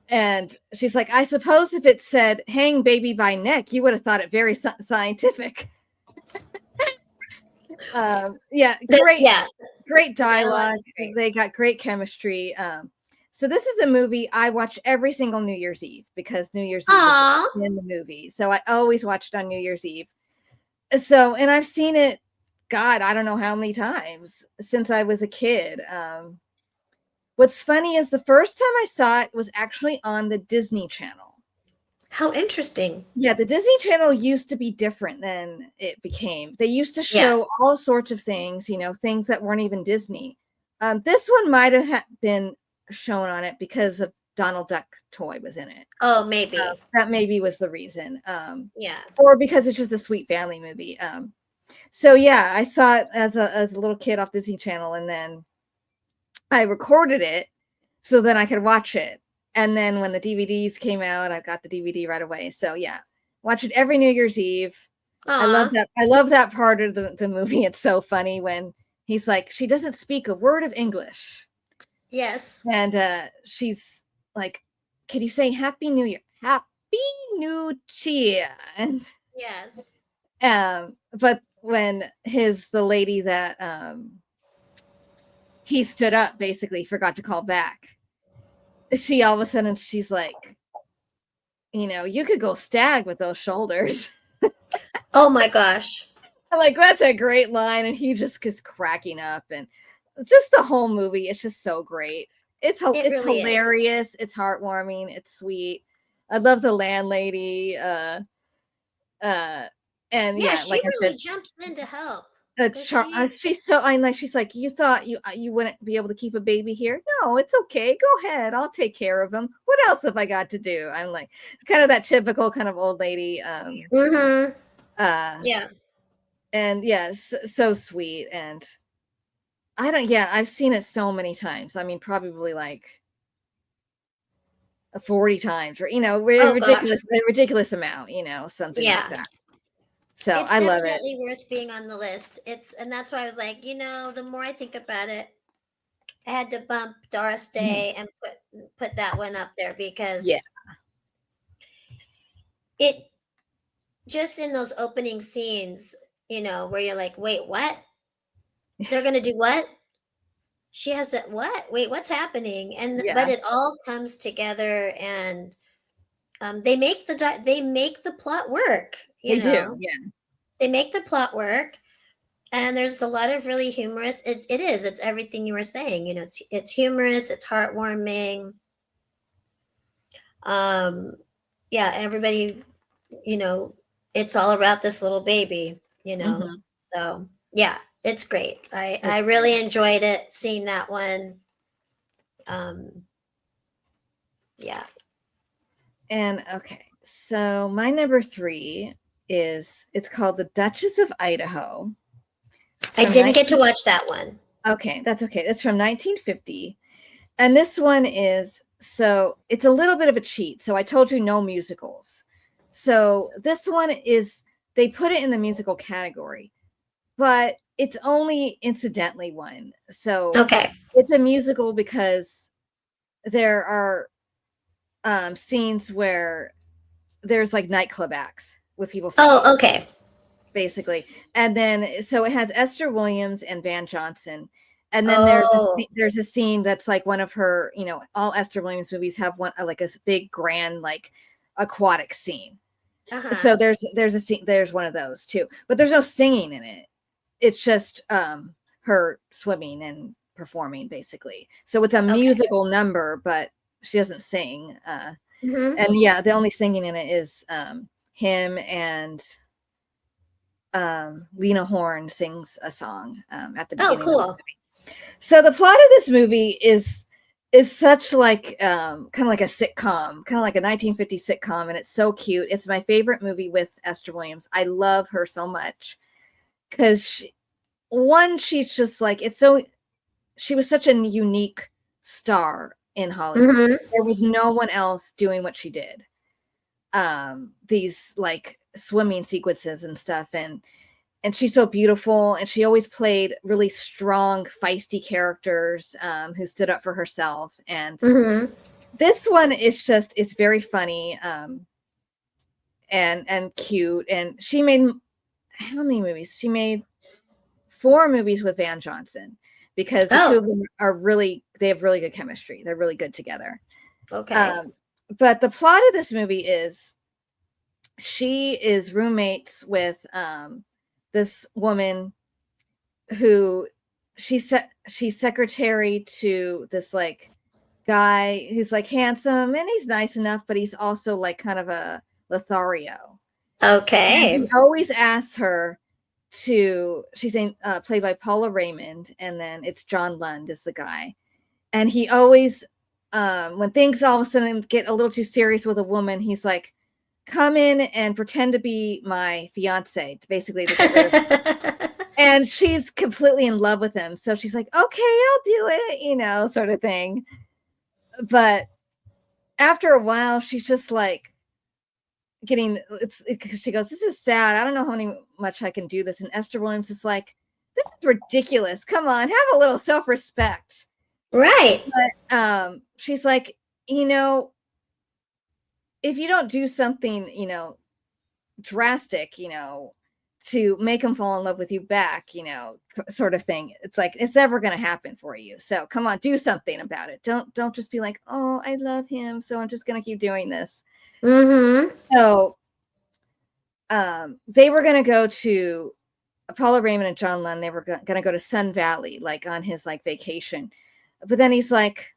And she's like, I suppose if it said hang baby by neck, you would have thought it very scientific. Great dialogue. Great. They got great chemistry. So this is a movie I watch every single New Year's Eve because New Year's Eve is in the movie. So I always watch it on New Year's Eve. So, and I've seen it, God, I don't know how many times since I was a kid. What's funny is the first time I saw it was actually on the Disney Channel. How interesting. Yeah, the Disney Channel used to be different than it became. They used to show all sorts of things, things that weren't even Disney. This one might have been shown on it because of Donald Duck toy was in it. Oh, maybe. That maybe was the reason. Yeah. Or because it's just a sweet family movie. So yeah, I saw it as a little kid off Disney Channel, and then I recorded it so then I could watch it. And then when the DVDs came out, I got the DVD right away. So yeah, watch it every New Year's Eve. I love that part of the movie. It's so funny when he's like, she doesn't speak a word of English. Yes. And she's like, can you say Happy New Year? Happy New Year. And yes. But when the lady that he stood up basically forgot to call back, she all of a sudden she's like, you could go stag with those shoulders. Oh my gosh. I'm like, that's a great line. And he just is cracking up, and just the whole movie. It's just so great. It's really hilarious. Is. It's heartwarming. It's sweet. I love the landlady. And yeah, she like really jumps in to help. She's so she's like, you thought you wouldn't be able to keep a baby here? No, it's okay. Go ahead. I'll take care of him. What else have I got to do? I'm like, kind of that typical kind of old lady. Yeah. And yes, so sweet. And I've seen it so many times. I mean, probably like 40 times, or Oh gosh. a ridiculous amount, something like Yeah. that. So It's I love it. definitely worth being on the list. And that's why I was like, the more I think about it, I had to bump Doris Mhm. Day and put that one up there Yeah. because it just in those opening scenes, where you're like, wait, what? They're gonna do what? She has that what? Wait, what's happening? But Yeah, it all comes together, and they make the plot work. they do. Yeah. They make the plot work, and there's a lot of really humorous. It's everything you were saying. It's humorous. It's heartwarming. Um, yeah, everybody, you know, it's all about this little baby. Hmm. So yeah, it's great. I It's great. really enjoyed it seeing that one. Um, yeah. And okay, so my number 3 it's called The Duchess of Idaho. It's I from didn't get to 19 watch that one. Okay, that's okay. It's from 1950. And this one it's a little bit of a cheat. So I told you no musicals. So this one they put it in the musical category, but it's only incidentally one. So Okay. it's a musical because there are scenes where there's like nightclub acts with people singing, Oh, okay. basically. And then so it has Esther Williams and Van Johnson. And then Oh, there's a scene that's like one of her, all Esther Williams movies have one like a big grand like aquatic scene. uh-huh. So there's a scene, there's one of those too. But there's no singing in it. It's just her swimming and performing, basically. So it's a Okay. musical number, but she doesn't sing. Hmm. And yeah, the only singing in it is him, and Lena Horne sings a song at the Oh, beginning of the cool. movie. So the plot of this movie is such like kind of like a sitcom, kind of like a 1950s sitcom, and it's so cute. It's my favorite movie with Esther Williams. I love her so much because she's just like she was such a unique star in Hollywood. Hmm. There was no one else doing what she did. These like swimming sequences and stuff, and she's so beautiful, and she always played really strong, feisty characters who stood up for herself. And Hmm. this one is just it's very funny, and cute. And she made how many movies? She made 4 movies with Van Johnson, because the two Oh, of them they have really good chemistry. They're really good together. okay. Um, but the plot of this movie is she is roommates with this woman who she's secretary to this like guy who's like handsome, and he's nice enough, but he's also like kind of a Lothario. And he Okay. always asks her to she's in played by Paula Raymond, and then it's John Lund is the guy. And he always when things all of a sudden get a little too serious with a woman, he's like, come in and pretend to be my fiance, basically, to get rid of her. And she's completely in love with him. So she's like, okay, I'll do it, sort of thing. But after a while, she's just like she goes, this is sad. I don't know much I can do this. And Esther Williams is like, this is ridiculous. Come on, have a little self-respect. Right. But she's like, if you don't do something, drastic, to make him fall in love with you back, sort of thing. It's like it's never going to happen for you. So come on, do something about it. Don't just be like, oh, I love him, so I'm just going to keep doing this. Hmm. So they were going to go to Paula Raymond and John Lund. They were going to go to Sun Valley, like on his like vacation. But then he's like,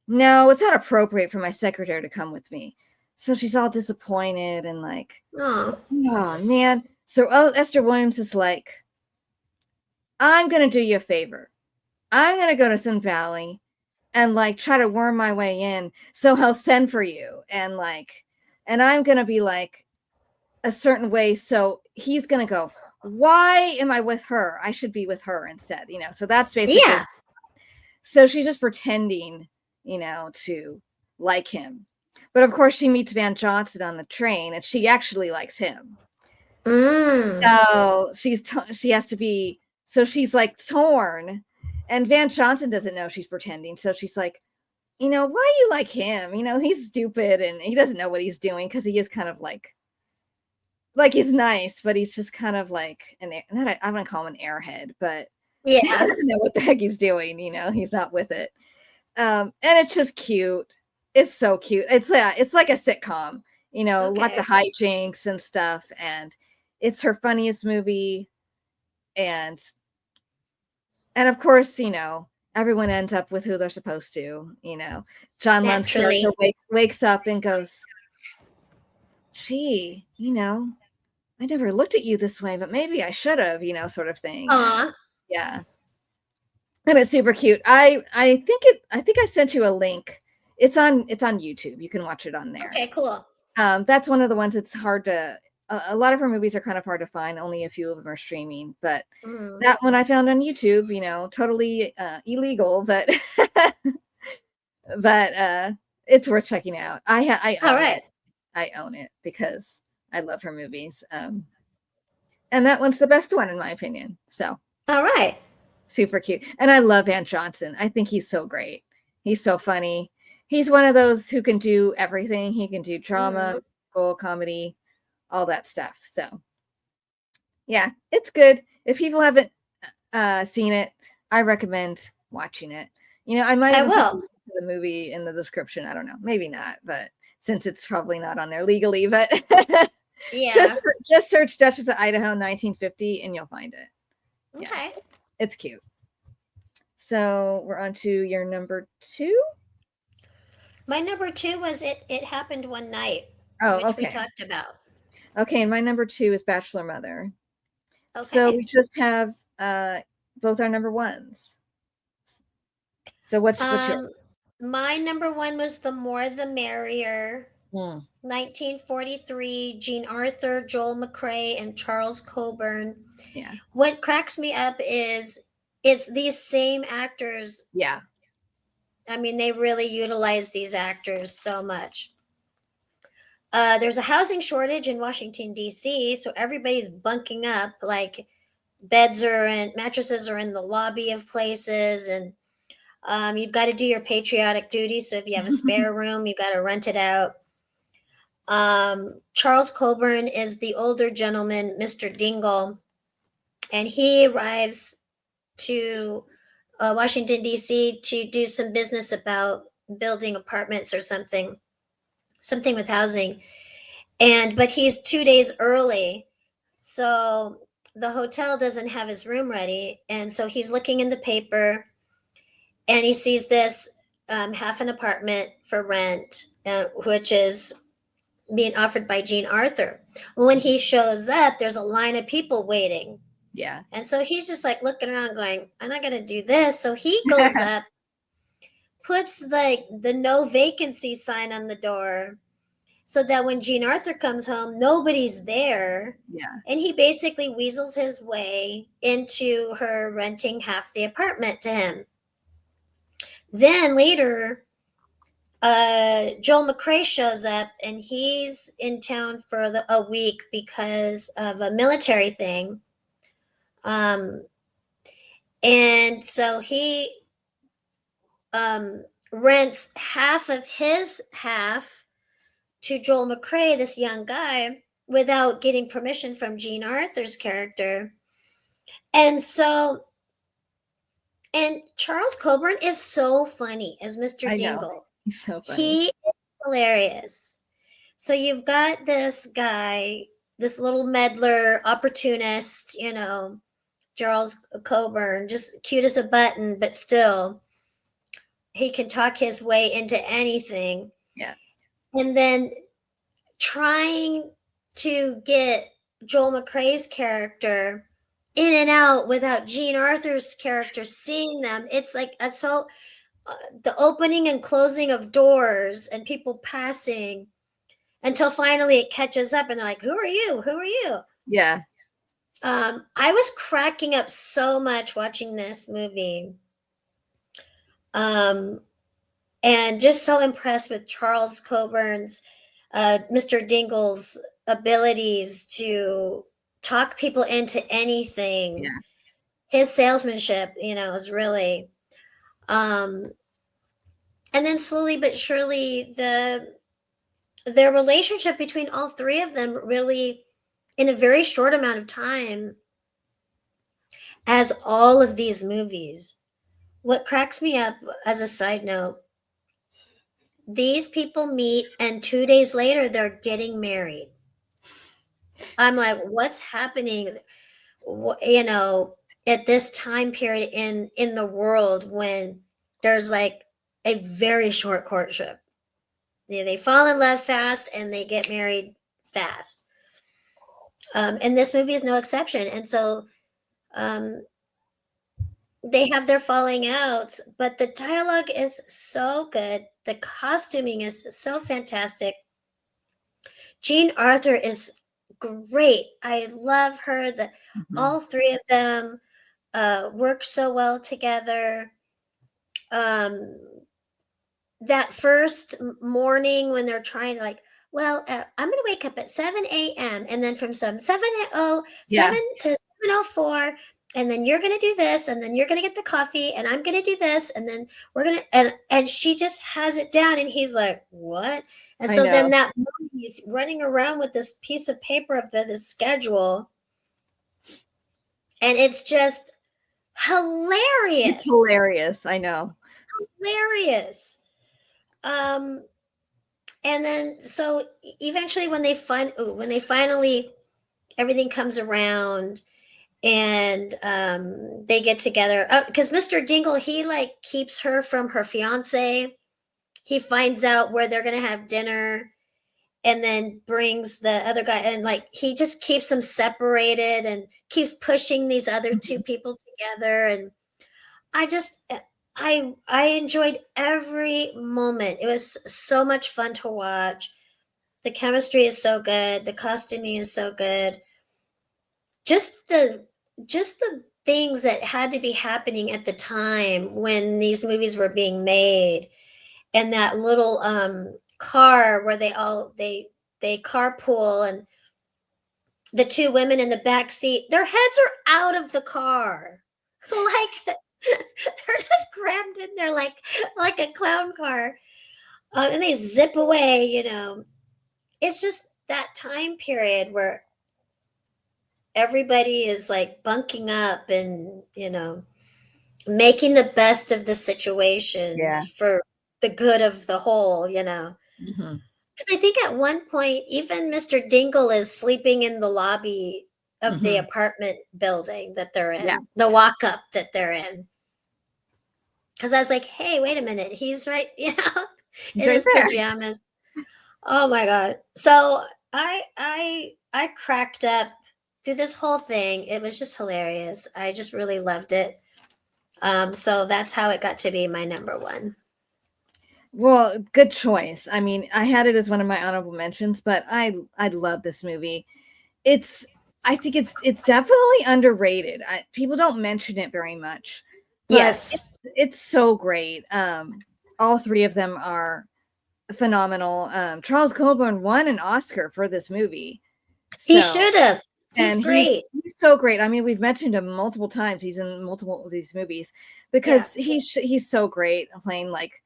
no, it's not appropriate for my secretary to come with me. So she's all disappointed and like, Oh. oh man. So Esther Williams is like, I'm going to do you a favor. I'm going to go to Sun Valley and like try to worm my way in. So he'll send for you. And I'm going to be like a certain way. So he's going to go, why am I with her? I should be with her instead, So that's basically, Yeah. so she's just pretending, to like him. But of course, she meets Van Johnson on the train, and she actually likes him. So she has to be. So she's like torn, and Van Johnson doesn't know she's pretending. So she's like, why you like him? He's stupid and he doesn't know what he's doing, because he is kind of like he's nice, but he's just kind of like I'm gonna call him an airhead, but Yeah. he doesn't know what the heck he's doing. He's not with it. And it's just cute. It's so cute. It's like a sitcom, lots of hijinks and stuff. And it's her funniest movie. And of course, everyone ends up with who they're supposed to, John Lund's character wakes up and goes, gee, I never looked at you this way, but maybe I should have, sort of thing. Yeah. And it's super cute. I think I sent you a link. It's on YouTube. You can watch it on there. Okay, cool. That's one of the ones that's hard to. A lot of her movies are kind of hard to find. Only a few of them are streaming, but that one I found on YouTube. Totally illegal, but it's worth checking out. I own it. I own it because I love her movies. And that one's the best one in my opinion. So all right. Super cute. And I love Van Johnson. I think he's so great. He's so funny. He's one of those who can do everything. He can do drama, comedy, all that stuff. So yeah, it's good. If people haven't seen it, I recommend watching it. I will put the movie in the description. I don't know. Maybe not, but since it's probably not on there legally, but yeah. Just search Duchess of Idaho 1950 and you'll find it. Okay. Yeah. It's cute. So we're on to your number 2. My number 2 was It Happened One Night, which we talked about. Okay, and my number 2 is Bachelor Mother. Okay. So we just have both our number 1s. So what's yours? My number 1 was The More the Merrier. 1943, Jean Arthur, Joel McCrea, and Charles Coburn. Yeah. What cracks me up is it's these same actors. Yeah. I mean, they really utilize these actors so much. There's a housing shortage in Washington, D.C., so everybody's bunking up. Like mattresses are in the lobby of places, and you've got to do your patriotic duty. So if you have a spare room, you've got to rent it out. Charles Coburn is the older gentleman, Mr. Dingle, and he arrives to Washington, D.C. to do some business about building apartments or something with housing. But he's 2 days early, so the hotel doesn't have his room ready. And so he's looking in the paper and he sees this half an apartment for rent, which is being offered by Jean Arthur. When he shows up, there's a line of people waiting. Yeah. And so he's just like looking around going, I'm not going to do this. So he goes up, puts like the no vacancy sign on the door so that when Jean Arthur comes home, nobody's there. Yeah. And he basically weasels his way into her renting half the apartment to him. Then later, Joel McCrea shows up and he's in town for a week because of a military thing. And so he rents half of his half to Joel McCrea, this young guy, without getting permission from Jean Arthur's character. And Charles Coburn is so funny as Mr. Dingle. He's so funny. He is hilarious. So you've got this guy, this little meddler, opportunist, Charles Coburn, just cute as a button, but still, he can talk his way into anything. Yeah. And then trying to get Joel McCrea's character in and out without Jean Arthur's character seeing them. It's like the opening and closing of doors and people passing until finally it catches up and they're like, who are you? Who are you? Yeah. I was cracking up so much watching this movie. Um, and just so impressed with Charles Coburn's, Mr. Dingle's abilities to talk people into anything. Yeah. His salesmanship, is really, um, and then slowly but surely their relationship between all three of them really, in a very short amount of time, as all of these movies. What cracks me up, as a side note, these people meet and 2 days later they're getting married. I'm like, what's happening? At this time period in the world when there's like a very short courtship. They fall in love fast and they get married fast. And this movie is no exception. And so um, they have their falling outs, but the dialogue is so good. The costuming is so fantastic. Jean Arthur is great. I love her. Mhm. All three of them work so well together. Um, that first morning when they're trying to, like, well, I'm going to wake up at 7 a.m. and then from some 7 Yeah, to 7:04, and then you're going to do this, and then you're going to get the coffee, and I'm going to do this, and then we're going to, and she just has it down, and he's like, what? And I so then know. that morning he's running around with this piece of paper of the schedule, and it's just It's hilarious. hilarious. I know. Hilarious. Um, and then so eventually when they finally everything comes around and they get together, because Mr. Dingle, he like keeps her from her fiance. He finds out where they're gonna have dinner and then brings the other guy, and like he just keeps them separated and keeps pushing these other two Mhm. people together. And I just I enjoyed every moment. It was so much fun to watch. The chemistry is so good. The costuming is so good. Just the things that had to be happening at the time when these movies were being made, and that little car where they carpool, and the two women in the back seat, their heads are out of the car. Like they're just crammed in there like a clown car. And they zip away. It's just that time period where everybody is like bunking up and making the best of the Yeah. situations for the good of the whole. Mhm. Because I think at one point even Mr. Dingle is sleeping in the lobby of the Mhm. apartment building that they're Yeah. in, the walk up that they're in. Because I was like, hey, wait a minute, he's right, He's in right his there. pajamas. Oh my god. So I cracked up through this whole thing. It was just hilarious. I just really loved it. So that's how it got to be my number one. Well, good choice. I mean, I had it as one of my honorable mentions, but I love this movie. It's I think it's definitely underrated. People don't mention it very much, but Yes. it's so great. All three of them are phenomenal. Charles Coburn won an Oscar for this movie. He So, should have. He's and he's great. he's so great. I mean, we've mentioned him multiple times. He's in multiple of these movies Yeah. because he's so great playing like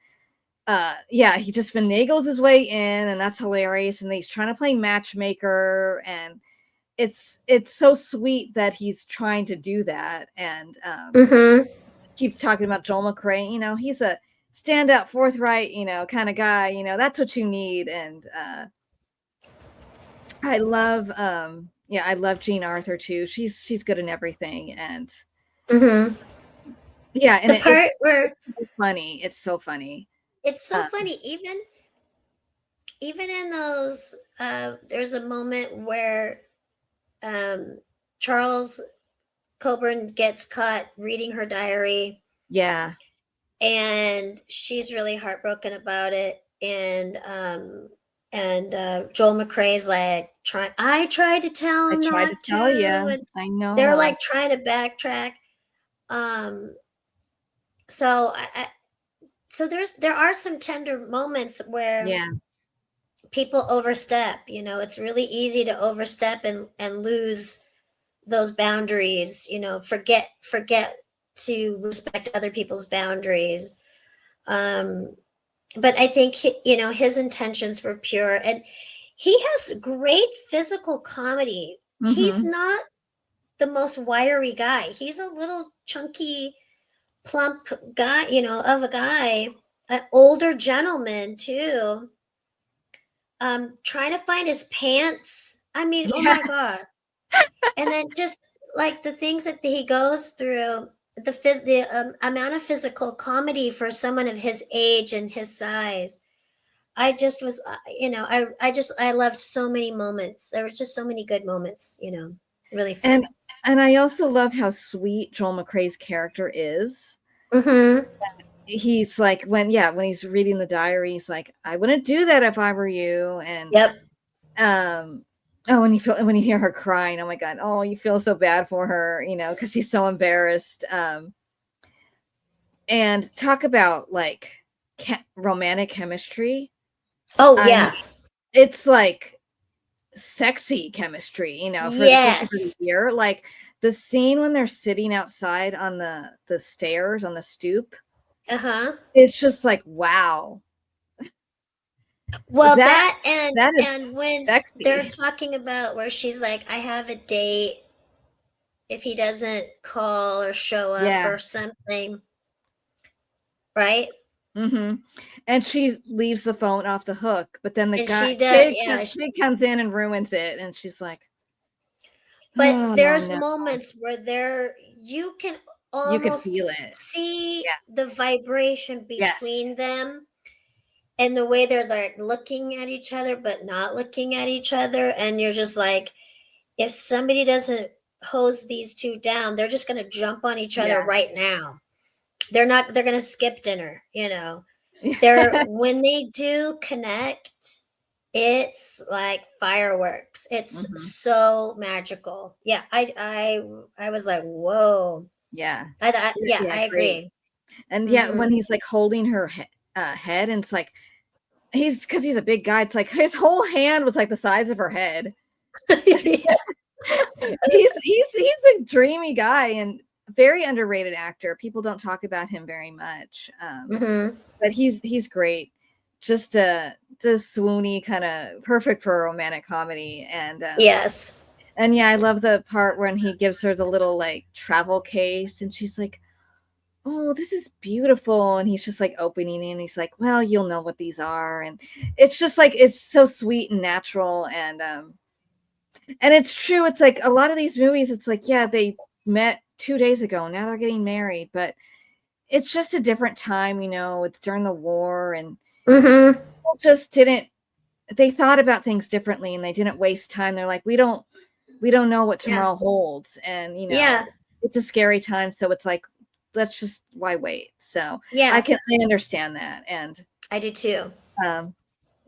yeah, he just finagles his way in and that's hilarious, and he's trying to play matchmaker, and it's so sweet that he's trying to do that, and Mm-hmm. keeps talking about Joel McCrea. He's a standout, forthright, kind of guy. That's what you need. And I love yeah, I love Jean Arthur too. She's good in everything. And Mm-hmm. yeah, and The part where it's so funny. It's so funny. it's so uh, funny, even in those, there's a moment where um Charles Coburn gets caught reading her diary, yeah. and she's really heartbroken about it. And and Joel McRae's like I tried to tell I him tried to not tell to, you. and I they're know. like trying to backtrack. Um, so so there are some tender moments where Yeah. people overstep. You know, it's really easy to overstep and lose those boundaries. You know, forget to respect other people's boundaries. Um, but I think his intentions were pure, and he has great physical comedy. He's Mm-hmm. not the most wiry guy. He's a little chunky, plump guy, of a guy, an older gentleman too. Trying to find his pants. I mean, oh Yeah. my god! And then just like the things that he goes through, the amount of physical comedy for someone of his age and his size. I just was, I loved so many moments. There were just so many good moments, really And fun. and I also love how sweet Joel McRae's character is. Mm-hmm. He's like when he's reading the diary, he's like, I wouldn't do that if I were you. And Yep. oh, when you hear her crying, oh my god, oh, you feel so bad for her, because she's so embarrassed. And talk about like romantic chemistry. Oh I mean, yeah. it's like sexy chemistry, especially for the Yes. year. Like the scene when they're sitting outside on the stairs on the stoop, Uh-huh. it's just like, wow, Well, that that and that is and when they're sexy. talking about where she's like, I have a date if he doesn't call or show up Yeah. or something, right? Mm-hmm. And she leaves the phone off the hook, but then the And guy she does, kid, yeah. kid comes in and ruins it, and she's like, But oh there's no, moments where you can you could almost feel it. see Yeah. the vibration between Yes. them and the way they're like looking at each other but not looking at each other, and you're just like, if somebody doesn't hose these two down, they're just going to jump on each other Yeah. right now. They're going to skip dinner. They're when they do connect, it's like fireworks. It's Hmm. so magical. Yeah, I was like, whoa. Yeah. Yeah, Yeah, I great. agree. And yeah, Mm-hmm. when he's like holding her head, and it's like because he's a big guy, it's like his whole hand was like the size of her head. Yeah. He's a dreamy guy and very underrated actor. People don't talk about him very much, Mm-hmm. but he's great. Just swoony, kind of perfect for a romantic comedy. Yes. And yeah, I love the part when he gives her the little like travel case, and she's like, oh, this is beautiful. And he's just like opening it, and he's like, well, you'll know what these are. And it's just like, it's so sweet and natural. And it's true. It's like a lot of these movies, it's like, yeah, they met 2 days ago. Now they're getting married, but it's just a different time, it's during the war, and Mm-hmm. people just didn't, they thought about things differently, and they didn't waste time. They're like, we don't know what Yeah. tomorrow holds. And, Yeah. it's a scary time. So it's like, let's just, why wait? So Yeah. I understand that. And I do too. um,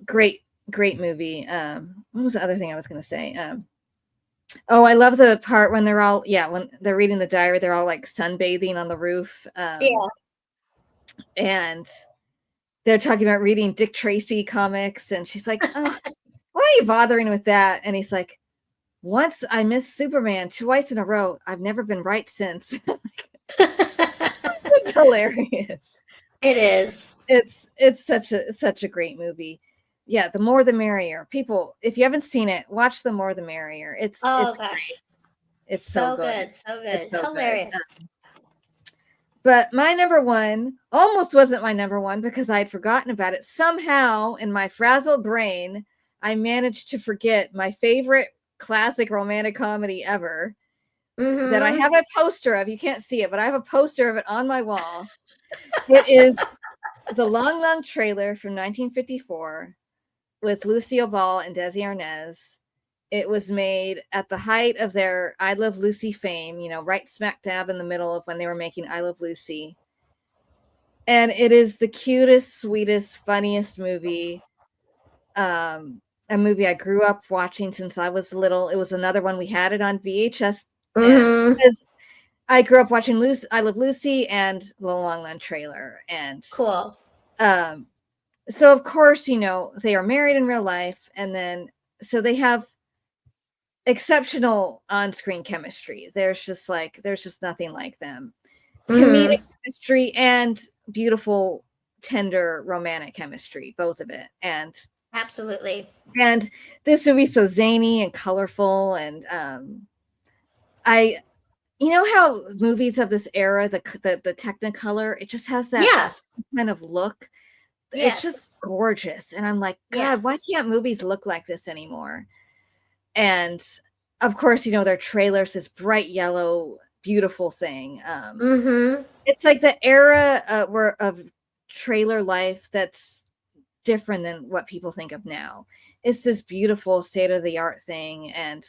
great, great movie. What was the other thing I was going to say? Oh, I love the part when when they're reading the diary, they're all like sunbathing on the roof. Yeah. And they're talking about reading Dick Tracy comics. And she's like, oh, why are you bothering with that? And he's like, once I missed Superman twice in a row. I've never been right since. It's hilarious. It is. It's such a great movie. Yeah, the more the merrier. People, if you haven't seen it, watch The More the Merrier. It's Oh it's gosh. it's so So good. good. So It's good. so good. Hilarious. But my number one almost wasn't my number one because I had forgotten about it. Somehow in my frazzled brain, I managed to forget my favorite classic romantic comedy ever that I Mm-hmm. have a poster of. You can't see it, but I have a poster of it on my wall. It is The Long Long Trailer from 1954 with Lucille Ball and Desi Arnaz. It was made at the height of their I Love Lucy fame, right smack dab in the middle of when they were making I Love Lucy. And it is the cutest, sweetest, funniest movie. a movie I grew up watching since I was little. It was another one we had it on VHS, Mm-hmm. because I grew up watching I Love Lucy and The Long Run Trailer, and Cool. so of course, they are married in real life, and then so they have exceptional on-screen chemistry. There's just nothing like them. Comedic chemistry and beautiful, tender romantic chemistry, both of it. And Absolutely. And this movie's so zany and colorful, and how movies of this era, the Technicolor, it just has that kind of look. It's just gorgeous, and I'm like, God, why can't movies look like this anymore? And of course, their trailers, this bright yellow, beautiful thing. It's like the era of trailer life that's different than what people think of now. It's this beautiful state-of-the-art thing, and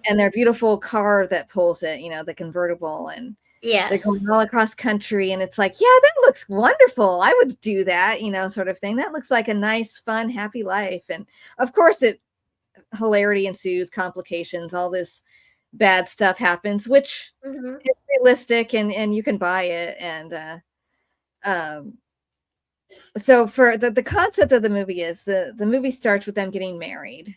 their beautiful car that pulls it, the convertible, and they're going all across country, and it's like, yeah, that looks wonderful. I would do that, sort of thing. That looks like a nice, fun, happy life. And of course, hilarity ensues, complications, all this bad stuff happens, which is realistic, and you can buy it. And so for the concept of the movie is the movie starts with them getting married.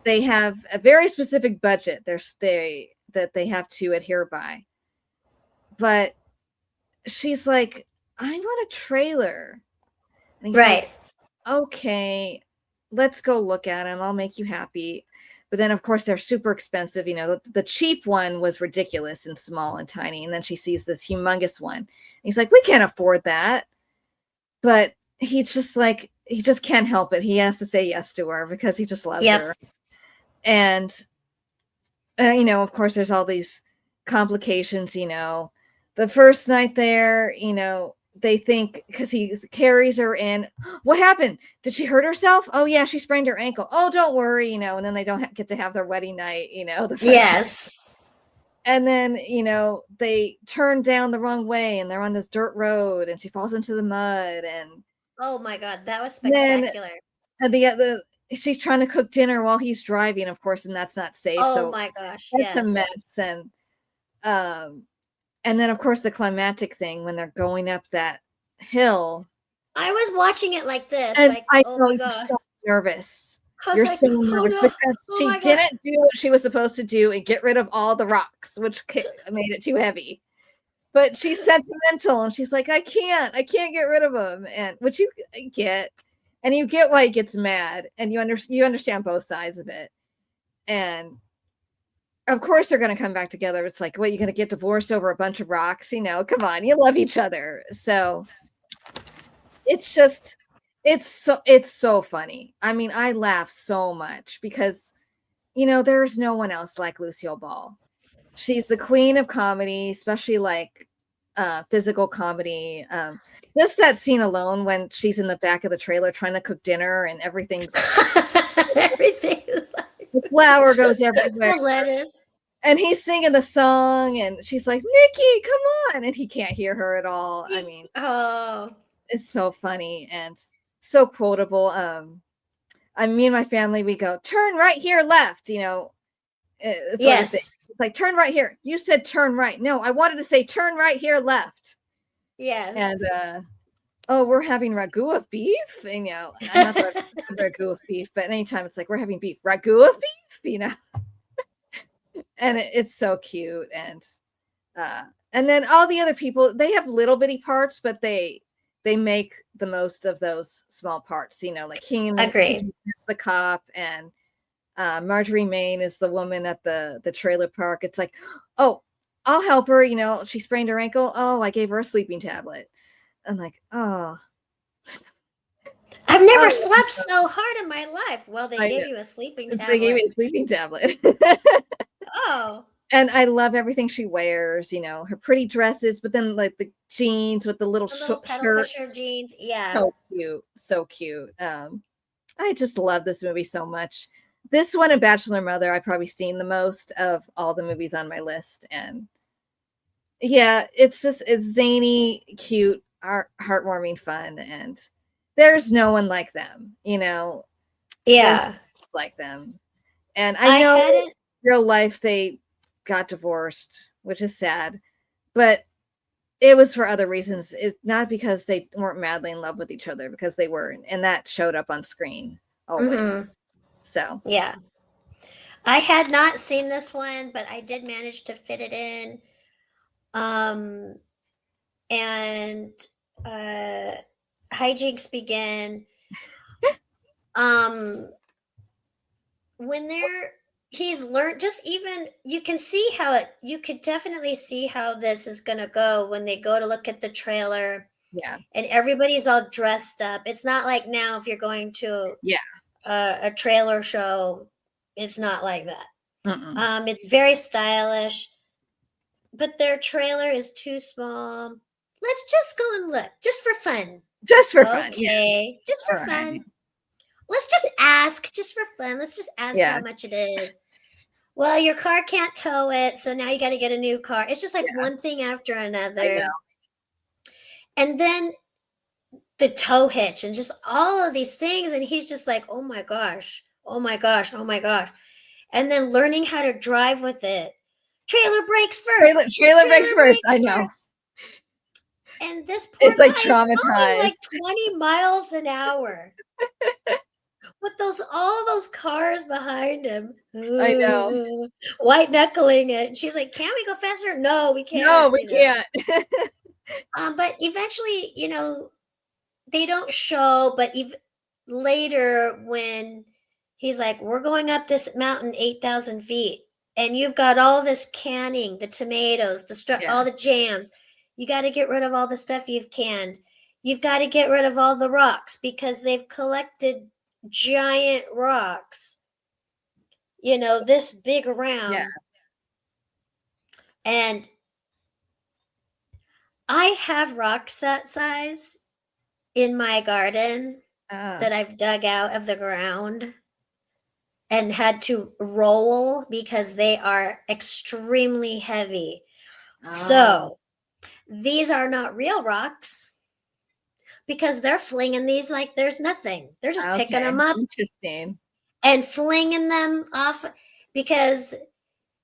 They have a very specific budget that they have to adhere by. But she's like, I want a trailer. And he's like, okay, let's go look at them. I'll make you happy. But then, of course, they're super expensive. The cheap one was ridiculous and small and tiny. And then she sees this humongous one. And he's like, we can't afford that. But he's just like, he just can't help it. He has to say yes to her because he just loves her. And, of course, there's all these complications, The first night there, they think, because he carries her in, what happened? Did she hurt herself? Oh, yeah, she sprained her ankle. Oh, don't worry, and then they don't get to have their wedding night, the first night. And then, they turn down the wrong way, and they're on this dirt road, and she falls into the mud. And oh my God, that was spectacular. And she's trying to cook dinner while he's driving, of course, and that's not safe. Oh my gosh, that's a mess. And then, of course, the climactic thing when they're going up that hill. I was watching it like this, and like, I oh know my you're God, so nervous. You're so nervous because she didn't do what she was supposed to do and get rid of all the rocks, which made it too heavy. But she's sentimental, and she's like, I can't get rid of them, and which you get, and you get why he gets mad, and you understand both sides of it. And of course they're going to come back together. It's like, what, you're going to get divorced over a bunch of rocks? Come on, you love each other. So it's just, it's so funny. I mean, I laugh so much because, there's no one else like Lucille Ball. She's the queen of comedy, especially like physical comedy. Just that scene alone when she's in the back of the trailer trying to cook dinner and everything's the flour goes everywhere. The lettuce. And he's singing the song, and she's like, Nikki, come on. And he can't hear her at all. I mean, it's so funny and so quotable. Me and my family, we go, turn right here, left, Yes. It's like, turn right here. You said turn right. No, I wanted to say turn right here, left. Yes. And, we're having ragu of beef. And, not ragu of beef, but anytime it's like, we're having beef, ragu of beef, And it's so cute. And then all the other people, they have little bitty parts, but they make the most of those small parts, like Keen is the cop, and Marjorie Main is the woman at the trailer park. It's like, oh, I'll help her. She sprained her ankle. Oh, I gave her a sleeping tablet. I'm like, oh. I've never slept so hard in my life. Well, they gave you a sleeping tablet. They gave me a sleeping tablet. Oh. And I love everything she wears, her pretty dresses, but then like the jeans with the little pedal pusher jeans. Yeah. So cute. So cute. I just love this movie so much. This one and Bachelor Mother, I've probably seen the most of all the movies on my list. And yeah, it's zany, cute, heartwarming fun. And there's no one like them, you know. Yeah. There's like them. And I know in real life they got divorced, which is sad, but it was for other reasons. It's not because they weren't madly in love with each other, because they weren't, and that showed up on screen always. Mm-hmm. So yeah. I had not seen this one, but I did manage to fit it in. And hijinks begin. When he's learned, just even you can see how you could definitely see how this is gonna go when they go to look at the trailer. Yeah. And everybody's all dressed up. It's not like now if you're going to a trailer show, it's not like that. It's very stylish, but their trailer is too small. Let's just go and look, just for fun. Just for fun. Okay, just for fun. Let's just ask, just for fun. Let's just ask how much it is. Well, your car can't tow it, so now you got to get a new car. It's just like one thing after another. And then the tow hitch and just all of these things. And he's just like, oh my gosh, oh my gosh, oh my gosh. And then learning how to drive with it. Trailer brakes first. Trailer brakes first. I know. And this poor it's like guy traumatized. Is going like 20 miles an hour. With all those cars behind him. I know. White knuckling it. And she's like, can we go faster? No, we can't. No, we can't. But eventually, they don't show, but later when he's like, we're going up this mountain 8,000 feet, and you've got all this canning, the tomatoes, all the jams. You got to get rid of all the stuff you've canned. You've got to get rid of all the rocks because they've collected giant rocks, this big around. Yeah. And I have rocks that size in my garden that I've dug out of the ground and had to roll because they are extremely heavy. So these are not real rocks because they're flinging these like there's nothing. They're just picking them up. Interesting. And flinging them off, because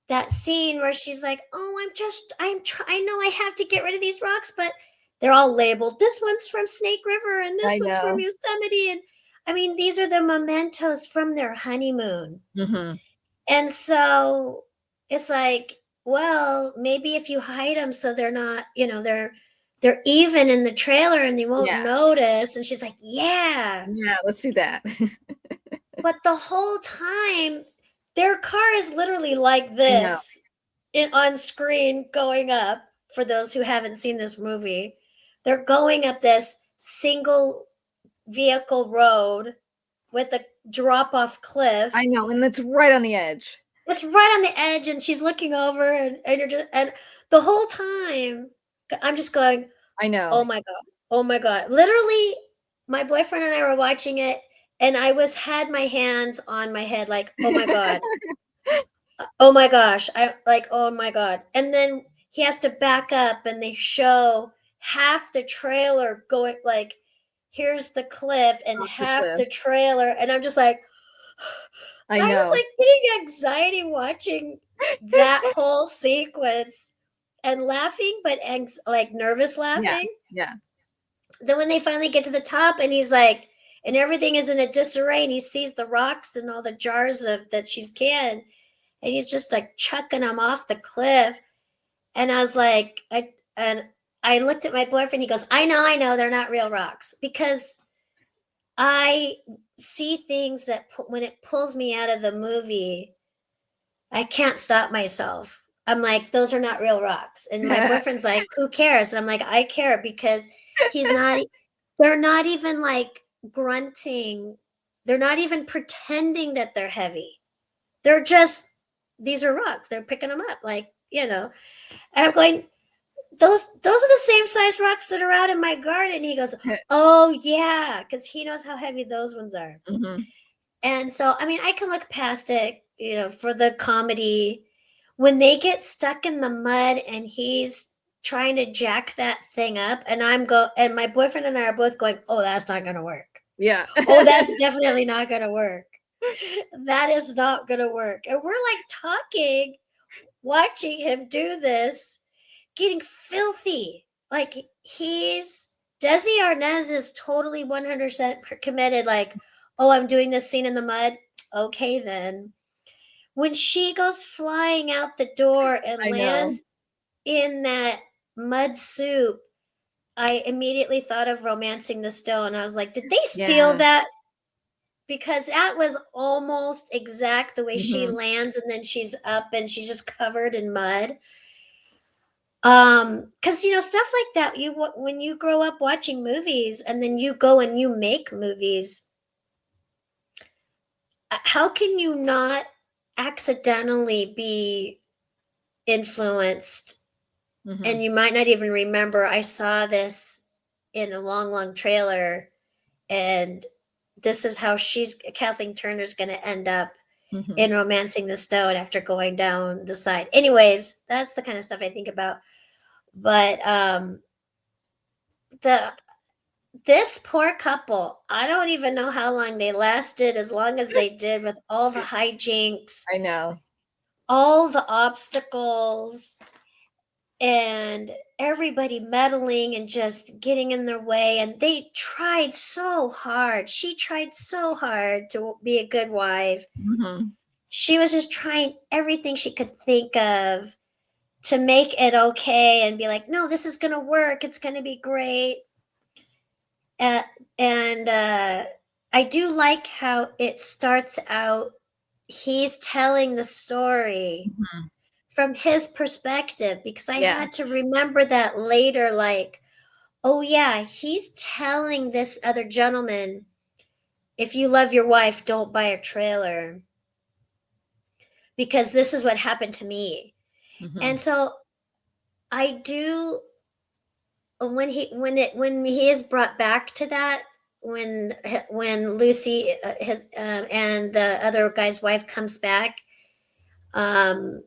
that scene where she's like, oh, I know I have to get rid of these rocks, but they're all labeled. This one's from Snake River and this one's from Yosemite. And I mean, these are the mementos from their honeymoon. Mm-hmm. And so it's like, well, maybe if you hide them so they're not, they're even in the trailer and they won't notice. And she's like, yeah, let's do that. But the whole time, their car is literally like this on screen going up. For those who haven't seen this movie, they're going up this single vehicle road with a drop-off cliff. I know, and it's right on the edge. It's right on the edge, and she's looking over, and the whole time, I'm just going, I know. Oh my God. Oh my God. Literally, my boyfriend and I were watching it, and I had my hands on my head, like, oh my God. Oh my gosh. Oh my God. And then he has to back up and they show half the trailer going, like, here's the cliff and half the trailer. And I'm just like, I was like getting anxiety watching that whole sequence and laughing, but like nervous laughing. Yeah. Then when they finally get to the top and he's like, and everything is in a disarray and he sees the rocks and all the jars that she's canned and he's just like chucking them off the cliff. And I was like, I looked at my boyfriend, he goes, I know, they're not real rocks, because I see things that when it pulls me out of the movie, I can't stop myself. I'm like, those are not real rocks. And my boyfriend's like, who cares? And I'm like, I care, because they're not even like grunting. They're not even pretending that they're heavy. They're just, these are rocks. They're picking them up, like, and I'm going, those are the same size rocks that are out in my garden. He goes, oh yeah, because he knows how heavy those ones are. Mm-hmm. And so, I mean, I can look past it, for the comedy. When they get stuck in the mud and he's trying to jack that thing up, and and my boyfriend and I are both going, oh, that's not gonna work. Yeah. Oh, that's definitely not gonna work. That is not gonna work. And we're like talking, watching him do this, getting filthy. Like Desi Arnaz is totally 100% committed. Like, oh, I'm doing this scene in the mud. Okay, then. When she goes flying out the door and I know. lands in that mud soup, I immediately thought of Romancing the Stone. I was like, did they steal Yeah. that? Because that was almost exact the way she Mhm. lands, and then she's up and she's just covered in mud. Because stuff like that, when you grow up watching movies and then you go and you make movies, how can you not accidentally be influenced? Mhm. And you might not even remember. I saw this in a long trailer, and this is how Kathleen Turner's going to end up Mhm. in Romancing the Stone after going down the side. Anyways, that's the kind of stuff I think about. But the this poor couple, I don't even know how long they lasted, as long as they did, with all the hijinks, I know. all the obstacles, and everybody meddling and just getting in their way. And they tried so hard. She tried so hard to be a good wife. Mhm. She was just trying everything she could think of to make it okay and be like, no, this is going to work. It's going to be great. Uh, and I do like how it starts out. He's telling the story Mhm. from his perspective, because I Yeah. had to remember that later. Like, oh, yeah, he's telling this other gentleman, if you love your wife, don't buy a trailer, because this is what happened to me. Mhm. And so I do, when he is brought back to that, when Lucy, his and the other guy's wife comes back, um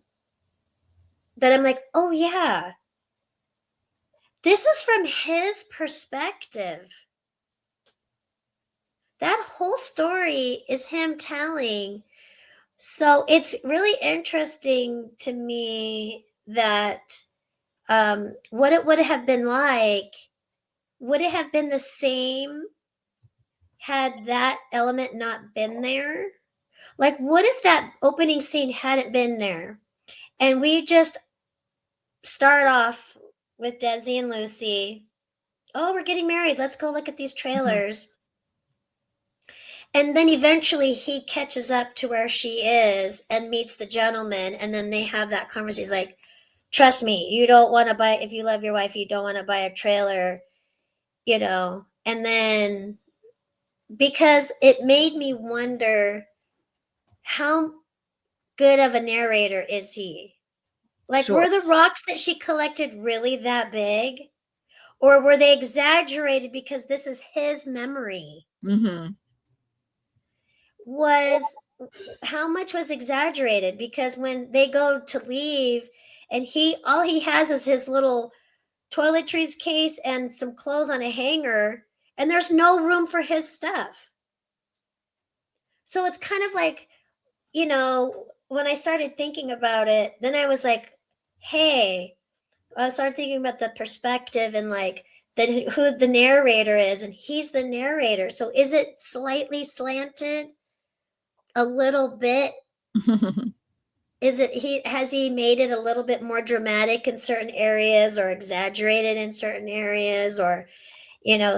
that I'm like, oh yeah, this is from his perspective. That whole story is him telling. So it's really interesting to me that, what it would have been like. Would it have been the same had that element not been there? Like, what if that opening scene hadn't been there, and we just start off with Desi and Lucy? Oh, we're getting married. Let's go look at these Mhm. trailers. And then eventually he catches up to where she is and meets the gentleman, and then they have that conversation. He's like, trust me, you don't want to buy, if you love your wife, you don't want to buy a trailer, And then, because it made me wonder, how good of a narrator is he? Like, Sure. were the rocks that she collected really that big? Or were they exaggerated because this is his memory? Mhm. How much was exaggerated? Because when they go to leave, and all he has is his little toiletries case and some clothes on a hanger, and there's no room for his stuff. So it's kind of like, when I started thinking about it, then I was like, hey, I started thinking about the perspective, and like who the narrator is, and he's the narrator. So is it slightly slanted a little bit? Has he made it a little bit more dramatic in certain areas, or exaggerated in certain areas, or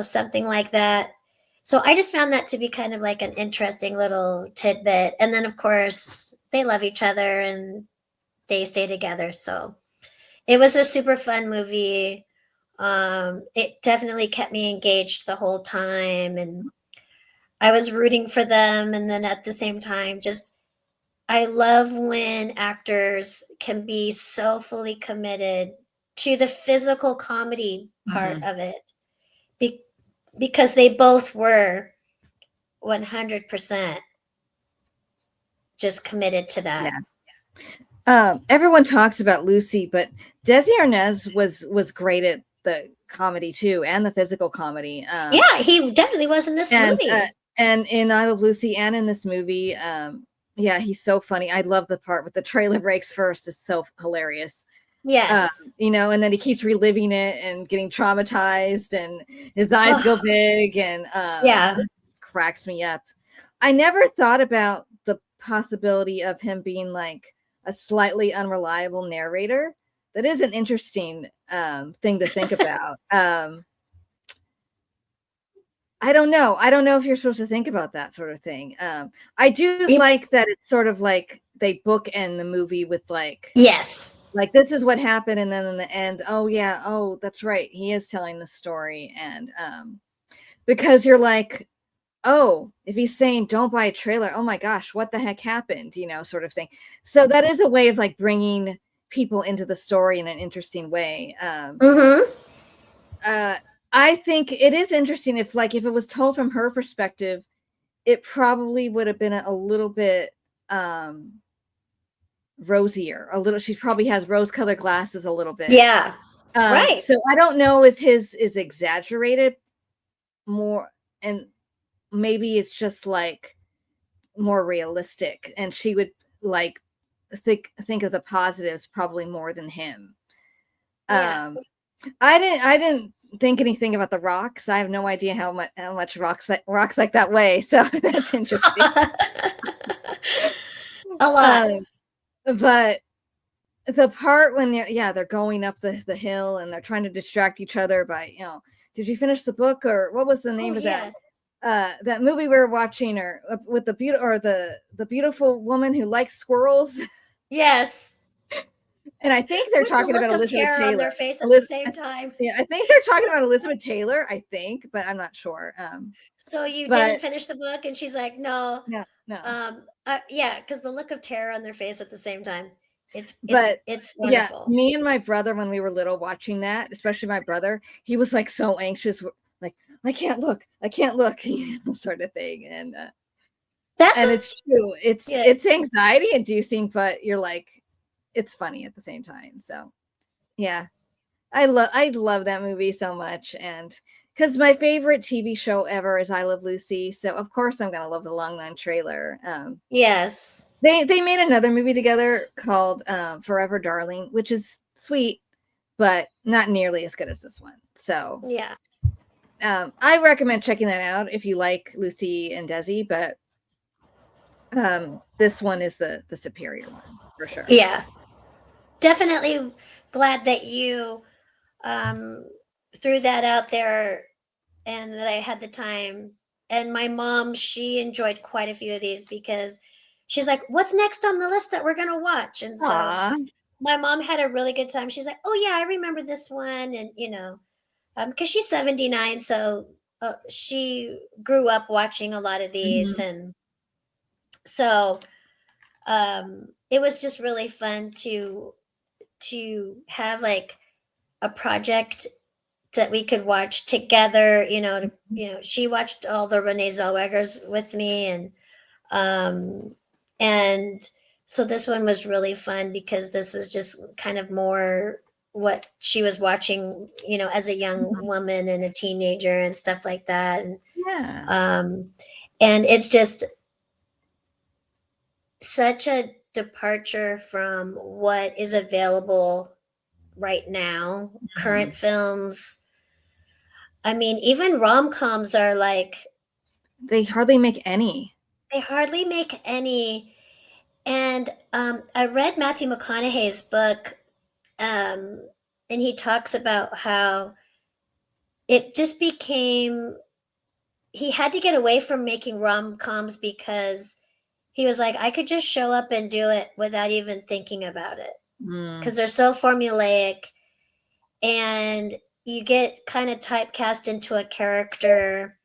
something like that? So I just found that to be kind of like an interesting little tidbit. And then of course they love each other and they stay together. So it was a super fun movie. It definitely kept me engaged the whole time, and I was rooting for them. And then at the same time, just, I love when actors can be so fully committed to the physical comedy part Mhm. of it, be- because they both were 100% just committed to that. Yeah. Everyone talks about Lucy, but Desi Arnaz was great at the comedy too, and the physical comedy. Yeah, he definitely was in this movie. And in I Love Lucy and in this movie, yeah, he's so funny. I love the part with the trailer breaks first. It's so hilarious. Yes. You know, and then he keeps reliving it and getting traumatized, and his eyes go big, and yeah, it cracks me up. I never thought about the possibility of him being like a slightly unreliable narrator. That is an interesting thing to think about. I don't know. I don't know if you're supposed to think about that sort of thing. I do like that it's sort of like they bookend the movie with like, yes, like this is what happened, and then in the end, oh yeah, oh that's right, he is telling the story, and because you're like, oh, if he's saying don't buy a trailer, oh my gosh, what the heck happened, you know, sort of thing. So that is a way of like bringing people into the story in an interesting way. I think it is interesting if it was told from her perspective, it probably would have been a little bit rosier, a little. She probably has rose-colored glasses a little bit. Yeah. Right. So I don't know if his is exaggerated more, and maybe it's just like more realistic, and she would like think of the positives probably more than him. Yeah. I didn't think anything about the rocks. I have no idea how much rocks like that weigh. So that's interesting. A lot. But the part when they're going up the hill and they're trying to distract each other by, you know, did you finish the book, or what was the name of yes. that movie we were watching, or with the beautiful woman who likes squirrels? Yes. And I think they're talking about Elizabeth Taylor on their face at the same time. Yeah, I think they're talking about Elizabeth Taylor, I think, but I'm not sure. So you didn't finish the book, and she's like, no. No. Yeah, because the look of terror on their face at the same time. It's yeah, wonderful. me and my brother, when we were little watching that, especially my brother, he was like so anxious, like I can't look, you know, sort of thing. And it's true. It's anxiety inducing, but you're like, it's funny at the same time. So yeah, I love that movie so much, and because my favorite TV show ever is I Love Lucy, so of course I'm gonna love the Long Line Trailer. Yes. They made another movie together called Forever Darling, which is sweet, but not nearly as good as this one. So yeah, I recommend checking that out if you like Lucy and Desi, but this one is the superior one for sure. Yeah, definitely glad that you threw that out there and that I had the time. And my mom, she enjoyed quite a few of these because she's like, what's next on the list that we're gonna watch? And so Aww. my mom had a really good time. She's like, oh yeah, I remember this one. And you know, because she's 79, so she grew up watching a lot of these. And so it was just really fun to have like a project that we could watch together. She watched all the Renee Zellwegers with me, and so this one was really fun because this was just kind of more what she was watching, as a young woman and a teenager and stuff like that. And it's just such a departure from what is available right now. Current films, I mean, even rom-coms are like, they hardly make any. And I read Matthew McConaughey's book, and he talks about how it just became, he had to get away from making rom-coms because he was like, I could just show up and do it without even thinking about it because they're so formulaic, and you get kind of typecast into a character.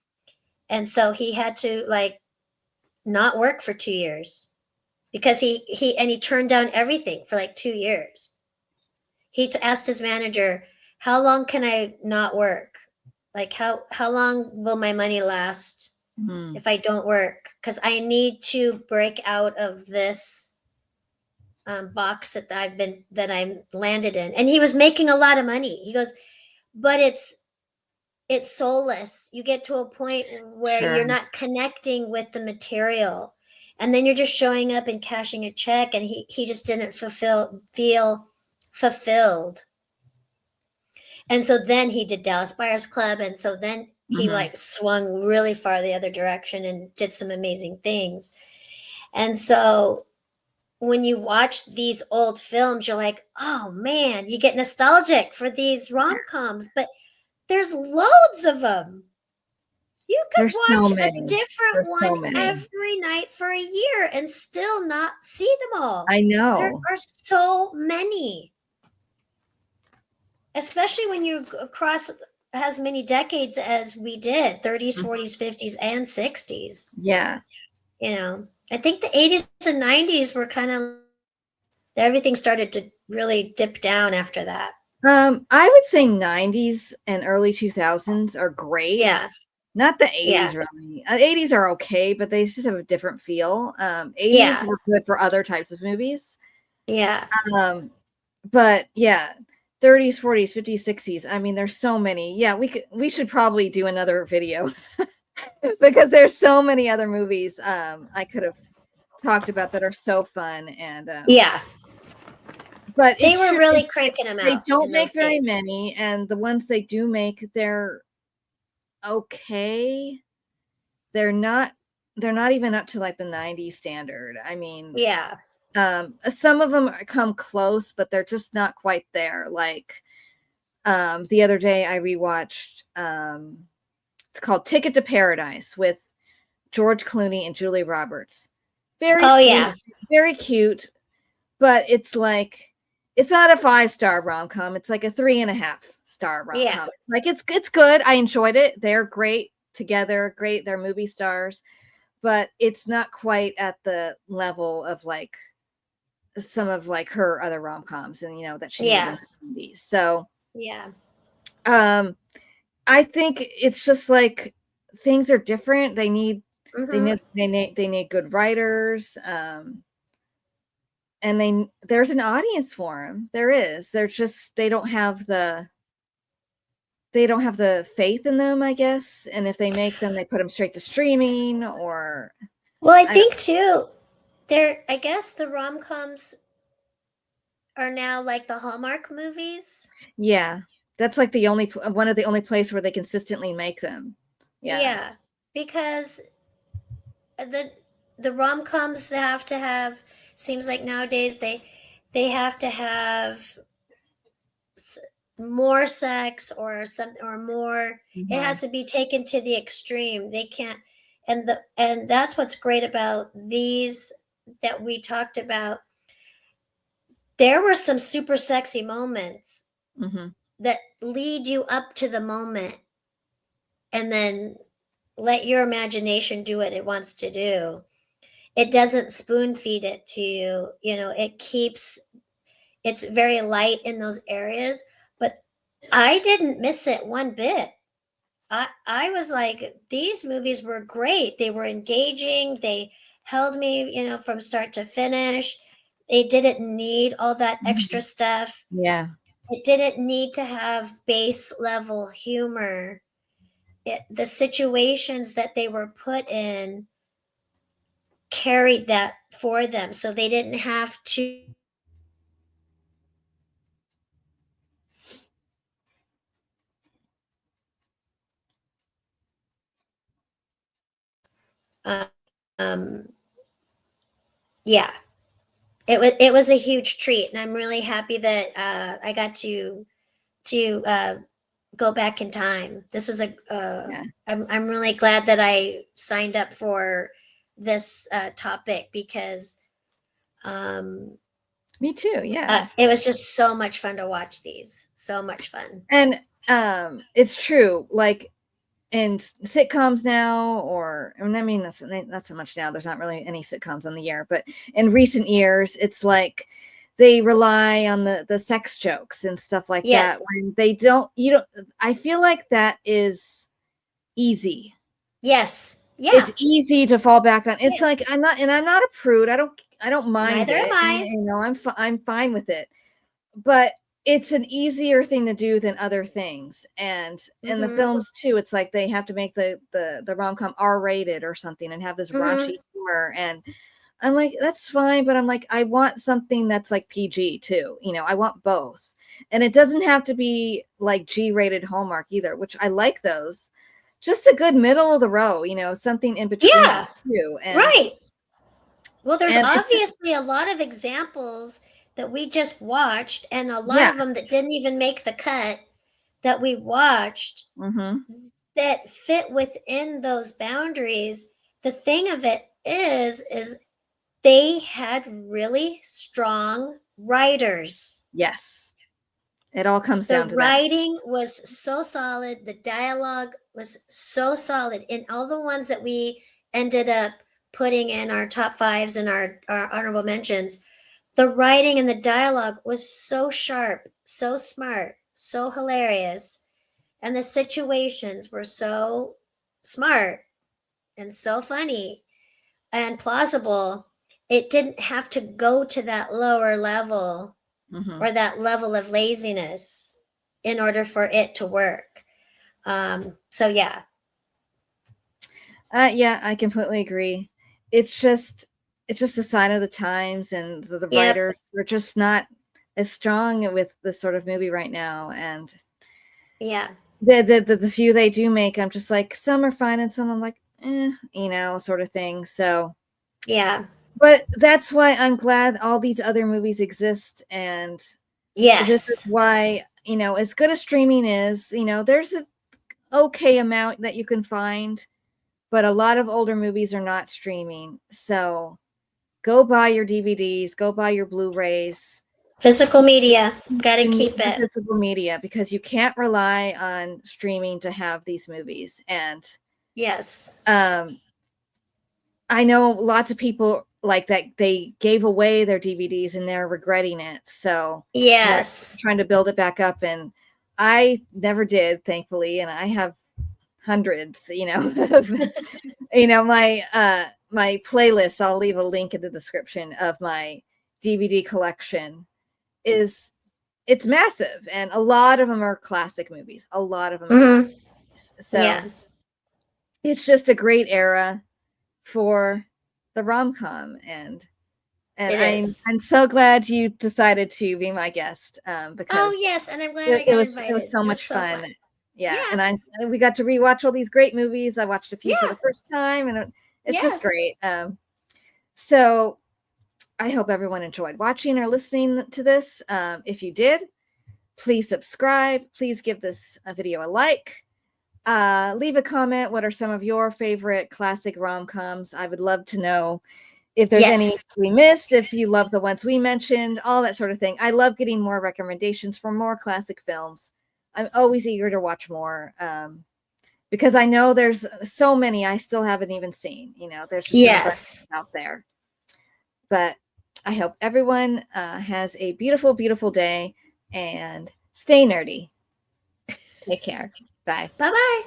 And so he had to like not work for 2 years because he turned down everything for like 2 years. He asked his manager, how long can I not work? Like how long will my money last if I don't work? Because I need to break out of this box that I'm landed in, and he was making a lot of money. He goes, but it's soulless. You get to a point where Sure. you're not connecting with the material, and then you're just showing up and cashing a check, and he just didn't feel fulfilled. And so then he did Dallas Buyers Club, and so then he like swung really far the other direction and did some amazing things. And so when you watch these old films, you're like, oh man, you get nostalgic for these rom-coms, but there's loads of them. You could There's so watch a many. different There's so one many. every night for a year and still not see them all. I There know. are so many. Especially when you cross as many decades as we did, 30s, 40s, 50s, and 60s. Yeah. You know, I think the 80s and 90s were kind of, everything started to really dip down after that. I would say 90s and early 2000s are great. Yeah. Not the 80s Yeah. really. 80s are okay, but they just have a different feel. 80s Yeah. were good for other types of movies. Yeah. But yeah, 30s, 40s, 50s, 60s. I mean, there's so many. Yeah, we should probably do another video because there's so many other movies I could have talked about that are so fun and yeah. But they were really cranking them out. They don't make very many, and the ones they do make, they're okay. They're not even up to like the 90s standard. I mean, yeah. Some of them come close, but they're just not quite there. Like the other day I rewatched it's called Ticket to Paradise with George Clooney and Julia Roberts. Very sweet, very cute, but it's like, it's not a 5-star rom-com. It's like a 3.5-star rom-com. Yeah. It's like, it's good. I enjoyed it. They're great together. Great. They're movie stars, but it's not quite at the level of like some of like her other rom-coms and, you know, that she made in her movies. So yeah. I think it's just like things are different. They need they need good writers. And there's an audience for them. There is. They're just, they don't have the faith in them, I guess. And if they make them, they put them straight to streaming or. Well, I think too, I guess the rom-coms are now like the Hallmark movies. Yeah. That's like one of the only places where they consistently make them. Yeah. Yeah. Because the rom-coms have to have, seems like nowadays they have to have more sex or something or more. It has to be taken to the extreme. They can't, and that's what's great about these that we talked about. There were some super sexy moments that lead you up to the moment, and then let your imagination do what it wants to do. It doesn't spoon feed it to you. You know, it's very light in those areas, but I didn't miss it one bit. I was like, these movies were great. They were engaging. They held me, you know, from start to finish. They didn't need all that extra stuff. Yeah. It didn't need to have base level humor. The situations that they were put in carried that for them, so they didn't have to yeah, it was a huge treat, and I'm really happy that I got to go back in time. This was I'm really glad that I signed up for this topic because me too. Yeah. It was just so much fun to watch these. So much fun. And it's true. Like in sitcoms now, I mean, not so much now. There's not really any sitcoms on the air, but in recent years, it's like they rely on the sex jokes and stuff like that. When I feel like that is easy. Yes. Yeah. It's easy to fall back on. It's like, I'm not a prude. I don't I don't mind Neither am it. I. You know, I'm fine with it. But it's an easier thing to do than other things. And in the Mm-hmm. films too, it's like they have to make the rom-com R-rated or something and have this Mm-hmm. raunchy humor. And I'm like, that's fine, but I'm like, I want something that's like PG too. You know, I want both. And it doesn't have to be like G-rated Hallmark either, which I like those. Just a good middle of the row, you know, something in between Yeah. too. And Right. Well, there's it's just, obviously a lot of examples that we just watched, and a lot yeah. of them that didn't even make the cut that we watched Mm-hmm. that fit within those boundaries. The thing of it is they had really strong writers. Yes. It all comes The down to that. writing was so solid, the dialogue was so solid in all the ones that we ended up putting in our top fives and our honorable mentions. The writing and the dialogue was so sharp, so smart, so hilarious, and the situations were so smart and so funny and plausible. It didn't have to go to that lower level Mm-hmm. or that level of laziness in order for it to work. So yeah. Yeah, I completely agree. It's just the sign of the times, and the Yep. writers are just not as strong with this sort of movie right now. And Yeah. the few they do make, I'm just like, some are fine and some I'm like, you know, sort of thing. So Yeah. but that's why I'm glad all these other movies exist. And this is Yes. why, you know, as good as streaming is, you know, there's an okay amount that you can find, but a lot of older movies are not streaming. So go buy your DVDs, go buy your Blu-rays. Physical media. Gotta You need keep the it. physical media because you can't rely on streaming to have these movies. And Yes. I know lots of people like that they gave away their DVDs and they're regretting it. So they're Yes. trying to build it back up. And I never did, thankfully. And I have hundreds, you know, you know, my playlist, I'll leave a link in the description of my DVD collection it's massive. And a lot of them are classic movies. A lot of them are Mm-hmm. classic movies. So Yeah. it's just a great era for the rom-com. And It is. I'm so glad you decided to be my guest Oh because yes, and I'm glad I got it was invited. so It was much so fun. fun. Yeah, Yeah. and we got to rewatch all these great movies. I watched a few for Yeah. the first time, and it's just Yes. great. So I hope everyone enjoyed watching or listening to this. If you did, please subscribe. Please give this video a like. Leave a comment. What are some of your favorite classic rom-coms? I would love to know if there's any Yes. we missed, if you love the ones we mentioned, all that sort of thing. I love getting more recommendations for more classic films. I'm always eager to watch more because I know there's so many I still haven't even seen. You know, there's just an abundance Yes. out there. But I hope everyone has a beautiful, beautiful day and stay nerdy. Take care. Bye. Bye bye.